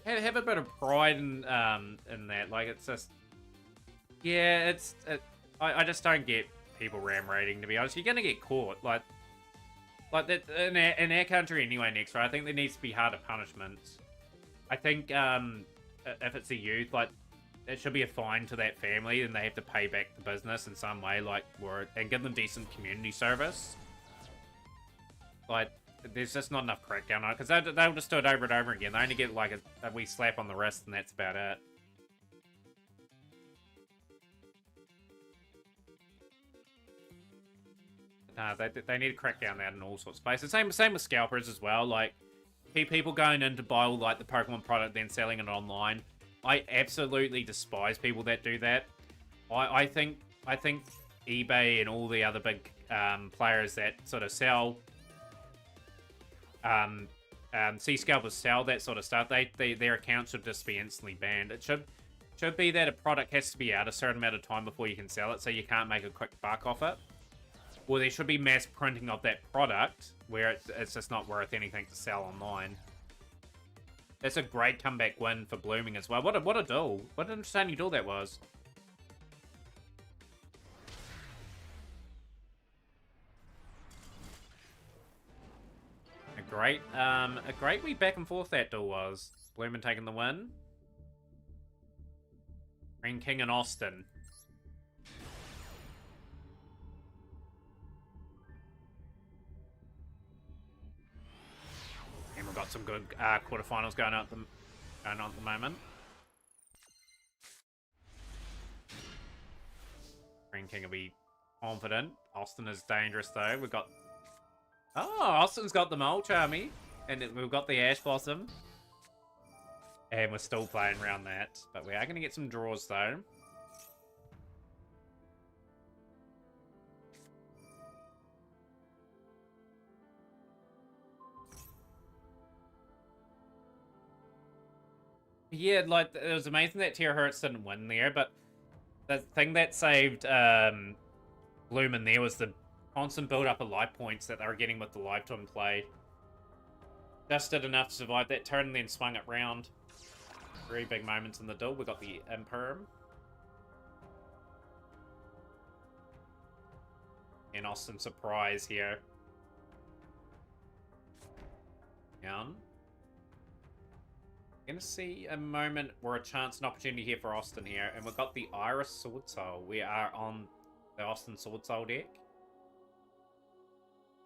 [SPEAKER 1] have a bit of pride in that. Like it's just, yeah, I just don't get people ram raiding, to be honest. You're gonna get caught, like that in our country anyway. Next, right? I think there needs to be harder punishments. I think if it's a youth, like it should be a fine to that family, and they have to pay back the business in some way, like and give them decent community service. Like, there's just not enough crackdown on it, because they'll just do it over and over again. They only get, like, a wee slap on the wrist, and that's about it. Nah, they need to crack down that in all sorts of places. Same with scalpers as well. Like, people going in to buy all, like, the Pokemon product, then selling it online. I absolutely despise people that do that. I think eBay and all the other big players that sort of sell... sea scalpers sell that sort of stuff. Their accounts should just be instantly banned. It should be that a product has to be out a certain amount of time before you can sell it, so you can't make a quick buck off it. Or there should be mass printing of that product where it's just not worth anything to sell online. That's a great comeback win for Blooming as well. What a duel! What an interesting duel that was. A great wee back and forth that duel was. Bloomin taking the win. Green King and Austin. And we've got some good quarterfinals going on at the moment. Green King will be confident. Austin is dangerous though. We've got... Oh, Austin's got the Mole Charmy, and we've got the Ash Blossom. And we're still playing around that, but we are going to get some draws, though. Yeah, like, it was amazing that Terahertz didn't win there, but the thing that saved Bloom in there was the constant build-up of life points that they were getting with the Lifetime play. Just did enough to survive that turn and then swung it round. Very big moments in the duel. We got the Imperm. And Austin surprise here. Down. Gonna see a moment or a chance, an opportunity here for Austin here. And we've got the Iris Sword Soul. We are on the Austin Sword Soul deck.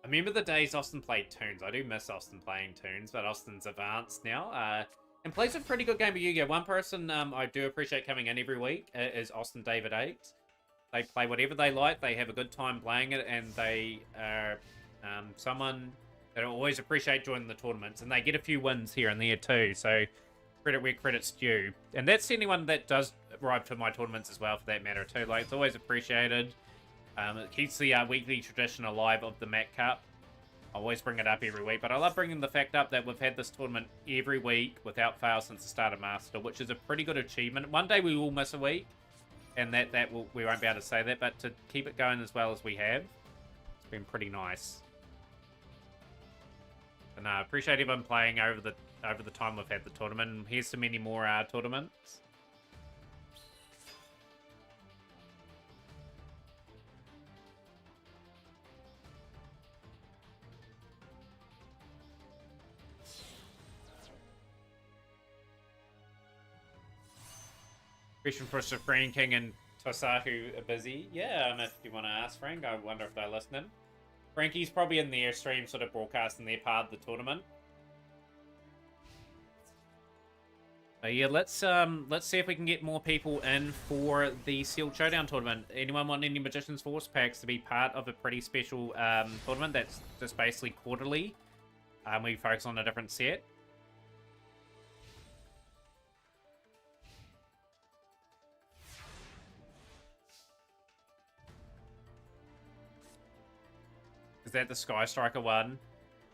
[SPEAKER 1] I remember the days Austin played Toons. I do miss Austin playing Toons, but Austin's advanced now. And plays a pretty good game of Yu-Gi-Oh! One person I do appreciate coming in every week is Austin David 8. They play whatever they like. They have a good time playing it, and they are someone that I always appreciate joining the tournaments. And they get a few wins here and there too, so credit where credit's due. And that's anyone that does arrive to my tournaments as well, for that matter too. Like, it's always appreciated. It keeps the weekly tradition alive of the Mac Cup. I always bring it up every week, but I love bringing the fact up that we've had this tournament every week without fail since the start of Master, which is a pretty good achievement. One day we will miss a week, and we won't be able to say that, but to keep it going as well as we have, it's been pretty nice. And I appreciate everyone playing over the time we've had the tournament. And here's to many more tournaments. Question for Supreme King and Tosaku are busy. Yeah, if you want to ask Frank, I wonder if they're listening. Frankie's probably in their stream, sort of broadcasting their part of the tournament. But yeah, let's see if we can get more people in for the Sealed Showdown tournament. Anyone want any Magician's Force packs to be part of a pretty special tournament that's just basically quarterly? We focus on a different set. Is that the Sky Striker one?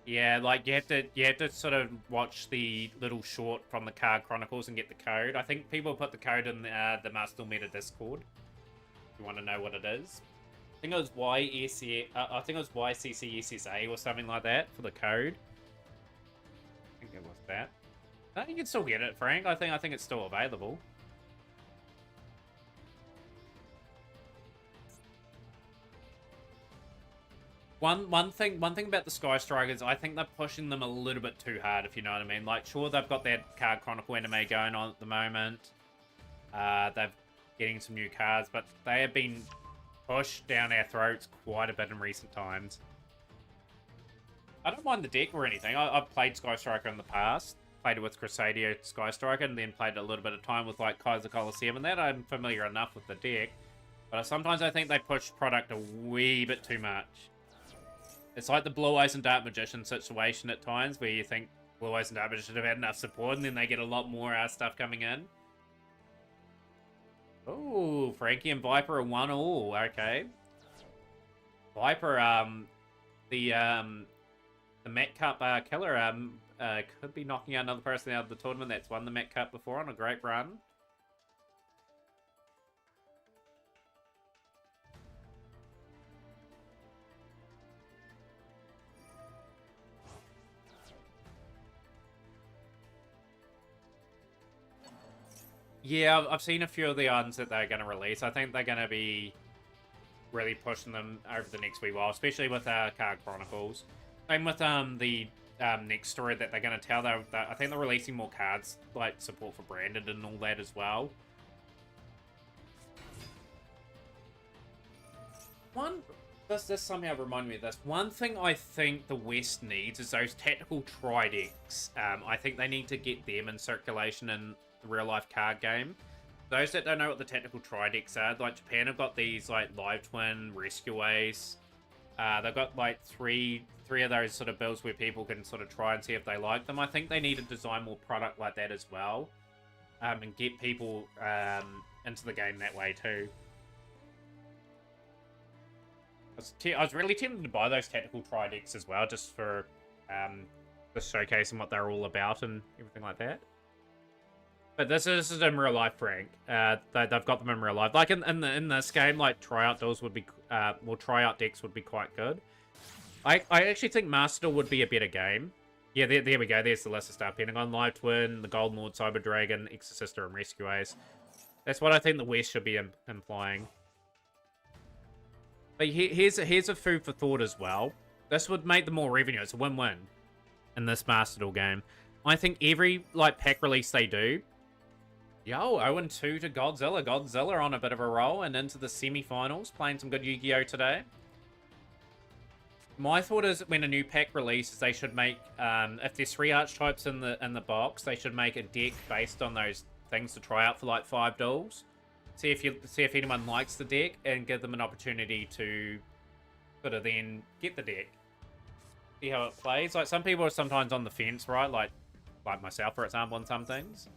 [SPEAKER 1] Yeah, like you have to sort of watch the little short from the Card Chronicles and get the code. I think people put the code in the Master Meta Discord. If you want to know what it is. I think it was I think it was YCCSSA or something like that for the code. I think it was that. No, you can still get it, Frank. I think it's still available. One thing about the Sky Strikers, I think they're pushing them a little bit too hard, if you know what I mean. Like, sure, they've got that Card Chronicle anime going on at the moment. They're getting some new cards, but they have been pushed down our throats quite a bit in recent times. I don't mind the deck or anything. I've played Sky Striker in the past. Played it with Crusadia Sky Striker, and then played a little bit of time with, like, Kaiser Coliseum, and that I'm familiar enough with the deck. But sometimes I think they push product a wee bit too much. It's like the Blue Eyes and Dark Magician situation at times, where you think Blue Eyes and Dark Magician have had enough support, and then they get a lot more stuff coming in. Oh, Frankie and Viper are 1-all. Okay. Viper, the Met Cup killer, could be knocking out another person out of the tournament that's won the Met Cup before on a great run. Yeah, I've seen a few of the items that they're going to release. I think they're going to be really pushing them over the next wee while, especially with Card Chronicles. Same with the next story that they're going to tell. I think they're releasing more cards, like support for Branded and all that as well. This somehow reminded me of this. One thing I think the West needs is those tactical tri-decks. I think they need to get them in circulation in the real-life card game. Those that don't know what the tactical tri-decks are, like Japan have got these like Live Twin, Rescue Ace. They've got like three of those sort of builds where people can sort of try and see if they like them. I think they need to design more product like that as well, and get people into the game that way too. I was really tempted to buy those tactical tri-decks as well, just for just showcasing what they're all about and everything like that. But this is in real life, Frank. They've got them in real life. Like in this game, like tryout duels would be, tryout decks would be quite good. I actually think Master Duel would be a better game. Yeah, there we go. There's the list of stuff. Pentagon, Live Twin, the Golden Lord, Cyber Dragon, Exorcister, and Rescue Ace. That's what I think the West should be implying. But here's a food for thought as well. This would make them more revenue. It's a win-win in this Master Duel game. I think every like pack release they do. Yo, 0-2 to Godzilla. Godzilla on a bit of a roll and into the semi-finals, playing some good Yu-Gi-Oh today. My thought is when a new pack releases, they should make if there's 3 archetypes in the box, they should make a deck based on those things to try out for like 5 duels. See if anyone likes the deck and give them an opportunity to sort of then get the deck. See how it plays. Like some people are sometimes on the fence, right? Like myself, for example, on some things.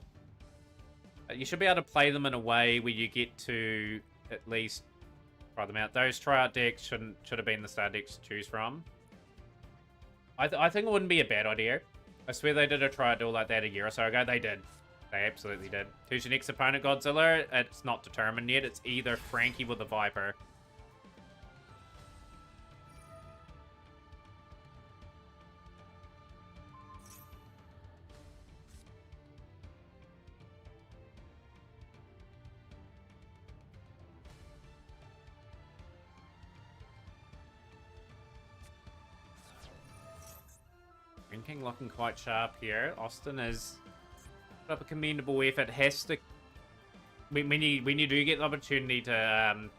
[SPEAKER 1] You should be able to play them in a way where you get to at least try them out. Those tryout decks should have been the star decks to choose from. I think it wouldn't be a bad idea. I swear they did a tryout duel like that a year or so ago. They did. They absolutely did. Who's your next opponent, Godzilla? It's not determined yet. It's either Frankie with a Viper. King looking quite sharp here. Austin has put up a commendable effort. Has to when you do get the opportunity to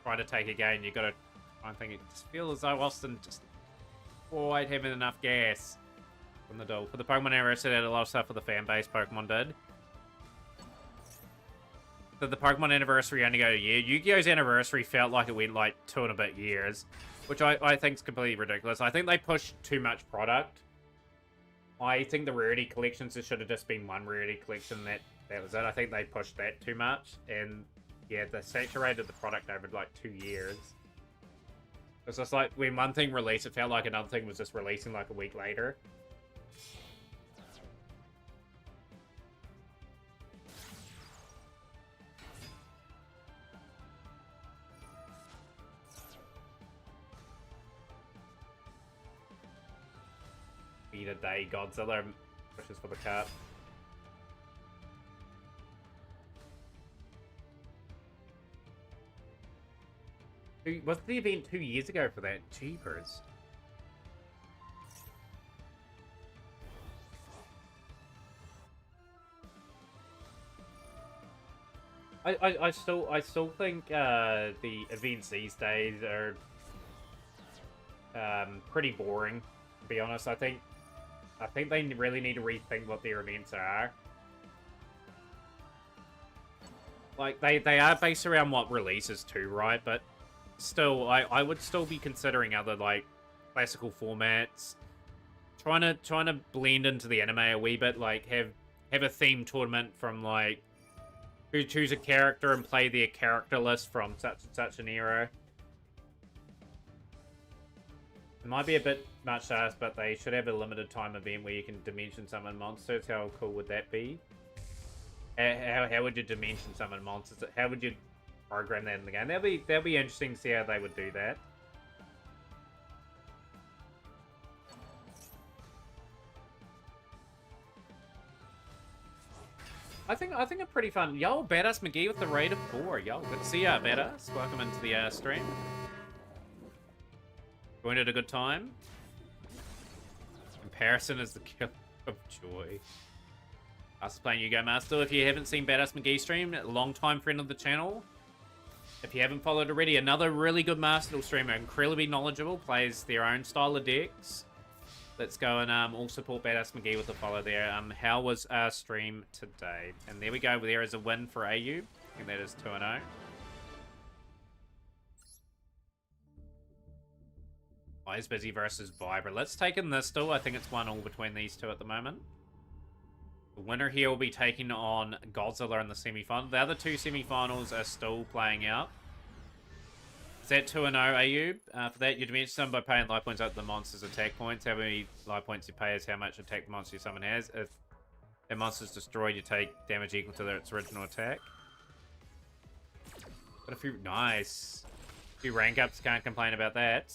[SPEAKER 1] try to take a game, you got to try and think. It just feels as though Austin just quite having enough gas from the duel. For the Pokemon Anniversary, did a lot of stuff for the fan base. Pokemon did. Did the Pokemon Anniversary only go a year? Yu-Gi-Oh's Anniversary felt like it went like 2 and a bit years, which I think is completely ridiculous. I think they pushed too much product. I think the rarity collections, there should have just been one rarity collection. That was it. I think they pushed that too much. And yeah, they saturated the product over like 2 years. It's just like when one thing released, it felt like another thing was just releasing like a week later. Beat a day, Godzilla pushes for the cup. Was the event 2 years ago for that? Jeepers. I still think the events these days are pretty boring, to be honest. I think they really need to rethink what their events are. Like they are based around what releases too, right? But still, I would still be considering other like classical formats, trying to blend into the anime a wee bit, like have a theme tournament from like who choose a character and play their character list from such and such an era. It might be a bit much to ask, but they should have a limited time event where you can dimension summon monsters. How cool would that be? How would you dimension summon monsters? How would you program that in the game? That'll be interesting to see how they would do that. I think a pretty fun. Yo, Badass McGee with the raid of 4. Yo, good to see ya, Badass. Welcome into the stream. Joined at a good time. Comparison is the killer of joy. Us playing Yu-Gi-Oh! Master. If you haven't seen Badass McGee stream, a long-time friend of the channel. If you haven't followed already, another really good Master streamer, incredibly knowledgeable, plays their own style of decks. Let's go and all support Badass McGee with a follow there. How was our stream today? And there we go. There is a win for AU. I think that is 2-0. Eyes Busy versus Vibra. Let's take in this still. I think it's 1-1 between these two at the moment. The winner here will be taking on Godzilla in the semi-final. The other two semi-finals are still playing out. Is that 2-0 AU? For that, you dimension summon by paying life points up the monster's attack points. How many life points you pay is how much attack the monster you summon has. If that monster's destroyed, you take damage equal to its original attack. But a few... Nice. A few rank ups, can't complain about that.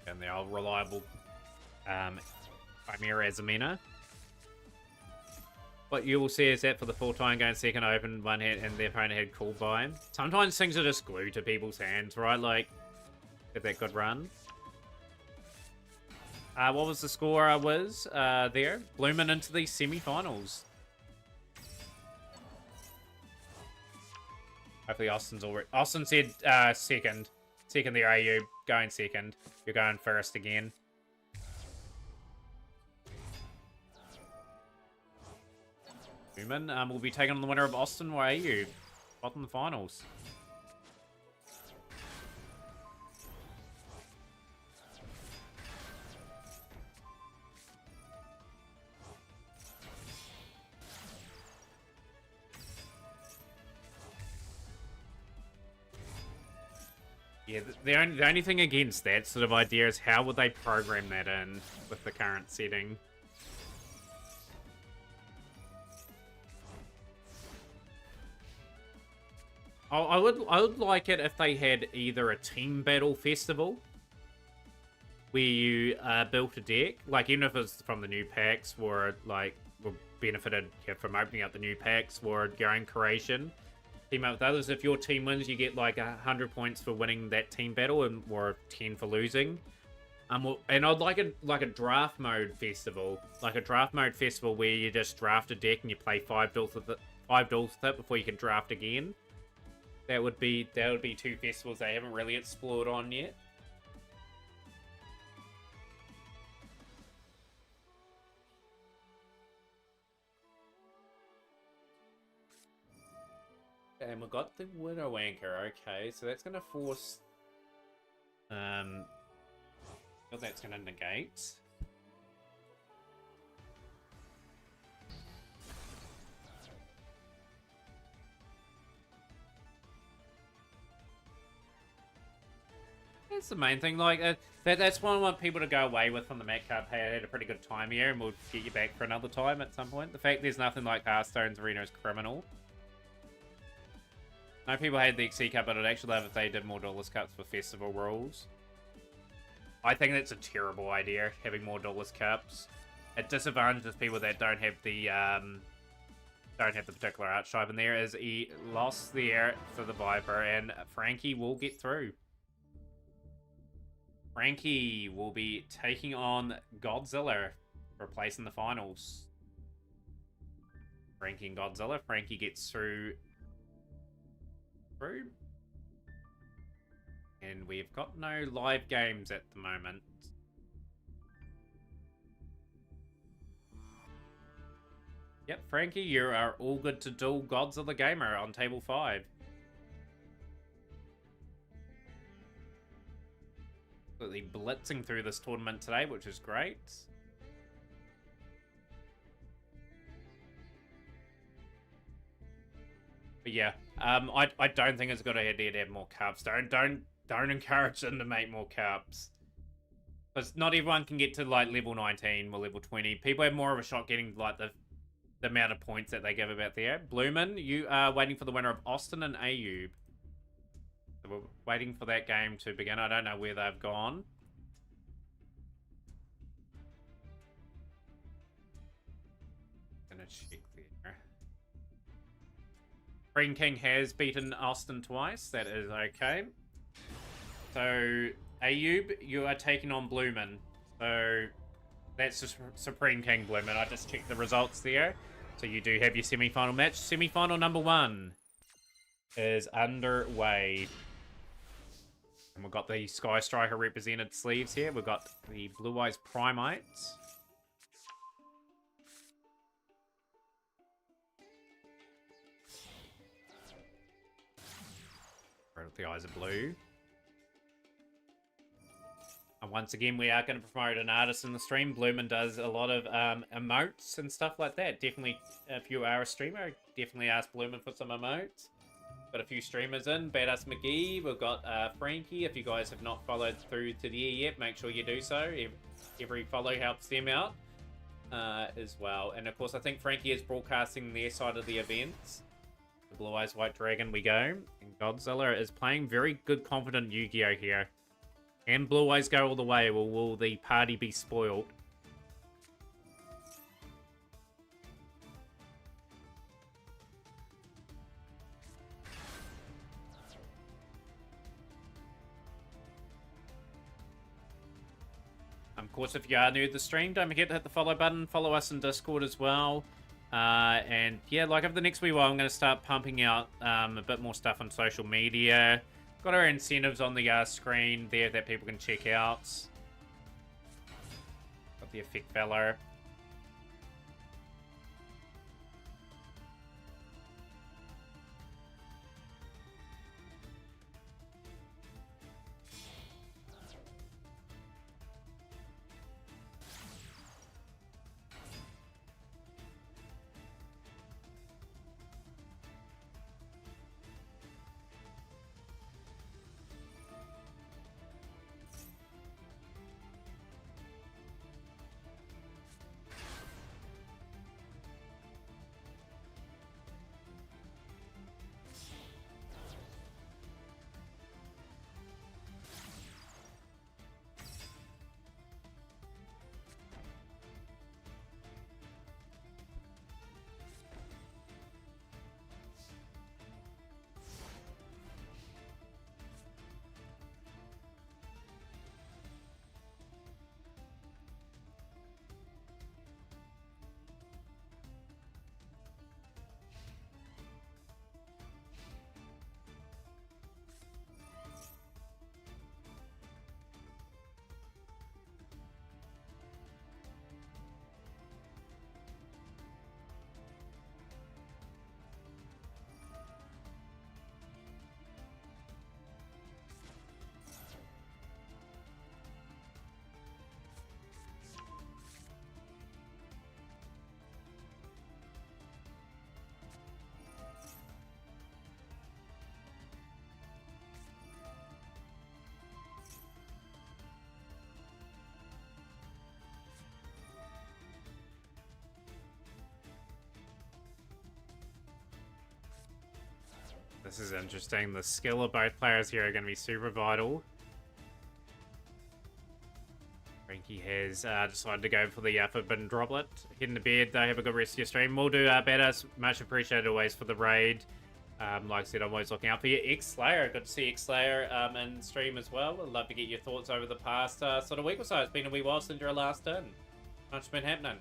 [SPEAKER 1] And the old reliable Chimera Azamina. What you will see is that for the full time going second open, one hit and the opponent had called by him. Sometimes things are just glued to people's hands, right? Like, if that good run. What was the score was there? Blooming into the semi-finals. Hopefully Austin's already... Austin said second. Second there, AU. Going second. You're going first again. Newman will be taking on the winner of Austin or AU. Both in the finals. Yeah, the only thing against that sort of idea is how would they program that in with the current setting? I would like it if they had either a team battle festival where you built a deck, like even if it's from the new packs, or like were benefited from opening up the new packs, or your own creation. Team up with others. If your team wins, you get like 100 points for winning that team battle, and or 10 for losing. And I'd like a draft mode festival, like a draft mode festival where you just draft a deck and you play 5 duels with it before you can draft again. That would be 2 festivals they haven't really explored on yet. And we've got the Widow Anchor. Okay, so that's going to force... that's going to negate. That's the main thing. Like, that's what I want people to go away with from the Mac Cup. Hey, I had a pretty good time here, and we'll get you back for another time at some point. The fact there's nothing like Hearthstone's Arena is criminal. I know people hate the XC Cup, but I'd actually love if they did more Duelist Cups for festival rules. I think that's a terrible idea, having more Duelist Cups. It disadvantages people that don't have the particular archetype in there, as he lost there for the Viper, and Frankie will get through. Frankie will be taking on Godzilla for a place in the finals. Frankie and Godzilla. Frankie gets through. And we've got no live games at the moment. Yep, Frankie, you are all good to duel Godzilla Gamer on table 5. Absolutely blitzing through this tournament today, which is great. But yeah, I don't think it's a good idea to have more cups. Don't encourage them to make more cups. Because not everyone can get to like level 19 or level 20. People have more of a shot getting like the amount of points that they give about there. Bloomin, you are waiting for the winner of Austin and Ayub. So we're waiting for that game to begin. I don't know where they've gone. Gonna check there. Green King has beaten Austin twice. That is okay. So, Ayub, you are taking on Bloomin. So, that's just Supreme King Bloomin. I just checked the results there. So, you do have your semi-final match. Semi-final number 1 is underway. And we've got the Sky Striker represented sleeves here. We've got the Blue Eyes Primites. The eyes are blue. And once again, we are going to promote an artist in the stream. Bloomin does a lot of emotes and stuff like that. Definitely, if you are a streamer, definitely ask Bloomin for some emotes. Got a few streamers in. Badass McGee. We've got Frankie. If you guys have not followed through to the year yet, make sure you do so. Every follow helps them out as well. And of course, I think Frankie is broadcasting their side of the events. Blue Eyes White Dragon we go. And Godzilla is playing very good, confident Yu-Gi-Oh here. And Blue Eyes go all the way, or will the party be spoiled? Of course, if you are new to the stream, don't forget to hit the follow button. Follow us in Discord as well. And yeah, like over the next wee while, I'm going to start pumping out a bit more stuff on social media. Got our incentives on the screen there that people can check out. Got the Effect Fellow. This is interesting. The skill of both players here are going to be super vital. Frankie has decided to go for the forbidden droplet. Heading to bed, though. Have a good rest of your stream. We'll do better. Much appreciated always for the raid. Like I said, I'm always looking out for you. X-Slayer, good to see X-Slayer in stream as well. I'd love to get your thoughts over the past sort of week or so. It's been a wee while since your last in. Much been happening.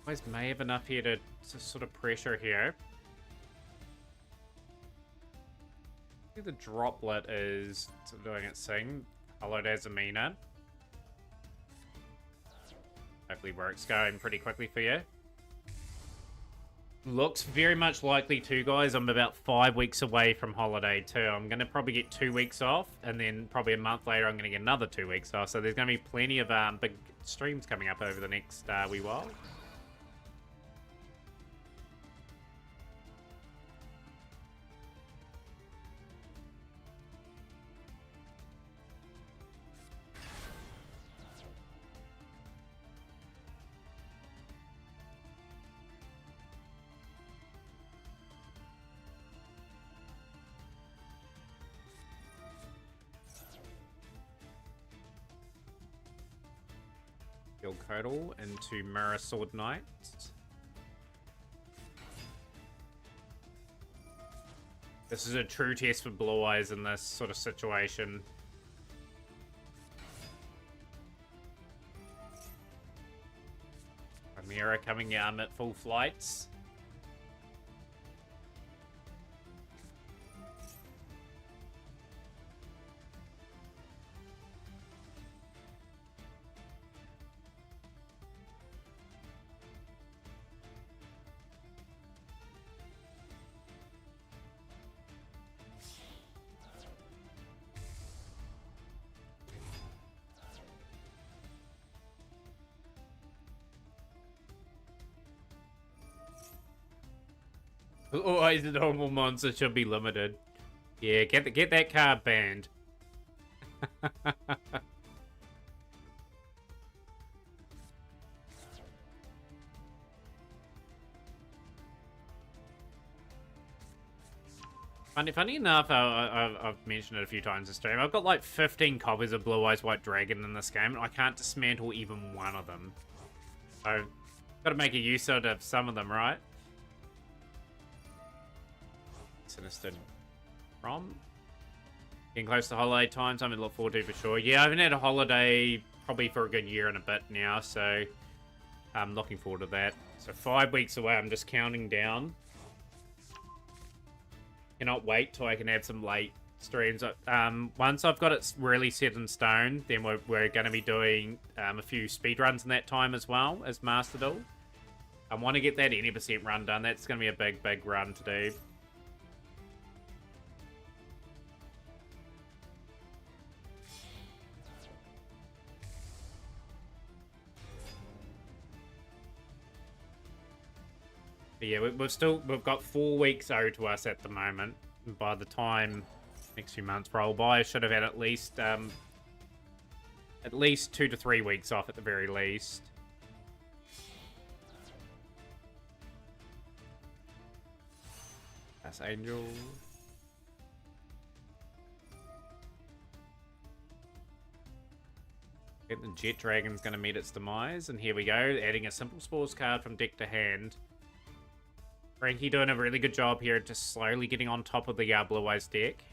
[SPEAKER 1] Always may have enough here to sort of pressure here. I think the droplet is sort of doing its thing. Hello there, Zamina. Hopefully work's going pretty quickly for you. Looks very much likely too, guys. I'm about 5 weeks away from holiday too. I'm going to probably get 2 weeks off, and then probably a month later I'm going to get another 2 weeks off. So there's going to be plenty of big streams coming up over the next wee while. Kodal into Mirror Sword Knight. This is a true test for Blue Eyes in this sort of situation. Chimera coming at full flights. Always the normal monster should be limited. Yeah, get that card banned. Funny enough, I've mentioned it a few times in stream. I've got like 15 copies of Blue Eyes White Dragon in this game, and I can't dismantle even one of them. So, got to make a use out of some of them, right? Sinister from getting close to holiday time, something to look forward to for sure. Yeah, I haven't had a holiday probably for a good year and a bit now, so I'm looking forward to that. So 5 weeks away, I'm just counting down. Cannot wait till I can have some late streams. Once I've got it really set in stone, then we're going to be doing a few speedruns in that time as well as Master Duel. I want to get that 80% run done. That's going to be a big run to do. But yeah, we've got 4 weeks owed to us at the moment. And by the time next few months roll by, I should have had at least 2 to 3 weeks off at the very least. That's Angel. I think the Jet Dragon's going to meet its demise, and here we go, adding a simple Spores card from deck to hand. Frankie doing a really good job here, just slowly getting on top of the Blue Eyes deck.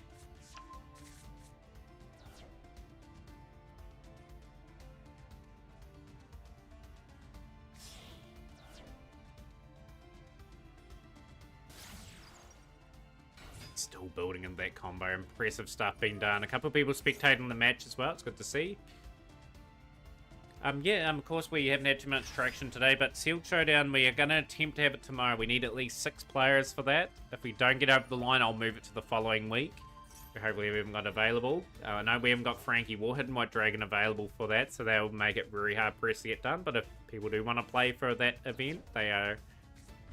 [SPEAKER 1] Still building in that combo. Impressive stuff being done. A couple of people spectating the match as well. It's good to see. Of course we haven't had too much traction today, but Sealed Showdown, we are going to attempt to have it tomorrow. We need at least 6 players for that. If we don't get over the line, I'll move it to the following week. Hopefully we haven't got available. I know we haven't got Frankie Warhead and White Dragon available for that, so that'll make it very hard pressed to get done. But if people do want to play for that event, they are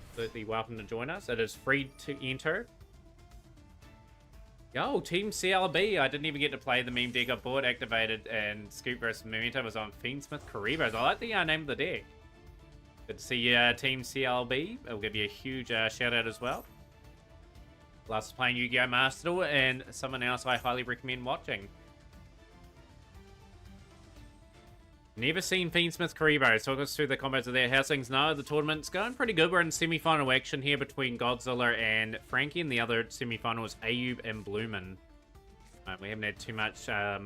[SPEAKER 1] absolutely welcome to join us. It is free to enter. Yo, Team CLB. I didn't even get to play the meme deck. I bought, activated, and Scoop vs. Memento was on Fiendsmith Karibos. I like the name of the deck. Good to see you, Team CLB. I'll give you a huge shout out as well. Last playing Yu-Gi-Oh! Master Duel, and someone else I highly recommend watching. Never seen Fiendsmith Karibos. Talk us through the combos of their housings. No, the tournament's going pretty good. We're in semi-final action here between Godzilla and Frankie, and the other semi-final is Ayub and Bloomin. We haven't had too much that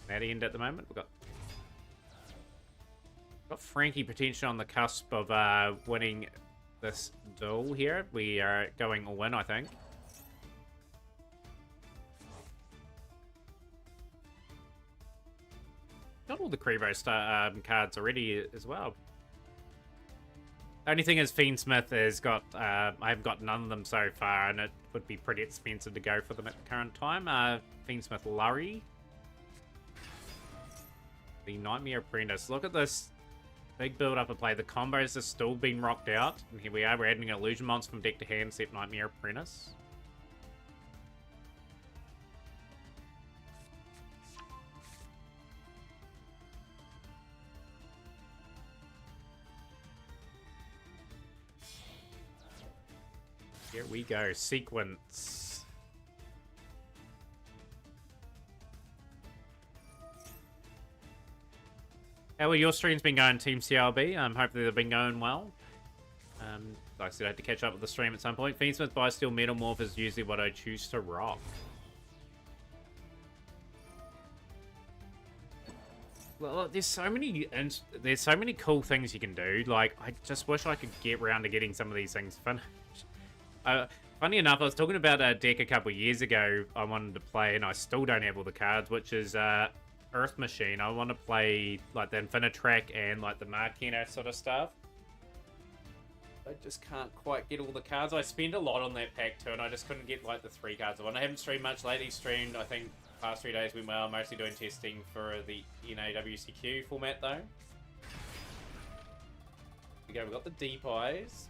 [SPEAKER 1] end at the moment. We've got Frankie potentially on the cusp of winning this duel here. We are going all in, I think. Got all the Karibo cards already as well. The only thing is Fiendsmith has got, I've got none of them so far, and it would be pretty expensive to go for them at the current time. Fiendsmith Lurry. The Nightmare Apprentice. Look at this big build up of play. The combos have still been rocked out. And here we are, we're adding an Illusion Monster from deck to hand, set Nightmare Apprentice. Here we go, sequence. How are your streams been going, Team CLB? Hopefully they've been going well. Like I said, I had to catch up with the stream at some point. Fiendsmith Bysteel Metamorph is usually what I choose to rock. Well, there's so many cool things you can do. Like, I just wish I could get around to getting some of these things finished. Funny enough, I was talking about a deck a couple of years ago I wanted to play, and I still don't have all the cards, which is Earth Machine. I want to play like the Infinitrack and like the Markina sort of stuff. I just can't quite get all the cards. I spent a lot on that pack too, and I just couldn't get like the 3 cards I want. I haven't streamed much lately. Streamed, I think, past 3 days went well. Mostly doing testing for the NAWCQ format though. Here we go, we've got the Deep Eyes.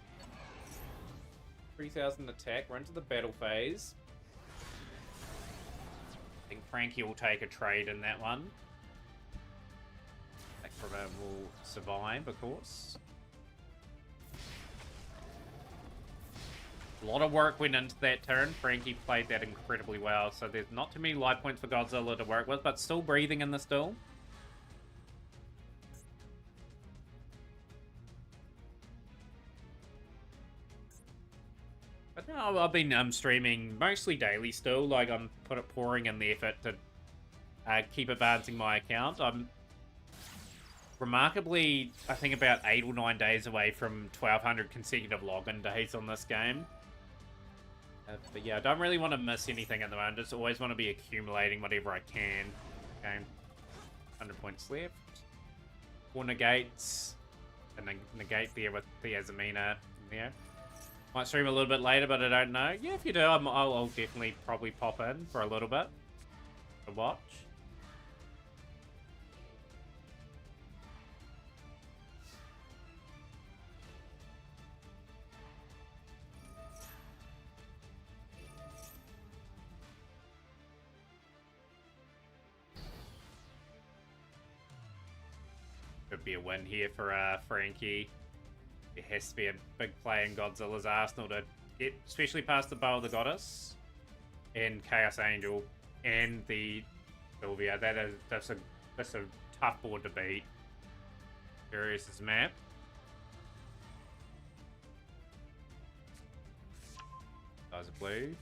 [SPEAKER 1] 3,000 attack, we're into the battle phase. I think Frankie will take a trade in that one. Acrobat will survive, of course. A lot of work went into that turn. Frankie played that incredibly well, so there's not too many life points for Godzilla to work with, but still breathing in this duel. But no, I've been streaming mostly daily still. Like, I'm pouring in the effort to keep advancing my account. I'm remarkably, I think, about 8 or 9 days away from 1,200 consecutive login days on this game. But yeah, I don't really want to miss anything at the moment. Just always want to be accumulating whatever I can. Okay, 100 points left. 4 negates. And then negate there with the Azamina. Yeah. Might stream a little bit later, but I don't know. Yeah, if you do, I'll definitely probably pop in for a little bit to watch. Could be a win here for Frankie. It has to be a big play in Godzilla's arsenal to get, especially past the Bow of the Goddess and Chaos Angel and the Sylvia. That's a tough board to beat. Furious' map. Eyes of blue.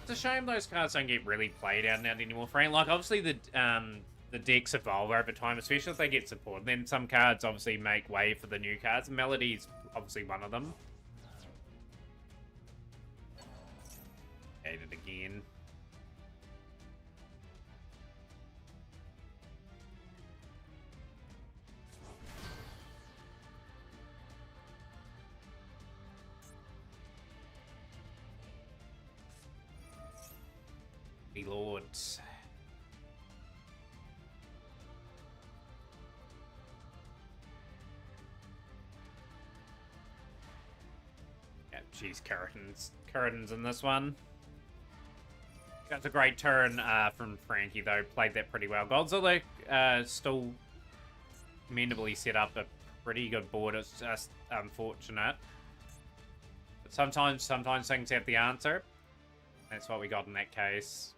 [SPEAKER 1] It's a shame those cards don't get really played out and out anymore, Frank. Like, obviously the decks evolve over time, especially if they get support. Then some cards obviously make way for the new cards. Melody's obviously one of them. Hate it again. The Lords. Jeez, Keratin's in this one. That's a great turn from Frankie, though. Played that pretty well. Godzilla still commendably set up a pretty good board. It's just unfortunate. But sometimes things have the answer. That's what we got in that case.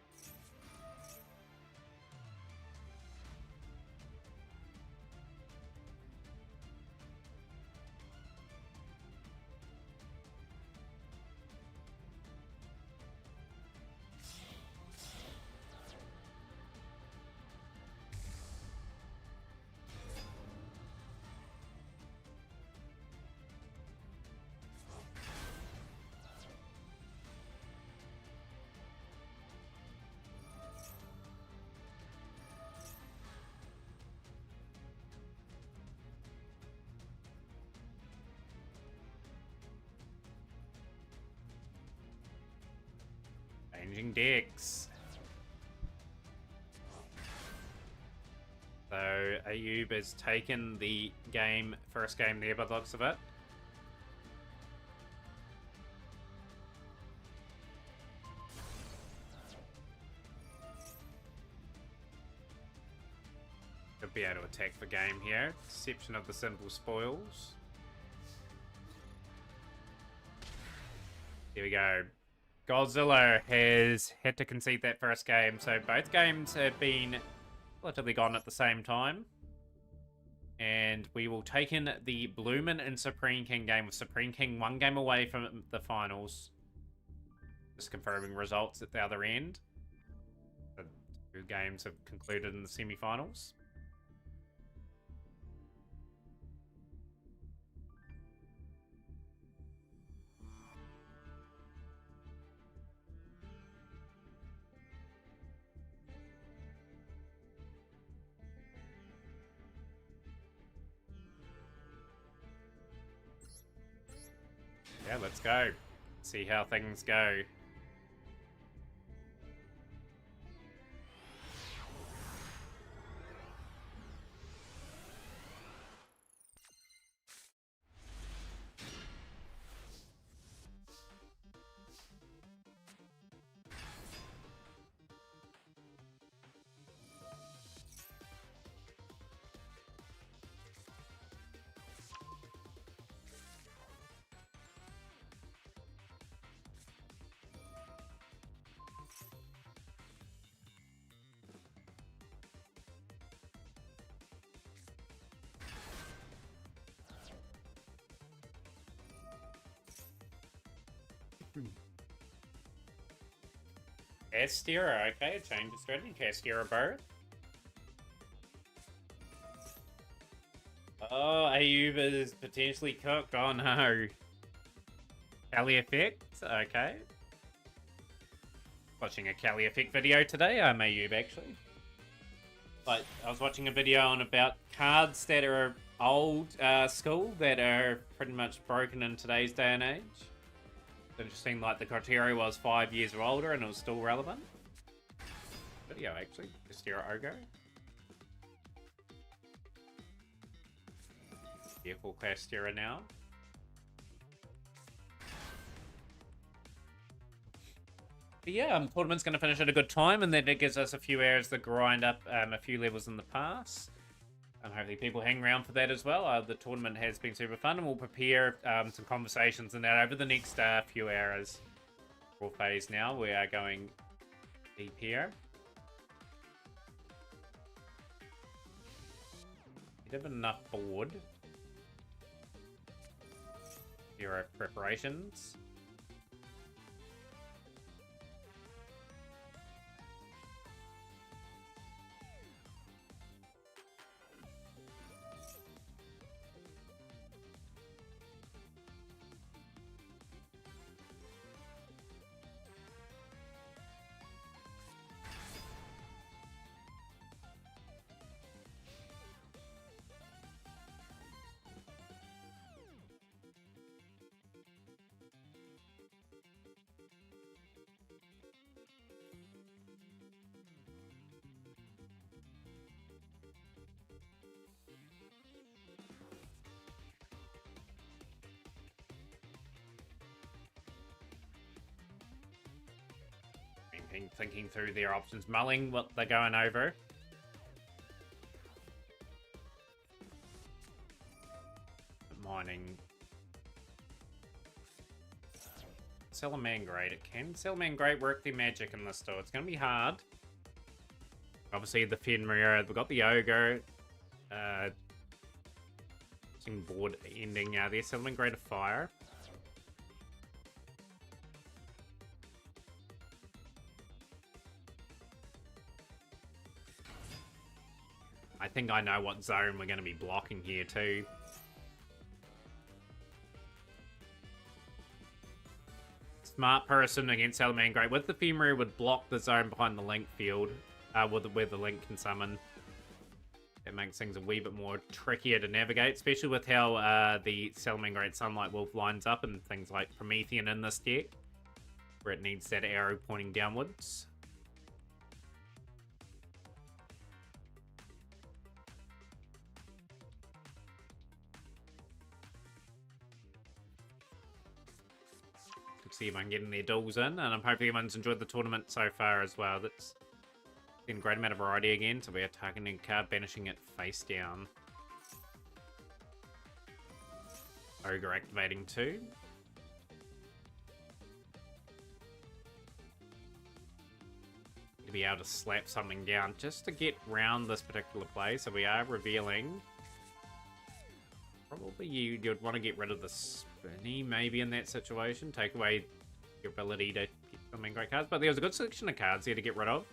[SPEAKER 1] Changing decks. So Ayub has taken the first game there by the looks of it. Could be able to attack the game here. Exception of the simple spoils. Here we go. Godzilla has had to concede that first game, so both games have been relatively gone at the same time. And we will take in the Bloomin' and Supreme King game, with Supreme King one game away from the finals. Just confirming results at the other end. The two games have concluded in the semi-finals. Yeah, let's go. See how things go. Castira, okay, change of strategy. Castira both. Oh, Ayub is potentially cooked. Oh no. Kali effect, okay. Watching a Kali effect video today, I'm Ayub actually. Like, I was watching a video on about cards that are old school that are pretty much broken in today's day and age. It just seemed like the criteria was 5 years or older and it was still relevant. Video actually, Castira Ogo. Vehicle Castira now. But yeah, tournament's going to finish at a good time, and then it gives us a few areas to grind up a few levels in the pass. And hopefully people hang around for that as well. The tournament has been super fun, and we'll prepare some conversations and that over the next few hours. Raw phase now, we are going deep here. You have enough board. Here are preparations. thinking through their options, mulling what they're going over. Mining. Salaman Great. It can Salaman Great work their magic in this though. It's going to be hard. Obviously the Fenrir, we've got the Ogre. Board ending there. Salaman Great of Fire. I think I know what zone we're going to be blocking here too. Smart person against Salaman Great with the Fenrir would block the zone behind the link field, where the link can summon. It makes things a wee bit more trickier to navigate, especially with how the Salaman Great Sunlight Wolf lines up and things like Promethean in this deck, where it needs that arrow pointing downwards. See if I'm getting their duels in, and I'm hoping everyone's enjoyed the tournament so far as well. That's been a great amount of variety again, so we are targeting a card, banishing it face down. Ogre activating too. To be able to slap something down just to get round this particular play, so we are revealing. Probably you'd want to get rid of the Spinny, maybe in that situation. Take away your ability to get some great cards. But there was a good selection of cards here to get rid of.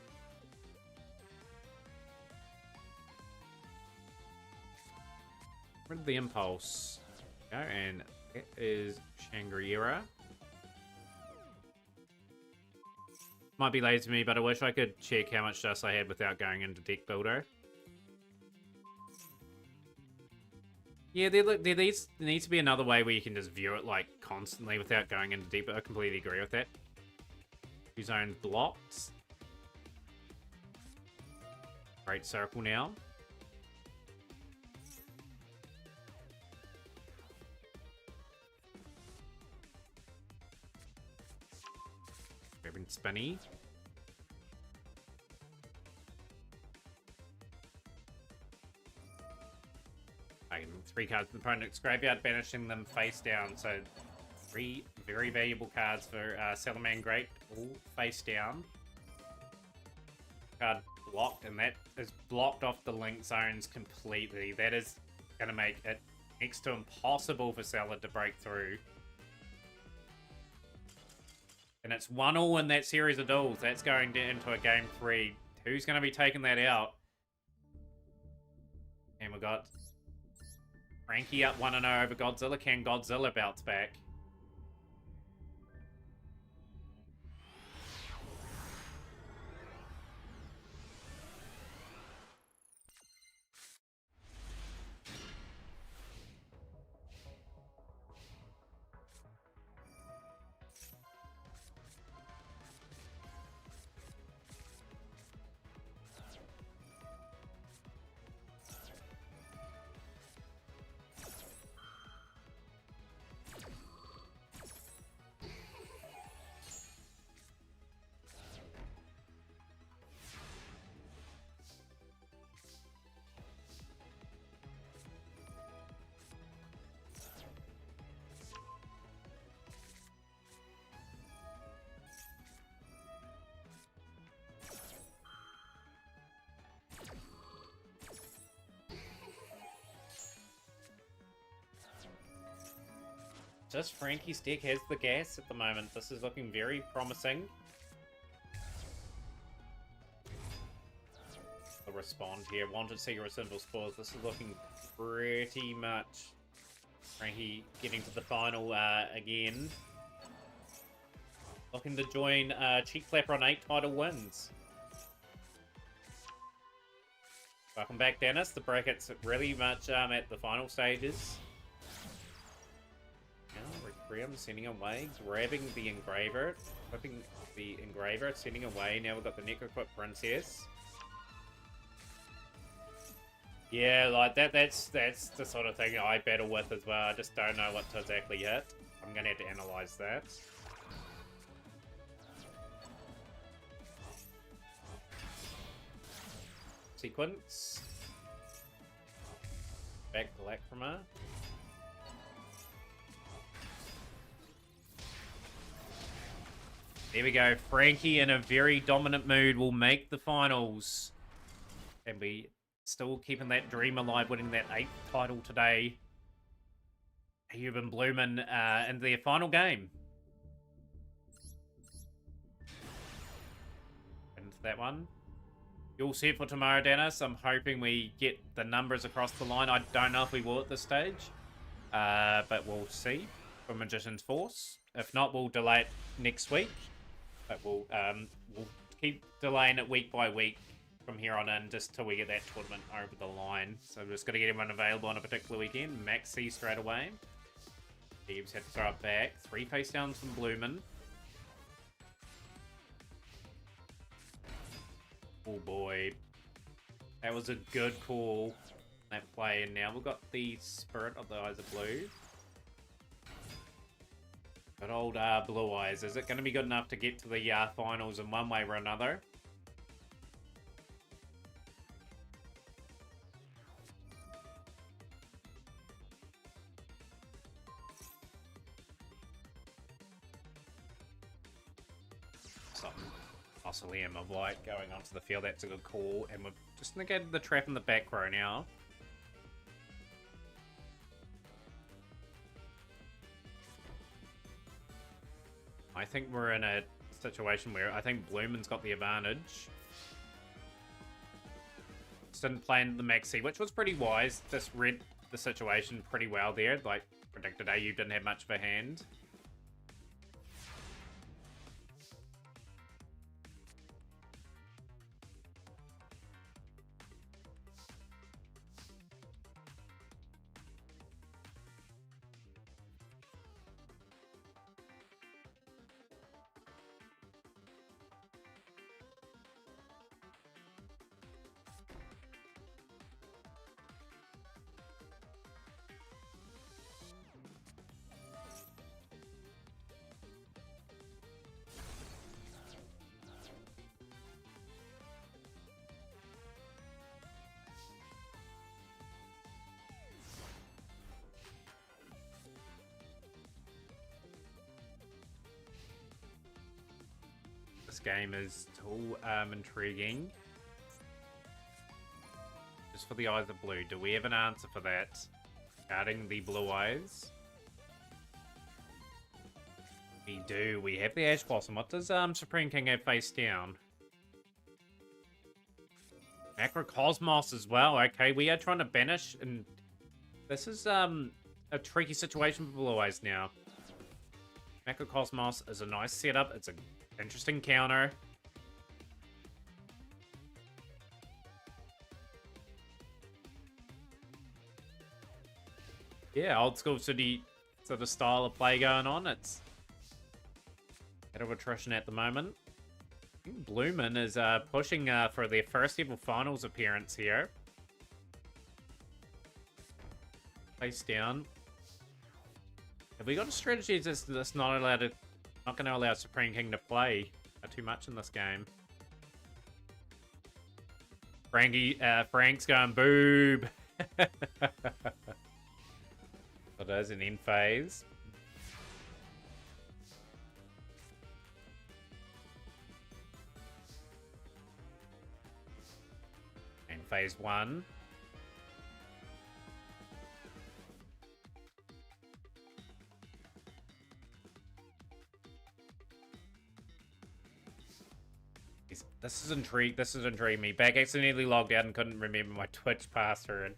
[SPEAKER 1] Rid of the Impulse. Go, and that is Shangri-La. Might be lazy of me, but I wish I could check how much dust I had without going into Deck Builder. Yeah, there needs to be another way where you can just view it like constantly without going into deep. I completely agree with that. Two zones blocked. Great circle now. Grabbing Spinny. Three cards from the opponent's graveyard, banishing them face down. So, three very valuable cards for Salaman Great, all face down. Card blocked, and that is blocked off the link zones completely. That is going to make it next to impossible for Salah to break through. And it's 1-1 in that series of duels. That's going into a game 3. Who's going to be taking that out? And we got Frankie up 1-0 over Godzilla. Can Godzilla bounce back? Just Frankie's deck has the gas at the moment. This is looking very promising. The respond here. Wanted Seeker Symbol Spores. This is looking pretty much Frankie getting to the final again. Looking to join Cheek Clapper on 8 title wins. Welcome back, Dennis. The bracket's really much at the final stages. Requiem sending away, grabbing the Engraver, flipping the Engraver, sending away. Now we've got the Necroquip Princess. Yeah, like that's the sort of thing I battle with as well. I just don't know what to exactly hit. I'm gonna have to analyze that. sequence. Back to Lacrima. There we go. Frankie in a very dominant mood will make the finals. And we still keeping that dream alive, winning that 8th title today. Ayub and Bloomin in their final game. Into that one. You all set for tomorrow, Dennis? I'm hoping we get the numbers across the line. I don't know if we will at this stage. But we'll see for Magician's Force. If not, we'll delay it next week. But we'll keep delaying it week by week from here on in, just till we get that tournament over the line. So we're just going to get everyone available on a particular weekend. Maxi straight away. Thieves had to throw it back. 3 face downs from Bloomin. Oh boy. That was a good call. That play, and now we've got the Spirit of the Eyes of Blue. Good old Blue Eyes. Is it going to be good enough to get to the finals in one way or another? Mausoleum of Light going onto the field. That's a good call. And we've just negated the trap in the back row now. I think we're in a situation where I think Bloomin's got the advantage. Just didn't play into the Maxi, which was pretty wise. Just read the situation pretty well there. Like predicted, Ayub didn't have much of a hand. This game is too intriguing. Just for the Eyes of Blue, do we have an answer for that? Regarding the Blue Eyes. We do. We have the Ash Blossom. What does Supreme King have face down? Macrocosmos as well. Okay, we are trying to banish, and this is a tricky situation for Blue Eyes now. Macrocosmos is a nice setup. It's an interesting counter. Yeah, old school city sort of style of play going on. It's bit of attrition at the moment. I think Bloomin is pushing for their first ever finals appearance here. Face down. Have we got a strategy that's not going to allow Supreme King to play too much in this game? Frank's going boob. So there's an end phase. And phase 1. This is intriguing me. Back accidentally logged out and couldn't remember my Twitch password.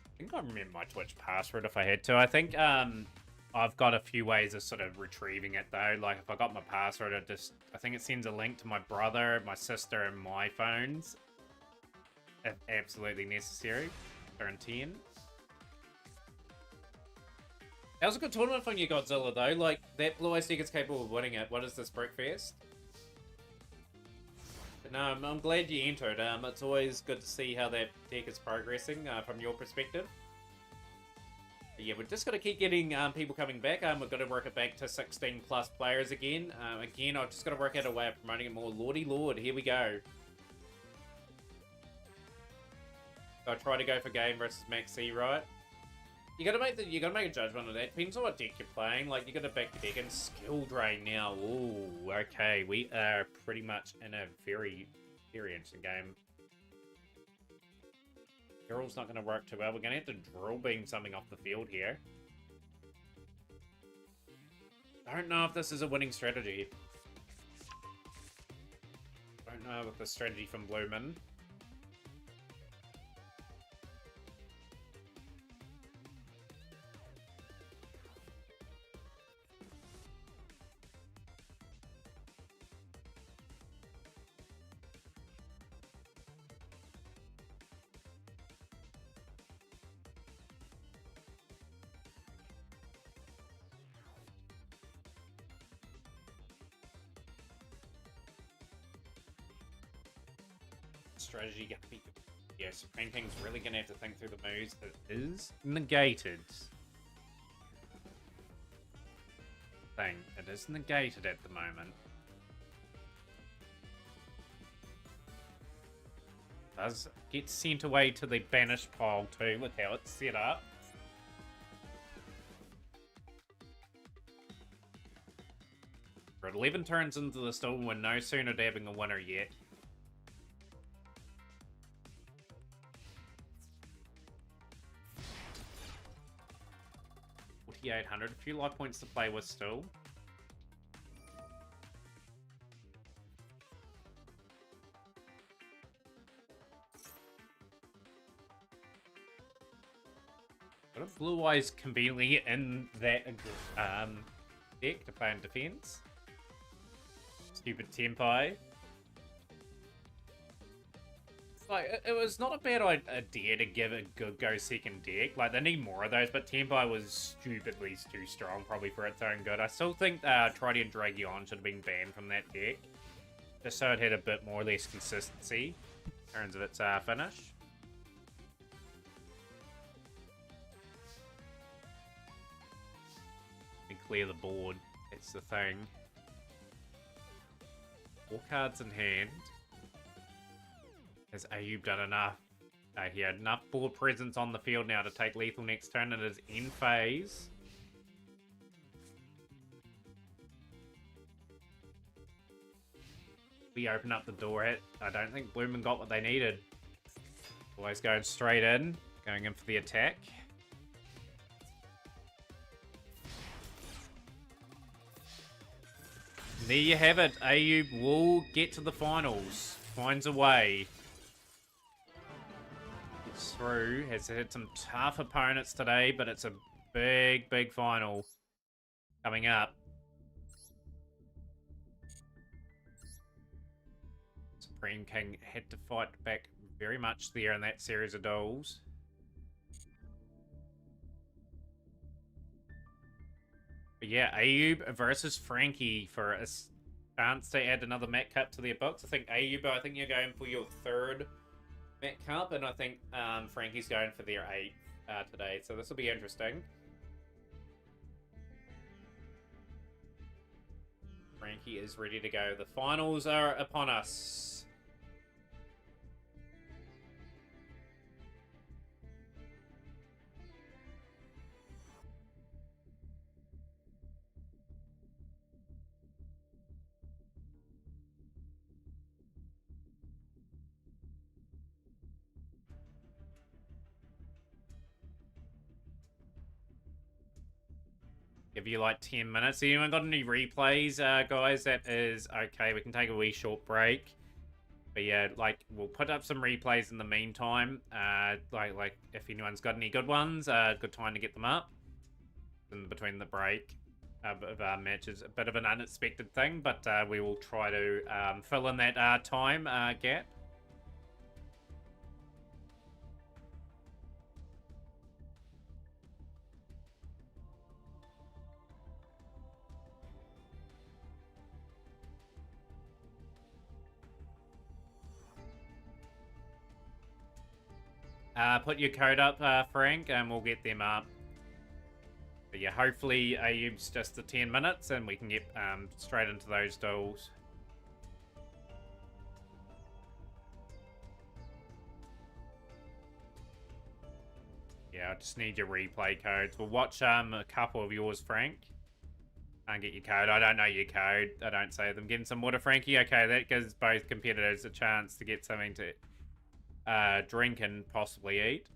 [SPEAKER 1] I think I remember my Twitch password if I had to. I think I've got a few ways of sort of retrieving it though. Like if I got my password, I think it sends a link to my brother, my sister, and my phones. If absolutely necessary. They're in 10. That was a good tournament from you, Godzilla, though. Like, that Blue Eyes deck is capable of winning it. What is this, Brickfest? But no, I'm glad you entered. It's always good to see how that deck is progressing from your perspective. But yeah, we're just got to keep getting people coming back. We've got to work it back to 16 plus players again. Again, I've just got to work out a way of promoting it more. Lordy Lord, here we go. So I try to go for game versus Maxi, right? You gotta make a judgment on that. Depends on what deck you're playing. Like you gotta back your deck and skill drain now. Ooh, okay. We are pretty much in a very, very interesting game. Girl's not gonna work too well. We're gonna have to drill beam something off the field here. I don't know if this is a winning strategy. I don't know if the strategy from Bloomin'. Strategy gonna be good. Yes, Painting's really gonna have to think through the moves. It is negated. Thing. It is negated at the moment. Does get sent away to the banished pile too with how it's set up. We're 11 turns into the storm. We're no sooner dabbing a winner yet. 4,800. A few life points to play with still. Got a Blue Eyes conveniently in that deck to play in defense. Stupid Tempai. Like, it was not a bad idea to give a good go second deck. Like, they need more of those, but Tempai was stupidly too strong, probably for its own good. I still think Tridian Dragion should have been banned from that deck, just so it had a bit more or less consistency in terms of its finish. And clear the board, that's the thing. 4 cards in hand. Has Ayub done enough? He had enough board presence on the field now to take lethal next turn. It is end phase. We open up the door. I don't think Bloomin' got what they needed. Always going straight in. Going in for the attack. There you have it. Ayub will get to the finals. Finds a way. Through, has hit some tough opponents today, but it's a big, big final coming up. Supreme King had to fight back very much there in that series of duels. But yeah, Ayub versus Frankie for a chance to add another Mat Cup to their books. I think Ayub, you're going for your 3rd Mat Cup, and I think Frankie's going for their 8th today, so this will be interesting. Frankie is ready to go. The finals are upon us. Give you like 10 minutes. Anyone got any replays, guys? That is okay. We can take a wee short break. But yeah, like, we'll put up some replays in the meantime. Like if anyone's got any good ones, good time to get them up in between the break of our matches. A bit of an unexpected thing, but we will try to fill in that time gap. Put your code up, Frank, and we'll get them up. But yeah, hopefully Ayub's just the 10 minutes and we can get straight into those duels. Yeah, I just need your replay codes. We'll watch a couple of yours, Frank. Can't get your code. I don't know your code. I don't say them. Getting some water, Frankie. Okay, that gives both competitors a chance to get something to drink and possibly eat.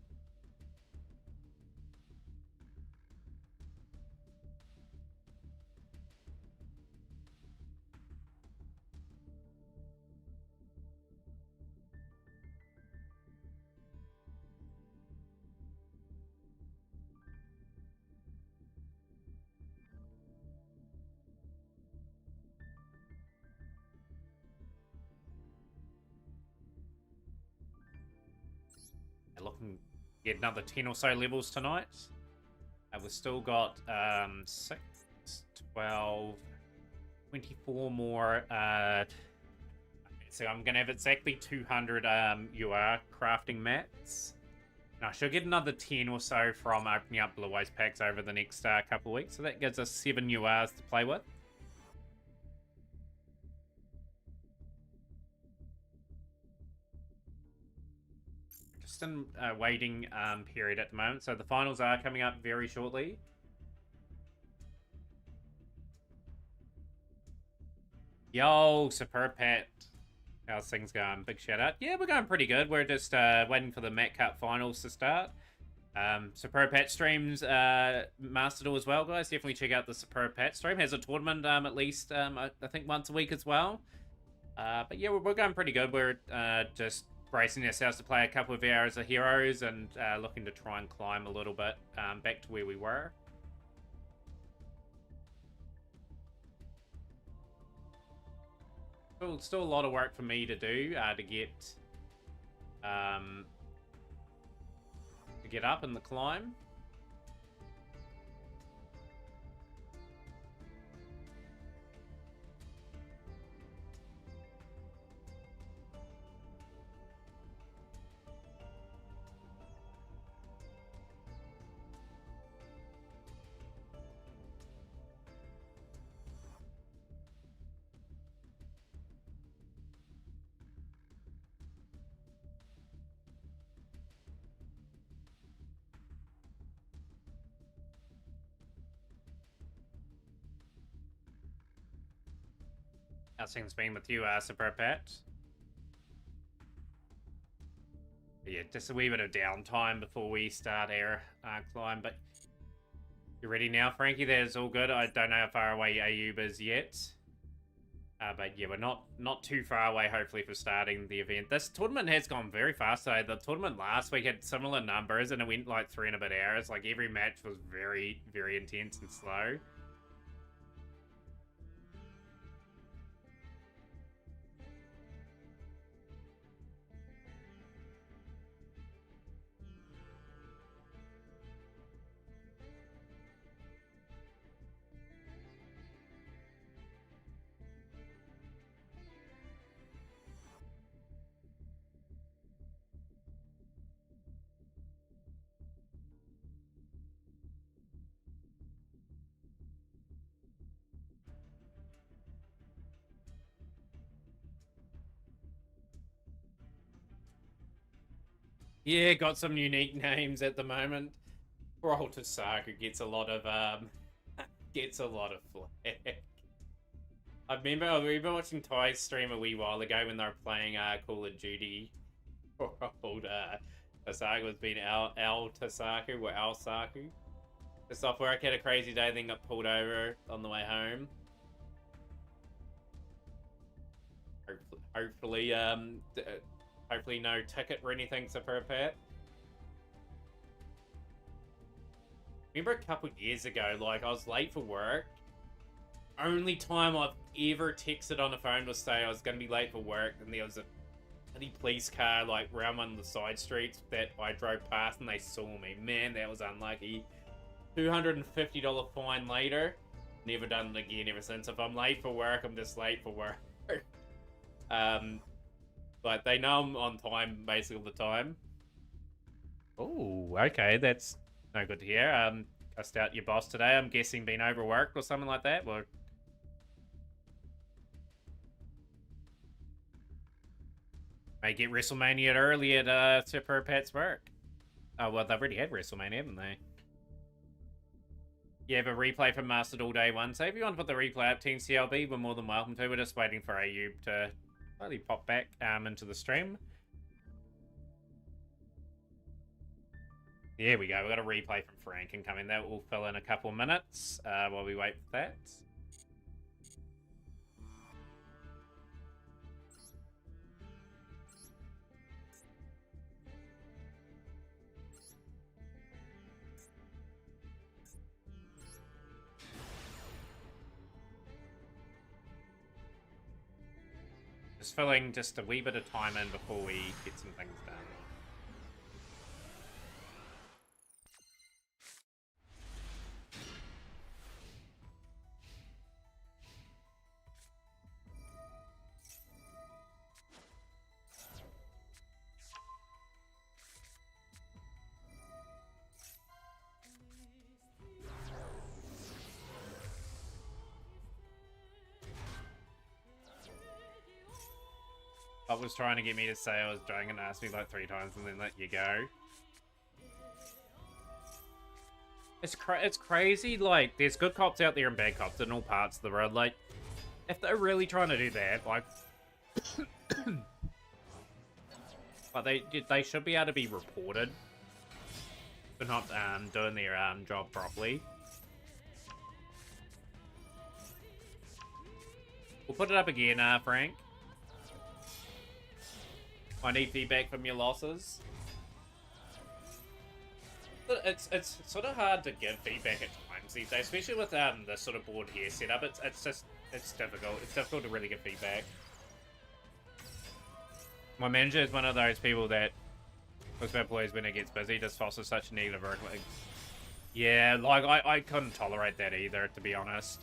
[SPEAKER 1] Looking to get another 10 or so levels tonight. We've still got 6, 12, 24 more. So I'm going to have exactly 200 UR crafting mats. And I should get another 10 or so from opening up Blue Eyes packs over the next couple of weeks. So that gives us 7 URs to play with. Just in a waiting period at the moment. So the finals are coming up very shortly. Yo, superb Pat. How's things going? Big shout out. Yeah, we're going pretty good. We're just waiting for the Mat Cup finals to start. Superb Pat streams Master Duel as well, guys. Definitely check out the Superb Pat stream. Has a tournament at least, I think, once a week as well. But yeah, we're going pretty good. We're just bracing ourselves to play a couple of hours of Heroes and looking to try and climb a little bit back to where we were. Still a lot of work for me to do to get up in the climb. How's things been with you, Superb Pat? Yeah, just a wee bit of downtime before we start our climb, but you ready now, Frankie? That is all good. I don't know how far away Ayub is yet. But yeah, we're not too far away, hopefully, for starting the event. This tournament has gone very fast, though. The tournament last week had similar numbers, and it went like 3 and a bit hours. Like, every match was very, very intense and slow. Yeah, got some unique names at the moment. Poor old Tasaku gets a lot of flack. I remember watching Ty's stream a wee while ago when they were playing Call of Duty. Poor old Tasaku was being Al Tasaku or Al Saku. Just off work, had a crazy day, then got pulled over on the way home. Hopefully no ticket or anything, Superb Pat. Remember a couple years ago, like, I was late for work. Only time I've ever texted on the phone was say I was going to be late for work, and there was a bloody police car, like, round one of the side streets that I drove past, and they saw me. Man, that was unlucky. $250 fine later. Never done it again ever since. If I'm late for work, I'm just late for work. But they know I'm on time basically all the time. Oh, okay, that's no good to hear. Bust out your boss today. I'm guessing been overworked or something like that. Well, may get WrestleMania early at Super Pat's work. Oh, well, they've already had WrestleMania, haven't they? You have a replay from Mastered All Day 1. So if you want to put the replay up, Team CLB, we're more than welcome to. We're just waiting for Ayub to slightly pop back into the stream. There we go. We've got a replay from Frank incoming. That will fill in a couple of minutes while we wait for that. Just filling just a wee bit of time in before we get some things done. Bob was trying to get me to say I was trying and asked me like 3 times and then let you go. It's crazy, like, there's good cops out there and bad cops in all parts of the world. Like, if they're really trying to do that, like... but they should be able to be reported for not doing their job properly. We'll put it up again, Frank. I need feedback from your losses. It's sort of hard to give feedback at times these days, especially with the sort of board here setup. It's difficult. It's difficult to really give feedback. My manager is one of those people that looks at employees when it gets busy, just fosters such negative work. Like, yeah, like I couldn't tolerate that either, to be honest.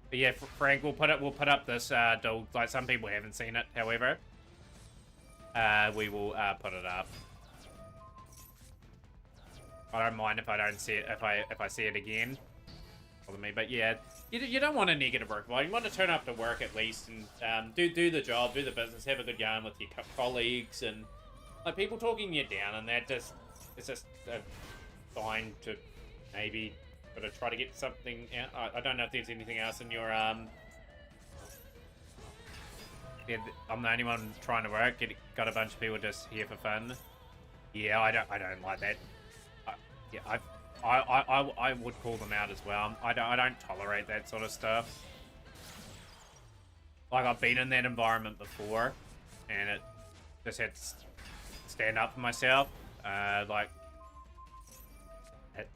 [SPEAKER 1] But yeah, Frank, we'll put up this duel. Like, some people haven't seen it, however. We will put it up. I don't mind if I don't see it, if I see it again. Bother me, but yeah, you don't want a negative work environment. You want to turn up to work at least and do the job, do the business, have a good yarn with your colleagues, and like people talking you down, and that it's just a sign to maybe sort of try to get something out. I don't know if there's anything else in your Yeah, I'm the only one trying to work. Got a bunch of people just here for fun. Yeah, I don't like that. Yeah, I would call them out as well. I don't tolerate that sort of stuff. Like, I've been in that environment before, and it just had to stand up for myself. Like, it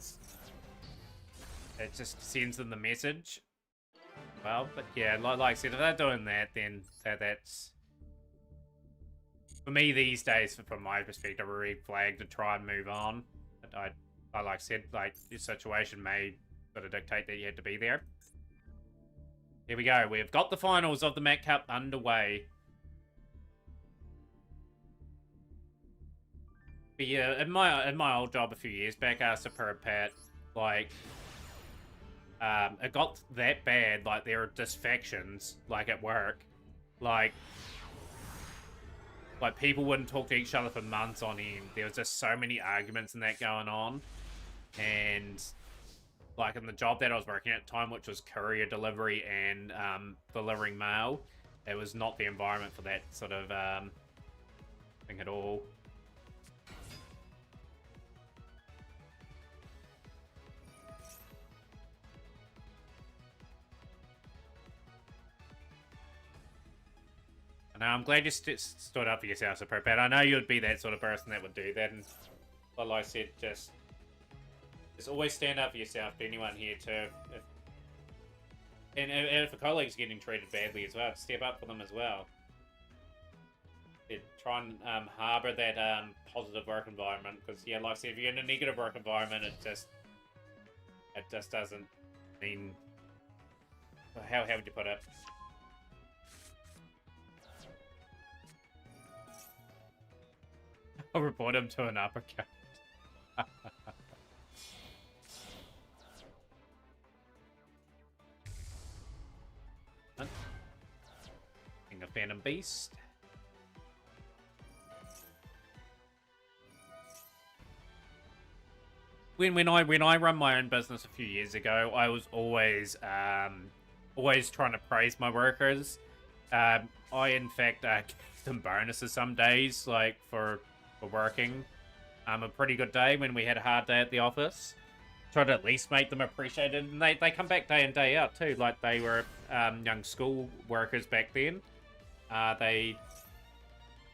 [SPEAKER 1] just sends them the message. Well, but yeah, like I said, if they're doing that, then that's... For me these days, from my perspective, a red flag to try and move on. But I like I said, like, this situation may sort of dictate that you had to be there. Here we go. We've got the finals of the Mac Cup underway. But yeah, in my old job a few years back, Superb Pat, like... it got that bad, like, there are disfactions, like, at work. Like, people wouldn't talk to each other for months on end. There was just so many arguments and that going on. And, like, in the job that I was working at the time, which was courier delivery and delivering mail, it was not the environment for that sort of thing at all. No, I'm glad you stood up for yourself, Superb Pat. I know you'd be that sort of person that would do that, and like I said, just always stand up for yourself to anyone here too. And if a colleague's getting treated badly as well, step up for them as well. Try and harbour that positive work environment, because yeah, like I said, if you're in a negative work environment, it just doesn't mean... How would you put it? I'll report him to an uppercut. based. When I run my own business a few years ago, I was always trying to praise my workers. I in fact gave them bonuses some days, like for working. A pretty good day when we had a hard day at the office. Try to at least make them appreciated, and they come back day in day out too. Like they were young school workers back then.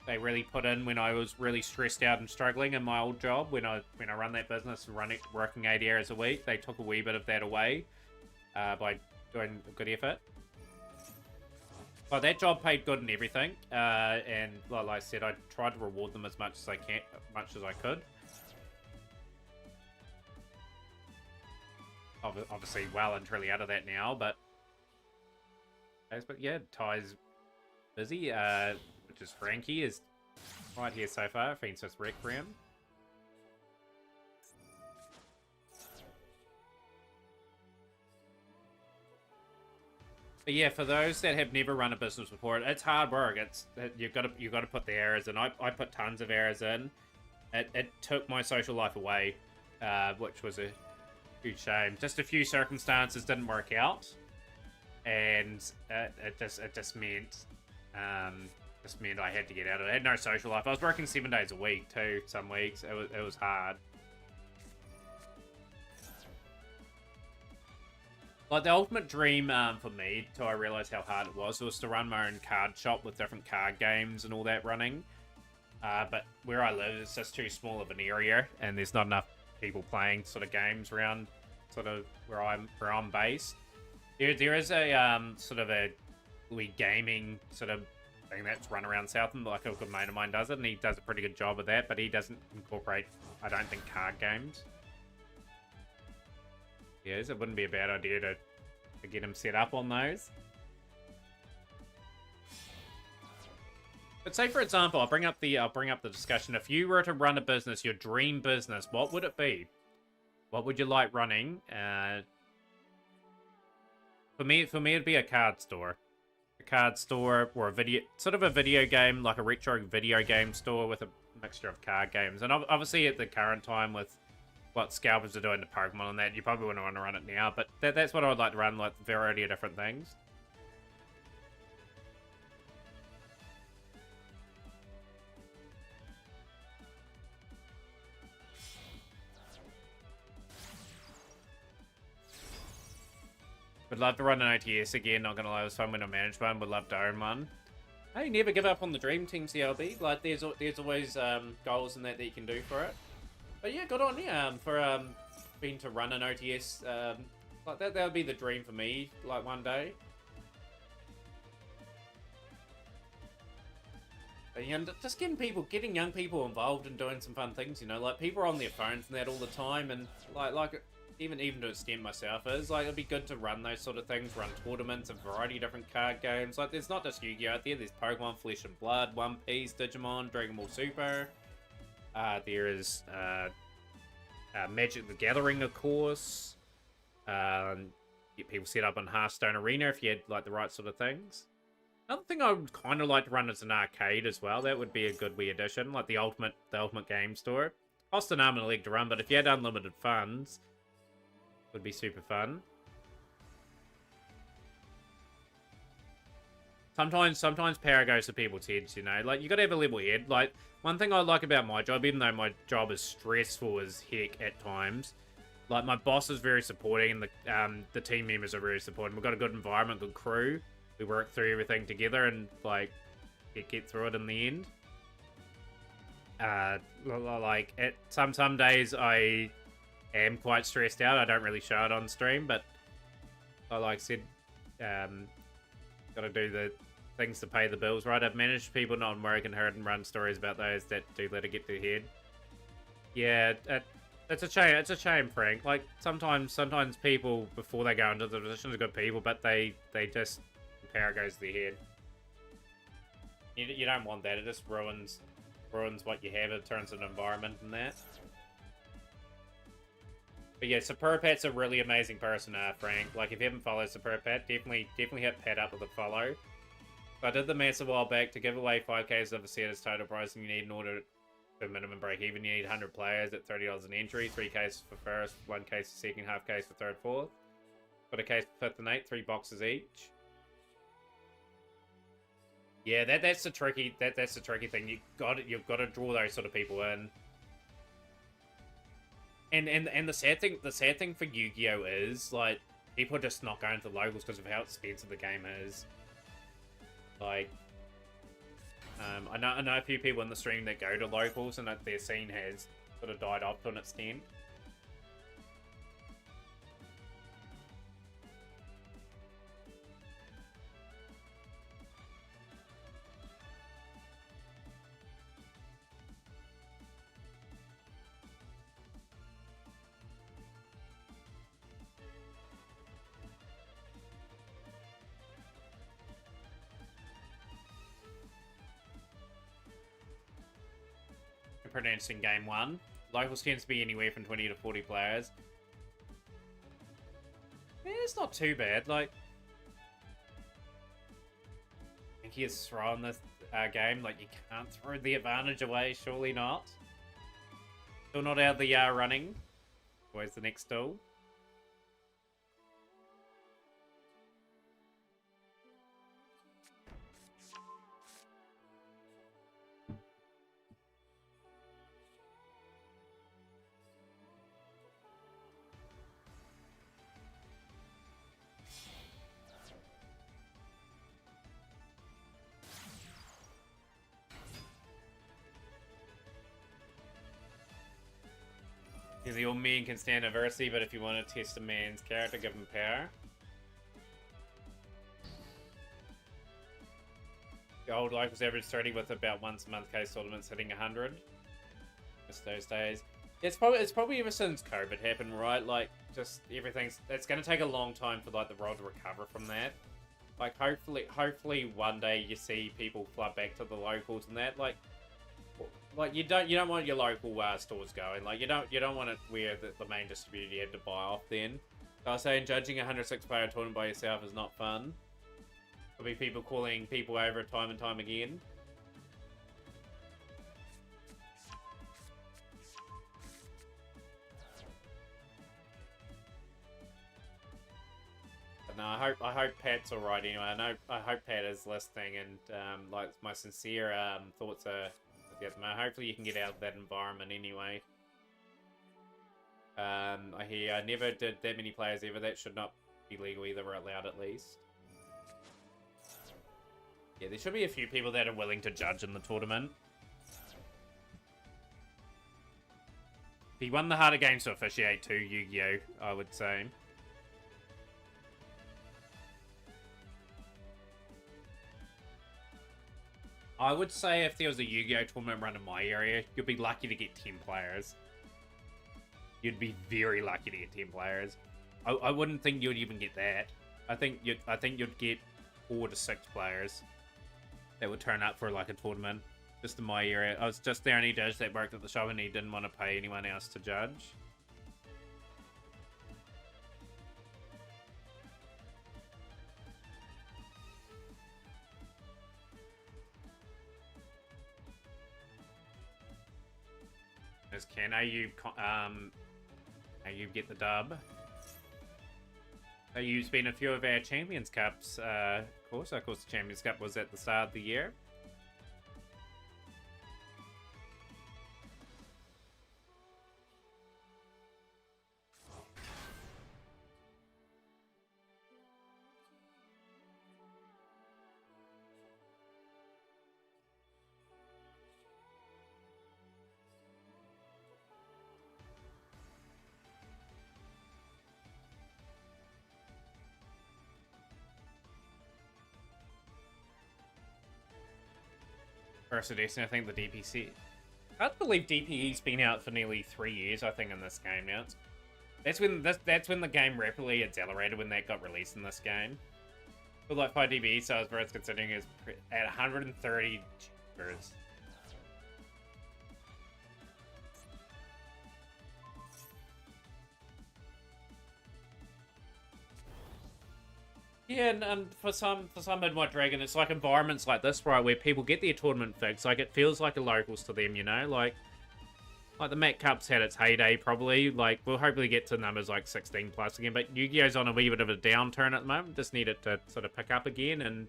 [SPEAKER 1] They really put in when I was really stressed out and struggling in my old job. When I run that business and working 80 hours a week, they took a wee bit of that away by doing a good effort. But that job paid good and everything, and like I said, I tried to reward them as much as I could. Obviously, well and truly out of that now, but yeah, Ty's busy. Which is Frankie is right here so far. Fiends with Requiem. But yeah, for those that have never run a business before, it's hard work. You've got to put the hours in. I put tons of hours in. It took my social life away, which was a huge shame. Just a few circumstances didn't work out, and it just meant I had to get out of it. I had no social life. I was working 7 days a week too. Some weeks it was hard. Like the ultimate dream for me, till I realized how hard it was to run my own card shop with different card games and all that running. But where I live, it's just too small of an area, and there's not enough people playing sort of games around sort of where I'm based. There is a sort of a wee gaming sort of thing that's run around Southam, like a good mate of mine does it, and he does a pretty good job of that, but he doesn't incorporate, I don't think, card games. Yes, it wouldn't be a bad idea to get him set up on those. But say, for example, I'll bring up the discussion. If you were to run a business, your dream business, what would it be? What would you like running? For me, it'd be a card store. A card store or a video game, like a retro video game store with a mixture of card games. And obviously at the current time with what scalpers are doing to Pokemon and that, you probably wouldn't want to run it now, but that's what I would like to run, like a variety of different things. Would love to run an OTS again, not gonna lie, it was fun when I managed one, would love to own one. Hey, never give up on the dream team, CLB. Like, there's always goals in that you can do for it. But yeah, good on you for being to run an OTS. Like that would be the dream for me, like one day. But, you know, just getting young people involved and doing some fun things, you know, like people are on their phones and that all the time, and like even to an extent myself is like it'd be good to run those sort of things, run tournaments, a variety of different card games. Like there's not just Yu-Gi-Oh out there, there's Pokemon Flesh and Blood, One Piece, Digimon, Dragon Ball Super. There is Magic the Gathering, of course. Get people set up on Hearthstone Arena if you had like the right sort of things. Another thing I would kind of like to run is an arcade as well. That would be a good wee addition, like the ultimate game store. Cost an arm and a leg to run, but if you had unlimited funds, it would be super fun. Sometimes power goes to people's heads, you know. Like, you gotta have a level head. Like, one thing I like about my job, even though my job is stressful as heck at times, like, my boss is very supporting, and the team members are very supporting. We've got a good environment, good crew. We work through everything together and, like, get through it in the end. Some days I am quite stressed out. I don't really show it on stream, but like I said, gotta do the things to pay the bills, right? I've managed people not work and heard and run stories about those that do let it get to their head. Yeah, it's a shame. It's a shame, Frank. Like sometimes people before they go into the positions are good people, but they just power goes to their head. You don't want that. It just ruins what you have. It turns an environment and that. But yeah, Superpat's a really amazing person, Frank. Like, if you haven't followed Superpat, definitely hit Pat up with a follow. I did the maths a while back. To give away 5Ks of a set as total price, and you need in order to minimum break even, you need 100 players at $30 an entry, 3 cases for first, 1 case for second, half case for third, fourth. Got a case for fifth and eighth, 3 boxes each. Yeah, that's the tricky that's the tricky thing. You've got to draw those sort of people in. And the sad thing for Yu-Gi-Oh is like people are just not going to the locals because of how expensive the game is. Like, I know a few people in the stream that go to locals and that their scene has sort of died off to an extent. Pronounced in game 1. Locals tends to be anywhere from 20 to 40 players. Yeah, it's not too bad. Like, I think he is throwing this game. Like, you can't throw the advantage away. Surely not. Still not out of the running. Where's the next duel? Yeah, the old man can stand adversity, but if you want to test a man's character, give him power. The old locals average 30 with about once a month case tournaments hitting 100. Just those days. It's probably ever since COVID happened, right? Like, just everything's... It's going to take a long time for, like, the world to recover from that. Like, hopefully one day you see people flood back to the locals and that. Like you don't want your local stores going. Like, you don't want it where the main distributor you had to buy off then. So I was saying judging a 106 player tournament by yourself is not fun. There'll be people calling people over time and time again. But no, I hope Pat's alright anyway. I hope Pat is listening, and like my sincere thoughts are with you. Hopefully you can get out of that environment anyway. I hear I never did that many players ever. That should not be legal either, or allowed at least. Yeah, there should be a few people that are willing to judge in the tournament. He won the harder games to officiate too, Yu-Gi-Oh, I would say. I would say if there was a Yu-Gi-Oh tournament run in my area, you'd be lucky to get 10 players. You'd be very lucky to get 10 players. I wouldn't think you'd even get that. I think you'd get 4 to 6 players that would turn up for like a tournament. Just in my area. I was just the only judge that worked at the shop and he didn't want to pay anyone else to judge. Can Ayub get the dub? Ayub's been a few of our Champions Cups, of course the Champions Cup was at the start of the year. First edition, I think the DPC. I can't believe DPE's been out for nearly 3 years, I think, in this game now. That's when the game rapidly accelerated when that got released in this game. But like 5 DPE, so I was worth considering is at 130 cheapers. Yeah, and for some Midnight Dragon, it's like environments like this, right, where people get their tournament fix. Like, it feels like a locals to them, you know? Like the Mac Cup's had its heyday, probably. Like, we'll hopefully get to numbers like 16 plus again. But Yu-Gi-Oh's on a wee bit of a downturn at the moment. Just need it to sort of pick up again.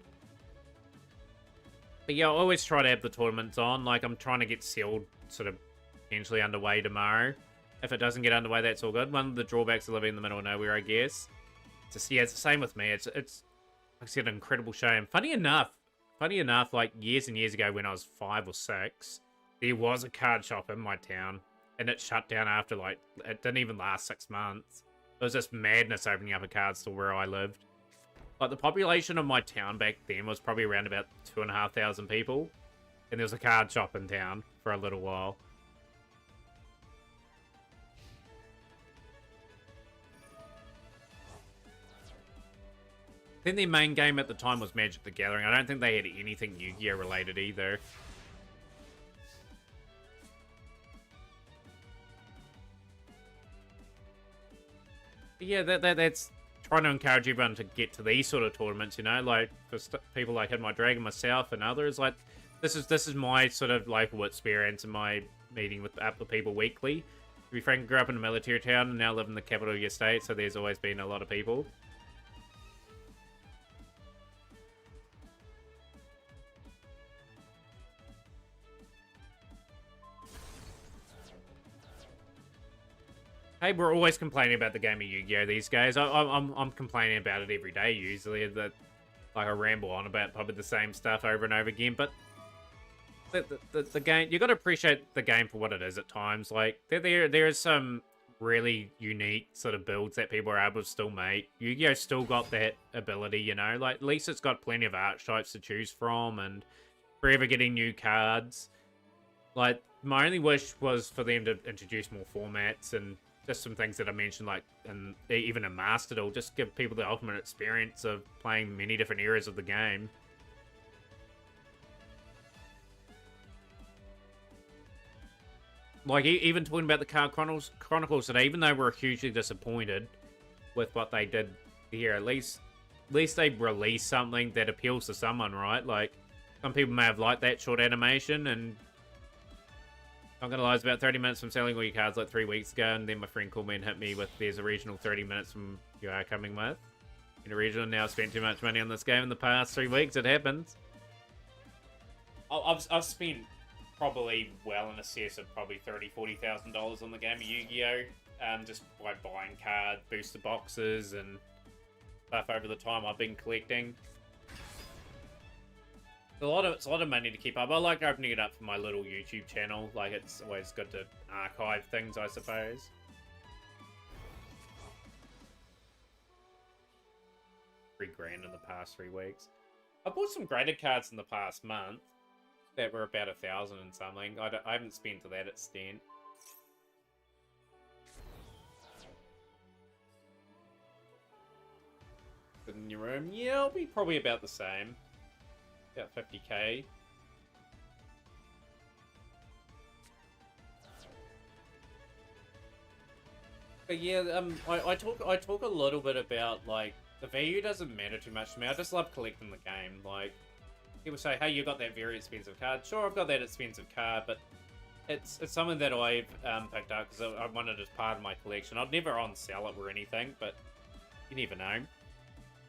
[SPEAKER 1] But yeah, I always try to have the tournaments on. Like, I'm trying to get Sealed sort of potentially underway tomorrow. If it doesn't get underway, that's all good. One of the drawbacks of living in the middle of nowhere, I guess. Yeah, it's the same with me. It's like I said, an incredible shame. Funny enough, like years and years ago when I was 5 or 6, there was a card shop in my town, and it shut down after, like, it didn't even last 6 months. It was just madness opening up a card store where I lived. Like, the population of my town back then was probably around about 2,500 people, and there was a card shop in town for a little while. I think their main game at the time was Magic the Gathering. I don't think they had anything Yu-Gi-Oh related either. But yeah, that's trying to encourage everyone to get to these sort of tournaments, you know, like for people like Hidden My Dragon, myself, and others. Like, this is my sort of local experience and my meeting with the people weekly. To be frank, I grew up in a military town and now live in the capital of your state, so there's always been a lot of people. Hey, we're always complaining about the game of Yu-Gi-Oh! These days. I'm complaining about it every day, usually. That, like, I ramble on about probably the same stuff over and over again, but the game, you got to appreciate the game for what it is at times. Like, there is some really unique sort of builds that people are able to still make. Yu-Gi-Oh! Still got that ability, you know? Like, at least it's got plenty of archetypes to choose from, and forever getting new cards. Like, my only wish was for them to introduce more formats and just some things that I mentioned, like, and even a Master Duel, just give people the ultimate experience of playing many different eras of the game. Like, even talking about the Card Chronicles today, even though we're hugely disappointed with what they did here, at least they released something that appeals to someone, right? Like, some people may have liked that short animation, and not gonna lie, it's about 30 minutes from selling all your cards like 3 weeks ago, and then my friend called me and hit me with there's a regional 30 minutes from you are coming with. In a regional, now I've spent too much money on this game in the past 3 weeks, it happens. I've spent probably well in excess of probably $30,000-$40,000 on the game of Yu-Gi-Oh! Just by buying card booster boxes and stuff over the time I've been collecting. It's a lot of money to keep up. I like opening it up for my little YouTube channel. Like, it's always good to archive things, I suppose. $3,000 in the past 3 weeks. I bought some graded cards in the past month that were about 1,000 and something. I haven't spent to that extent. In your room, yeah, it'll be probably about the same. About 50k. But yeah, I talk a little bit about, like, the value doesn't matter too much to me. I just love collecting the game. Like, people say, hey, you got that very expensive card. Sure, I've got that expensive card, but it's something that I've picked up because I wanted it as part of my collection. I'd never on-sell it or anything, but you never know.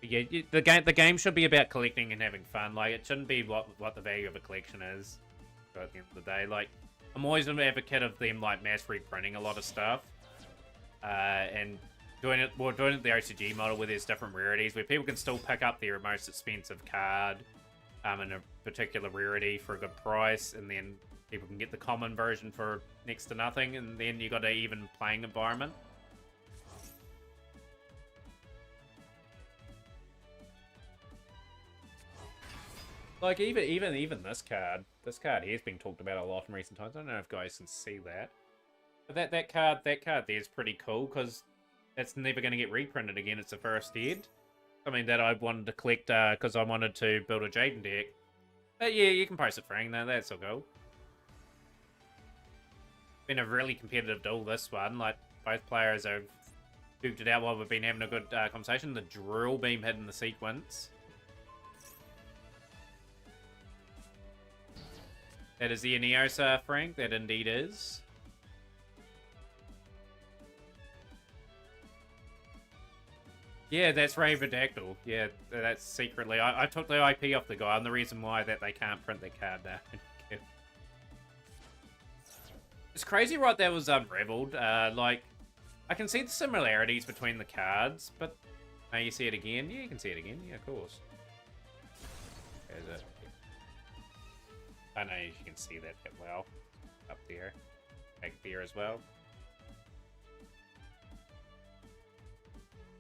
[SPEAKER 1] But yeah, the game should be about collecting and having fun. Like, it shouldn't be what the value of a collection is. So at the end of the day, like, I'm always an advocate of them, like, mass reprinting a lot of stuff. And doing it the OCG model where there's different rarities, where people can still pick up their most expensive card in a particular rarity for a good price, and then people can get the common version for next to nothing, and then you got an even playing environment. Like, even this card here has been talked about a lot in recent times. I don't know if guys can see that. But that card there is pretty cool, because it's never going to get reprinted again. It's the first Ed. Something that I wanted to collect because I wanted to build a Jaden deck. But yeah, you can post it, Frank. No, that's all cool. Been a really competitive duel, this one. Like, both players have duked it out while we've been having a good conversation. The drill beam hit in the sequence. That is the Aeneas, Frank. That indeed is. Yeah, that's Raverdactyl. Yeah, that's secretly. I took the IP off the guy, and the reason why that they can't print the card now. It's crazy, right? That was unraveled. Like, I can see the similarities between the cards, but now you see it again. Yeah, you can see it again. Yeah, of course. There's it. I know you can see that well up there, back there as well.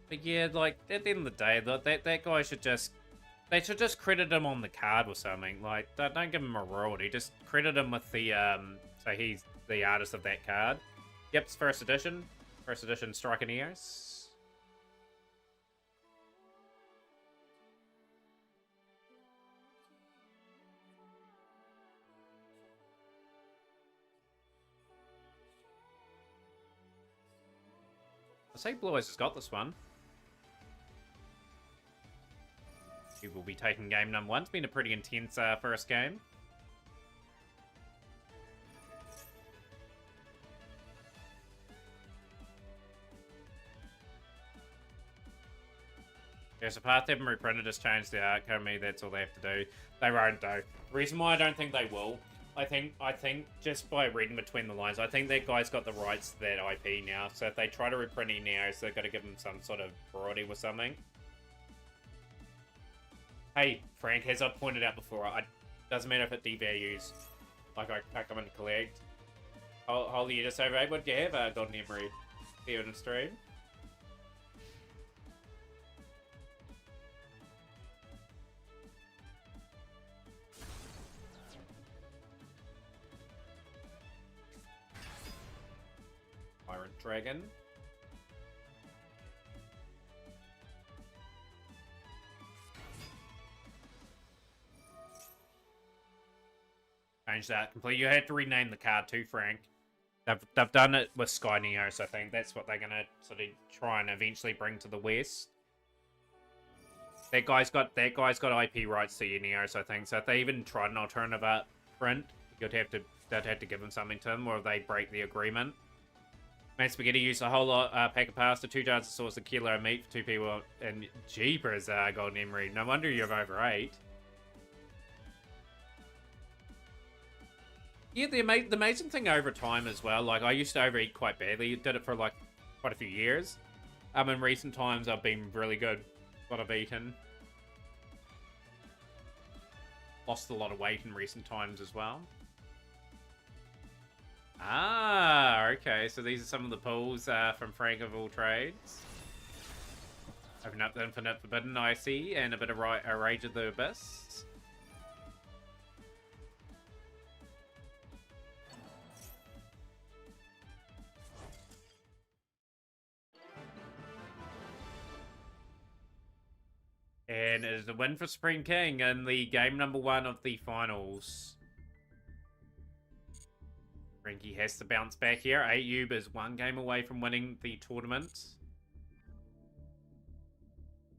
[SPEAKER 1] But yeah, like, at the end of the day, that guy should just... They should just credit him on the card or something. Like, don't give him a royalty. Just credit him with the, so he's the artist of that card. Yep, it's first edition. First edition Strike Aeneas. I say Blue Eyes has got this one. He will be taking game number 1. It's been a pretty intense first game. There's a path they haven't reprinted has changed the outcome. That's all they have to do. They won't though. The reason why I don't think they will, I think just by reading between the lines, I think that guy's got the rights to that IP now. So if they try to reprint Aeneas, they've got to give him some sort of royalty or something. Hey, Frank, as I pointed out before, it doesn't matter if it devalues. Like, I come in to collect. Holy, you just overrated. What do you have, Golden Emery? See you in the stream. Iron Dragon. Change that completely. You had to rename the card too, Frank. They've done it with Sky Neos, I think. That's what they're gonna sort of try and eventually bring to the West. That guy's got IP rights to Neos, I think. So if they even tried an alternative art print, they'd have to give him something to them, or they break the agreement. Mate Spaghetti used a whole lot pack of pasta, 2 jars of sauce, a kilo of meat for 2 people, and jeepers, Golden Emery. No wonder you've over 8. Yeah, the amazing thing over time as well, like, I used to overeat quite badly. Did it for, like, quite a few years. In recent times, I've been really good what I've eaten. Lost a lot of weight in recent times as well. Ah, okay. So these are some of the pulls from Frank of All Trades. Open up the Infinite Forbidden, I see, and a bit of Rage of the Abyss. And it is a win for Supreme King in the game number 1 of the finals. Frankie has to bounce back here. Ayub is 1 game away from winning the tournament.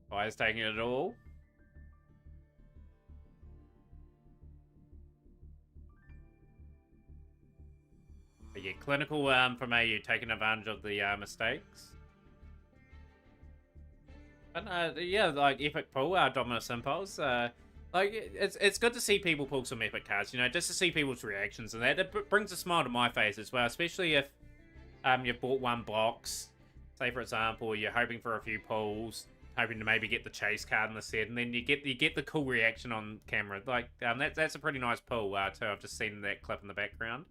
[SPEAKER 1] Fire's taking it all. But yeah, clinical from AU, taking advantage of the mistakes. But yeah, like epic pull, Dominus Impulse. Like it's good to see people pull some epic cards, you know, just to see people's reactions and that. It brings a smile to my face as well, especially if you've bought 1 box, say for example, you're hoping for a few pulls, hoping to maybe get the chase card in the set, and then you get the cool reaction on camera. Like that's a pretty nice pull too. I've just seen that clip in the background.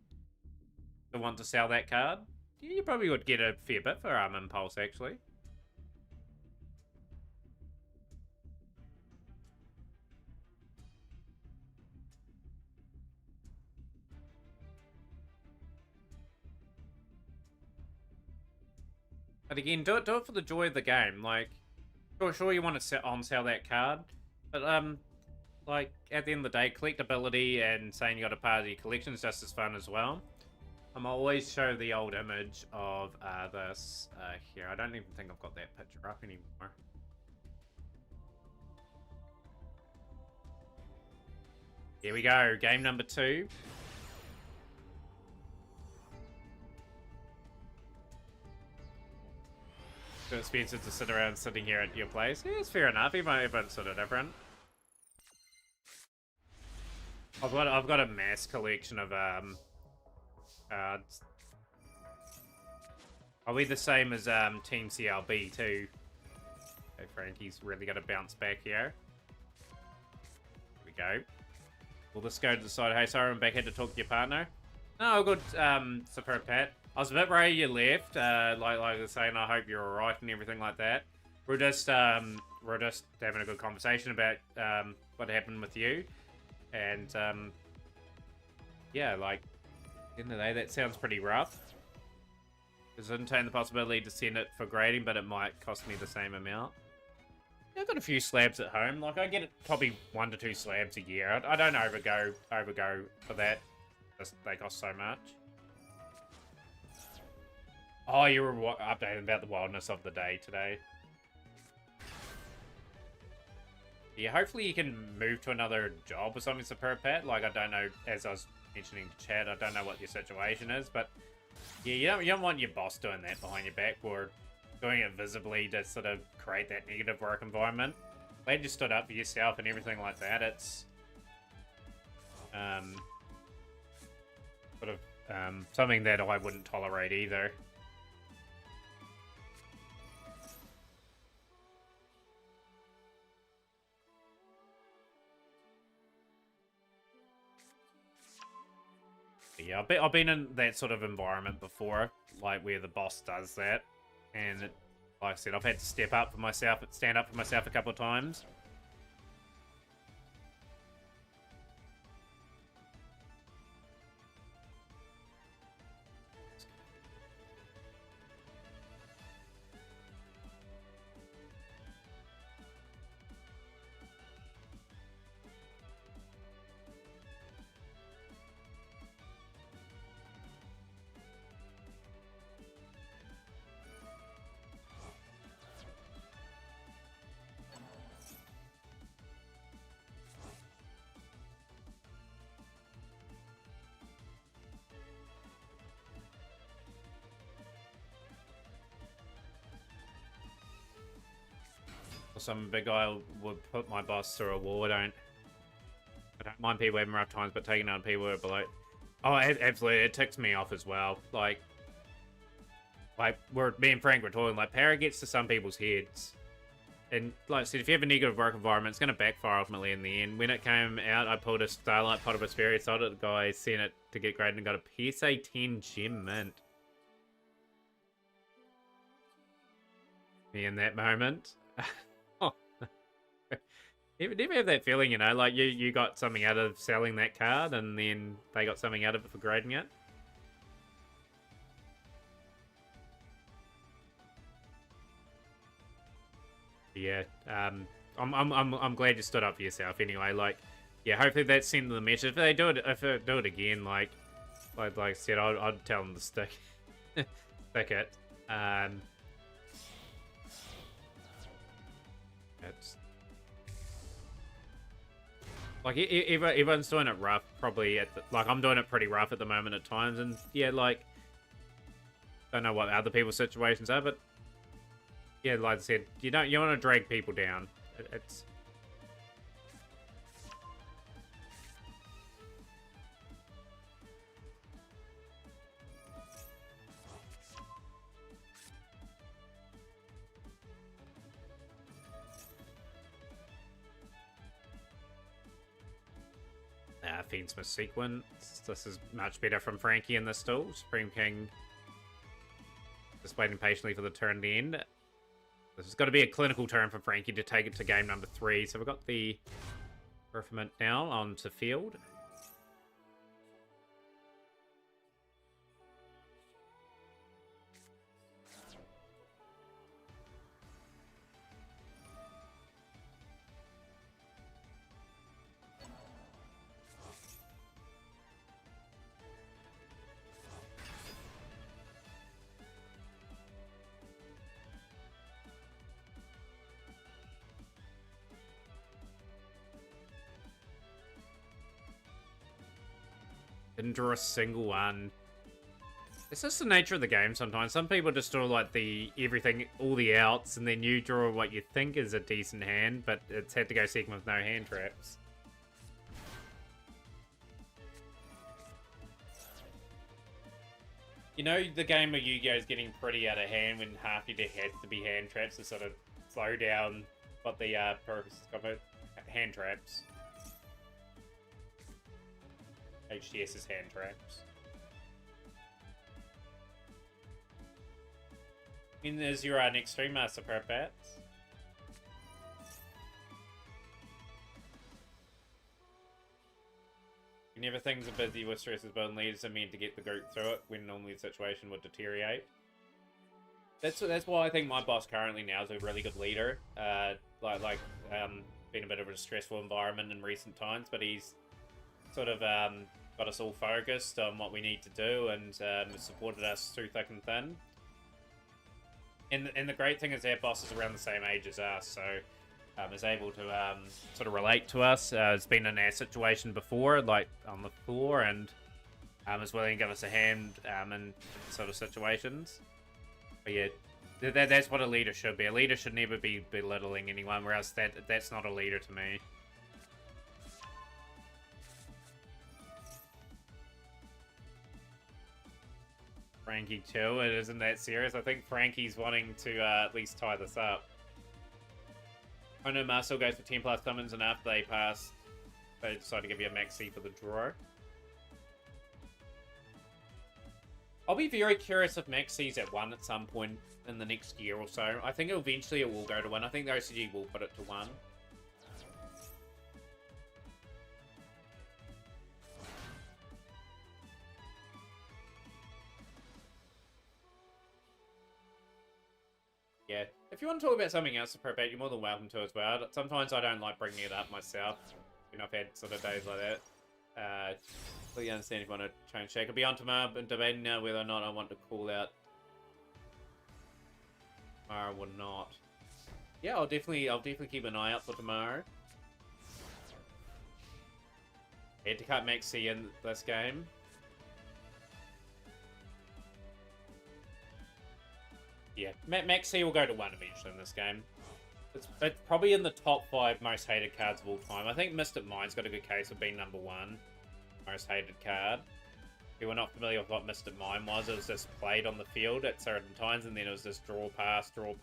[SPEAKER 1] The want to sell that card, you probably would get a fair bit for Impulse actually. But again, do it for the joy of the game. Like, sure you want to on-sell that card, but like at the end of the day, collectability and saying you got a part of your collection is just as fun as well. I'm always show the old image of this here. I don't even think I've got that picture up anymore. Here we go, game number 2. Too expensive to sit around sitting here at your place. Yeah, it's fair enough. Everyone's sort of different. I've got a mass collection of cards. I'll be the same as Team CLB too. Okay, Frankie's really got to bounce back here. Here we go. Will this go to the side? Hey, sorry, I'm back here to talk to your partner. No, good, superb, Pat. I was a bit worried you left. Like I was saying, I hope you're alright and everything like that. We're just having a good conversation about what happened with you, and yeah, like at the end of the day, that sounds pretty rough. Does it entertain the possibility to send it for grading, but it might cost me the same amount? Yeah, I've got a few slabs at home. Like I get it probably 1 to 2 slabs a year. I don't overgo for that. Just, they cost so much. Oh, you were updating about the wildness of the day today. Yeah, hopefully you can move to another job or something, Superb Pat. Like, I don't know, as I was mentioning to Chad, I don't know what your situation is, but yeah, you don't want your boss doing that behind your back or doing it visibly to sort of create that negative work environment. Glad you stood up for yourself and everything like that. It's sort of something that I wouldn't tolerate either. Yeah, I've been in that sort of environment before, like where the boss does that, and like I said, I've had to stand up for myself a couple of times. Some big guy would put my boss through a wall. I don't mind people having rough times, but taking on people below. Oh, absolutely, it ticks me off as well. Like me and Frank were talking. Like, power gets to some people's heads, and like I said, if you have a negative work environment, it's going to backfire ultimately in the end. When it came out, I pulled a Starlight Pot of Prosperity, sold it. The guy sent it to get graded and got a PSA 10 gem mint. Me in that moment. You never have that feeling, you know, like you got something out of selling that card and then they got something out of it for grading it. Yeah, I'm glad you stood up for yourself anyway. Like, yeah, hopefully that's sending the message. If they do it again, like I said, I'd tell them to stick it. It's like everyone's doing it rough, probably like I'm doing it pretty rough at the moment at times, and yeah, like don't know what other people's situations are, but yeah, like I said, you want to drag people down. It's Fiendsmith sequence. This is much better from Frankie in the stall. Supreme King just waiting patiently for the turn to end. This has got to be a clinical turn for Frankie to take it to game number 3. So we've got the Griffament now onto field. Didn't draw a single one. It's just the nature of the game sometimes. Some people just draw like everything, all the outs, and then you draw what you think is a decent hand, but it's had to go second with no hand traps. You know, the game of Yu-Gi-Oh! Is getting pretty out of hand when half your deck has to be hand traps to sort of slow down what the purpose of it. Hand traps. HTS is hand traps. And there's your next stream, Master Pro Bats. Whenever things are busy with stresses, but leaders are meant to get the group through it when normally the situation would deteriorate. That's why I think my boss currently now is a really good leader. Been a bit of a stressful environment in recent times, but he's sort of got us all focused on what we need to do and supported us through thick and thin. And the great thing is our boss is around the same age as us, so is able to sort of relate to us. Has been in our situation before, like on the floor, and is willing to give us a hand in sort of situations. But yeah, that's what a leader should be. A leader should never be belittling anyone, whereas that's not a leader to me. Frankie too, it isn't that serious. I think Frankie's wanting to at least tie this up. I know Marcel goes for 10 plus summons, and after they pass, they decide to give you a maxi for the draw. I'll be very curious if Maxi's at 1 at some point in the next year or so. I think eventually it will go to 1. I think the OCG will put it to 1. Yeah, if you want to talk about something else to prepare, you're more than welcome to as well. Sometimes I don't like bringing it up myself. You know, I've had sort of days like that. Completely understand if you want to change shape. I'll be on tomorrow and debating now whether or not I want to call out tomorrow or not. Yeah, I'll definitely keep an eye out for tomorrow. Had to cut Maxi in this game. Yeah, Maxi will go to 1 eventually in this game. It's probably in the top 5 most hated cards of all time. I think Mystic Mind's got a good case of being number 1 most hated card. If you were not familiar with what Mystic Mind was, it was just played on the field at certain times, and then it was just draw pass for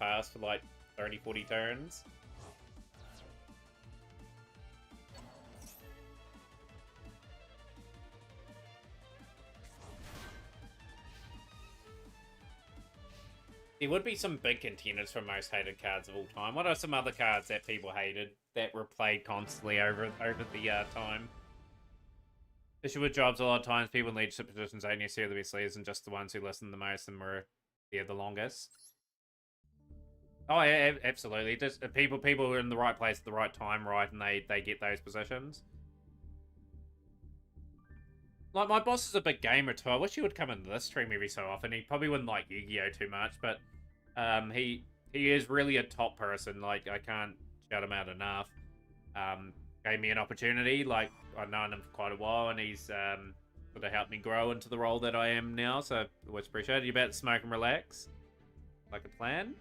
[SPEAKER 1] like 30, 40 turns. There would be some big contenders for most hated cards of all time. What are some other cards that people hated that were played constantly over the time? Issue with jobs, a lot of times people in leadership positions ain't necessarily the best leaders and just the ones who listen the most and were there the longest. Oh yeah, absolutely. Just people who are in the right place at the right time, right, and they get those positions. Like, my boss is a big gamer too. I wish he would come into this stream every so often. He probably wouldn't like Yu-Gi-Oh! Too much, but he is really a top person. Like, I can't shout him out enough. Gave me an opportunity. Like, I've known him for quite a while, and he's sort of helped me grow into the role that I am now, so always appreciate it. You about to smoke and relax? Like a plan?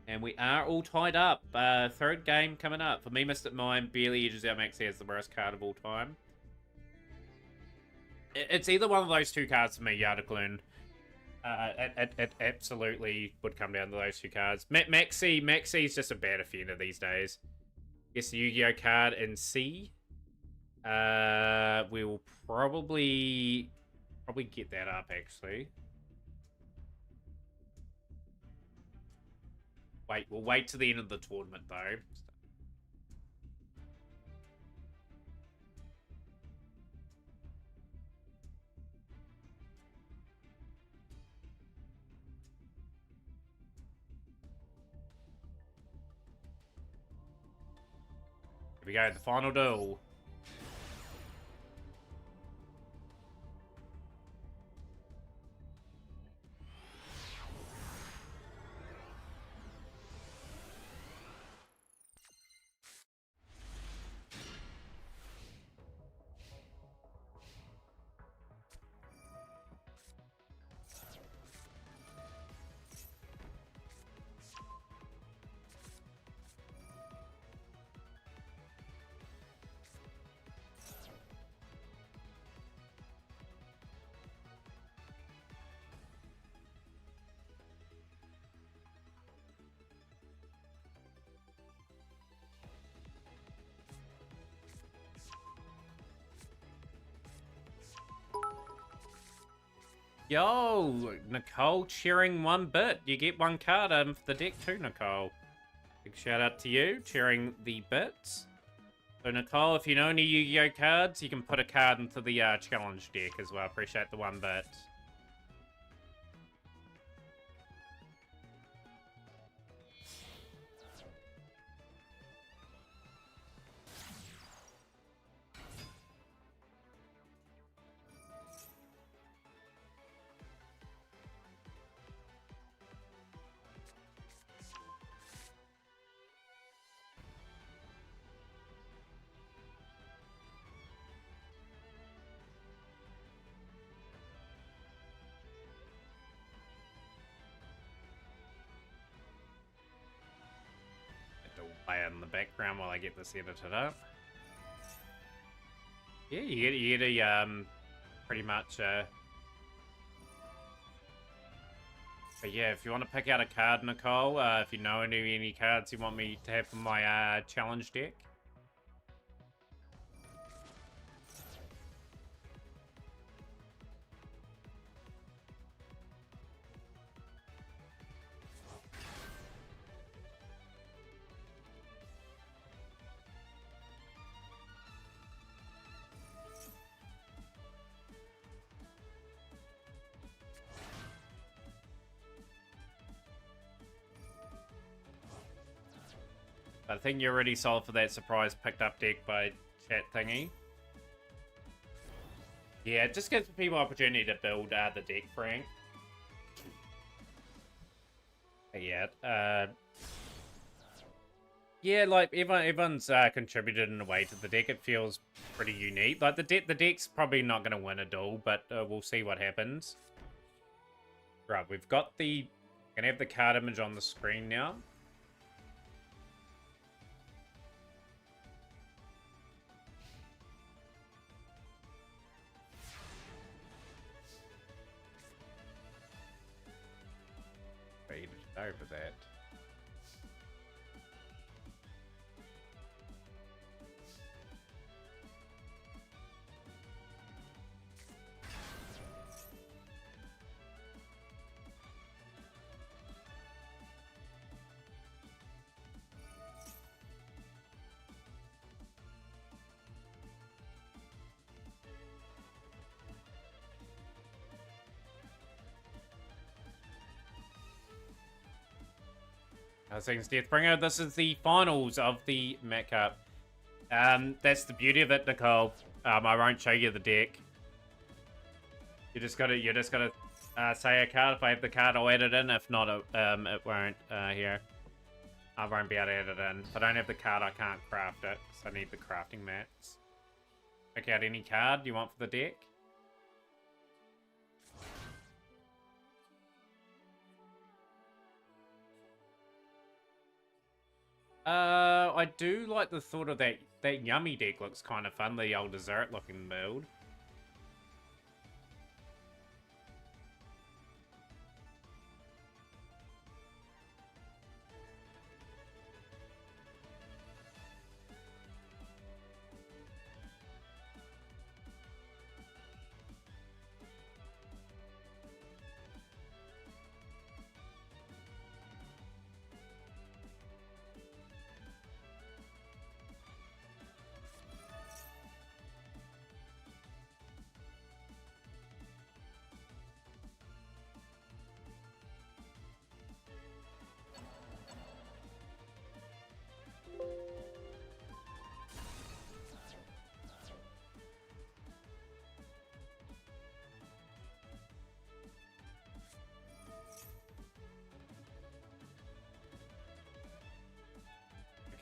[SPEAKER 1] And we are all tied up. Third game coming up. For me, Mystic Mind barely edges out Maxi as the worst card of all time. It's either one of those two cards for me, Yardacloon. It absolutely would come down to those two cards. Maxi's just a bad offender these days. Guess the Yu-Gi-Oh card in C. We will probably get that up, actually. We'll wait to the end of the tournament, though. Here we go, the final duel. Yo, Nicole cheering 1 bit. You get 1 card for the deck too, Nicole. Big shout out to you, cheering the bits. So Nicole, if you know any Yu-Gi-Oh cards, you can put a card into the challenge deck as well. Appreciate the 1 bit. Play it in the background while I get this edited up. Yeah, you get a pretty much but yeah, if you want to pick out a card, Nicole, if you know any cards you want me to have for my challenge deck. I think you're already sold for that surprise picked up deck by chat thingy. Yeah, it just gives people opportunity to build the deck, Frank. Yeah, yeah, like everyone's contributed in a way to the deck. It feels pretty unique. Like the deck's probably not going to win a duel, but we'll see what happens. Right, we've got gonna have the card image on the screen now. Over that. Things Deathbringer. This is the finals of the Met Cup. That's the beauty of it, Nicole. I won't show you the deck. You just gotta say a card. If I have the card, I'll add it in. If not, it won't here. I won't be able to add it in. If I don't have the card, I can't craft it. So I need the crafting mats. Pick out any card you want for the deck. I do like the thought of that yummy deck. Looks kind of fun, the old dessert looking build.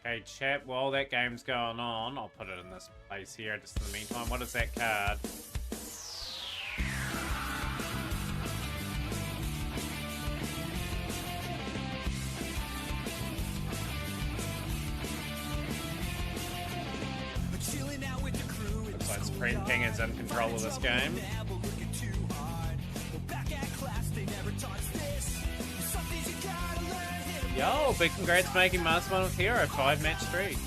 [SPEAKER 1] Okay, chat, while that game's going on, I'll put it in this place here just in the meantime. What is that card? Looks like Supreme King is in control of this game. Yo, big congrats making Mastermind with Hero, 5-match streak.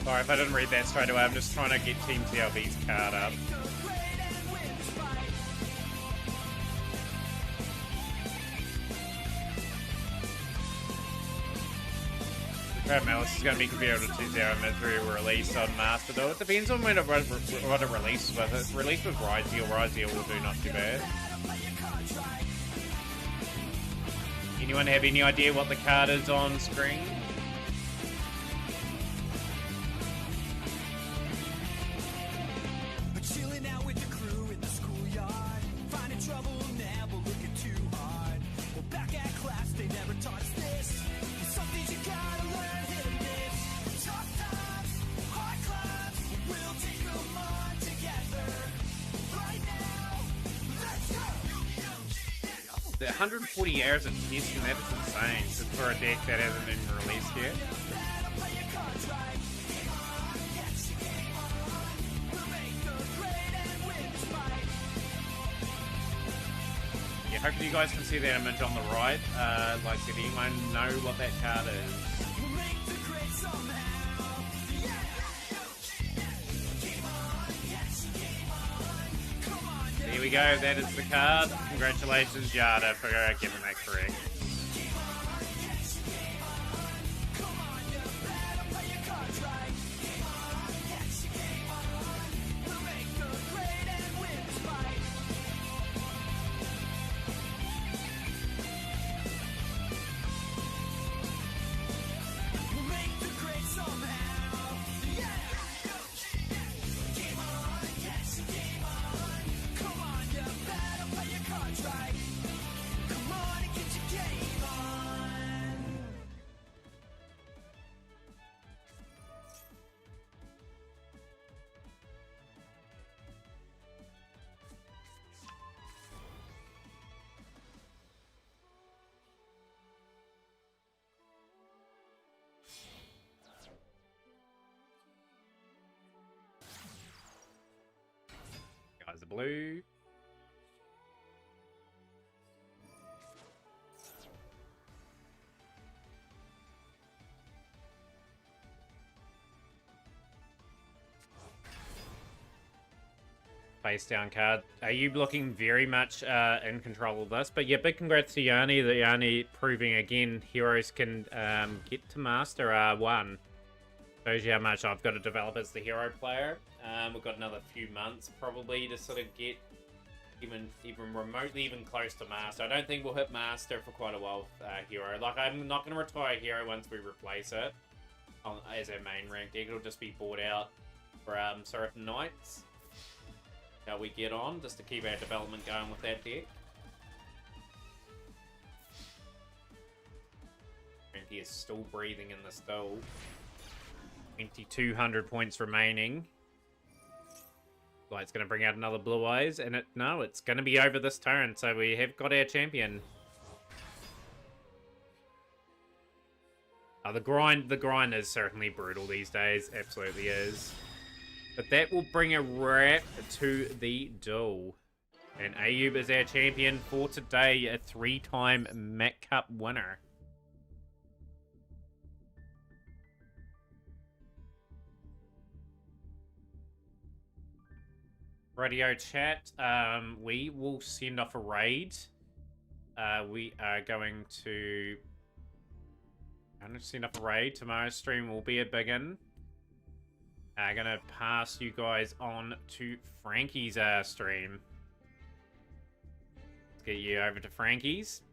[SPEAKER 1] Sorry if I didn't read that straight away. I'm just trying to get Team TLB's card up. Crab Malice is going to be compared to 2-0 Misery released on Master, though. It depends on when what it releases with. It's released with Ryziel will do not too bad. Anyone have any idea what the card is on screen? The 140 hours of testing, that is insane. Just for a deck that hasn't been released yet. Yeah, hopefully you guys can see that image on the right. Like, did anyone know what that card is? There we go, that is the card. Congratulations, Yada, for getting that correct. Guys, the blue. Face down card. Are you looking very much in control of this? But yeah, big congrats to Yanni. The Yanni proving again heroes can get to Master R1. Shows you how much I've got to develop as the hero player. We've got another few months probably to sort of get even remotely even close to Master. I don't think we'll hit Master for quite a while with hero. Like, I'm not going to retire hero once we replace it as our main rank deck. It'll just be bought out for Seraphim Knights. How we get on, just to keep our development going with that deck. And he is still breathing in the stove. 2,200 points remaining. Light's going to bring out another Blue Eyes, and it's going to be over this turn, so we have got our champion. The grind is certainly brutal these days, absolutely is. But that will bring a wrap to the duel. And Ayub is our champion for today, a 3-time MAC Cup winner. Radio chat, we will send off a raid. We are going to send off a raid. Tomorrow's stream will be a big one. Gonna pass you guys on to Frankie's stream. Let's get you over to Frankie's.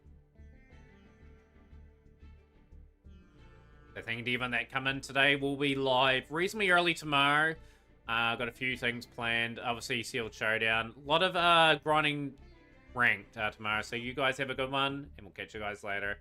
[SPEAKER 1] So thank you to everyone that come in today. We'll be live reasonably early tomorrow. Got a few things planned. Obviously, Sealed Showdown. A lot of grinding ranked tomorrow. So you guys have a good one, and we'll catch you guys later.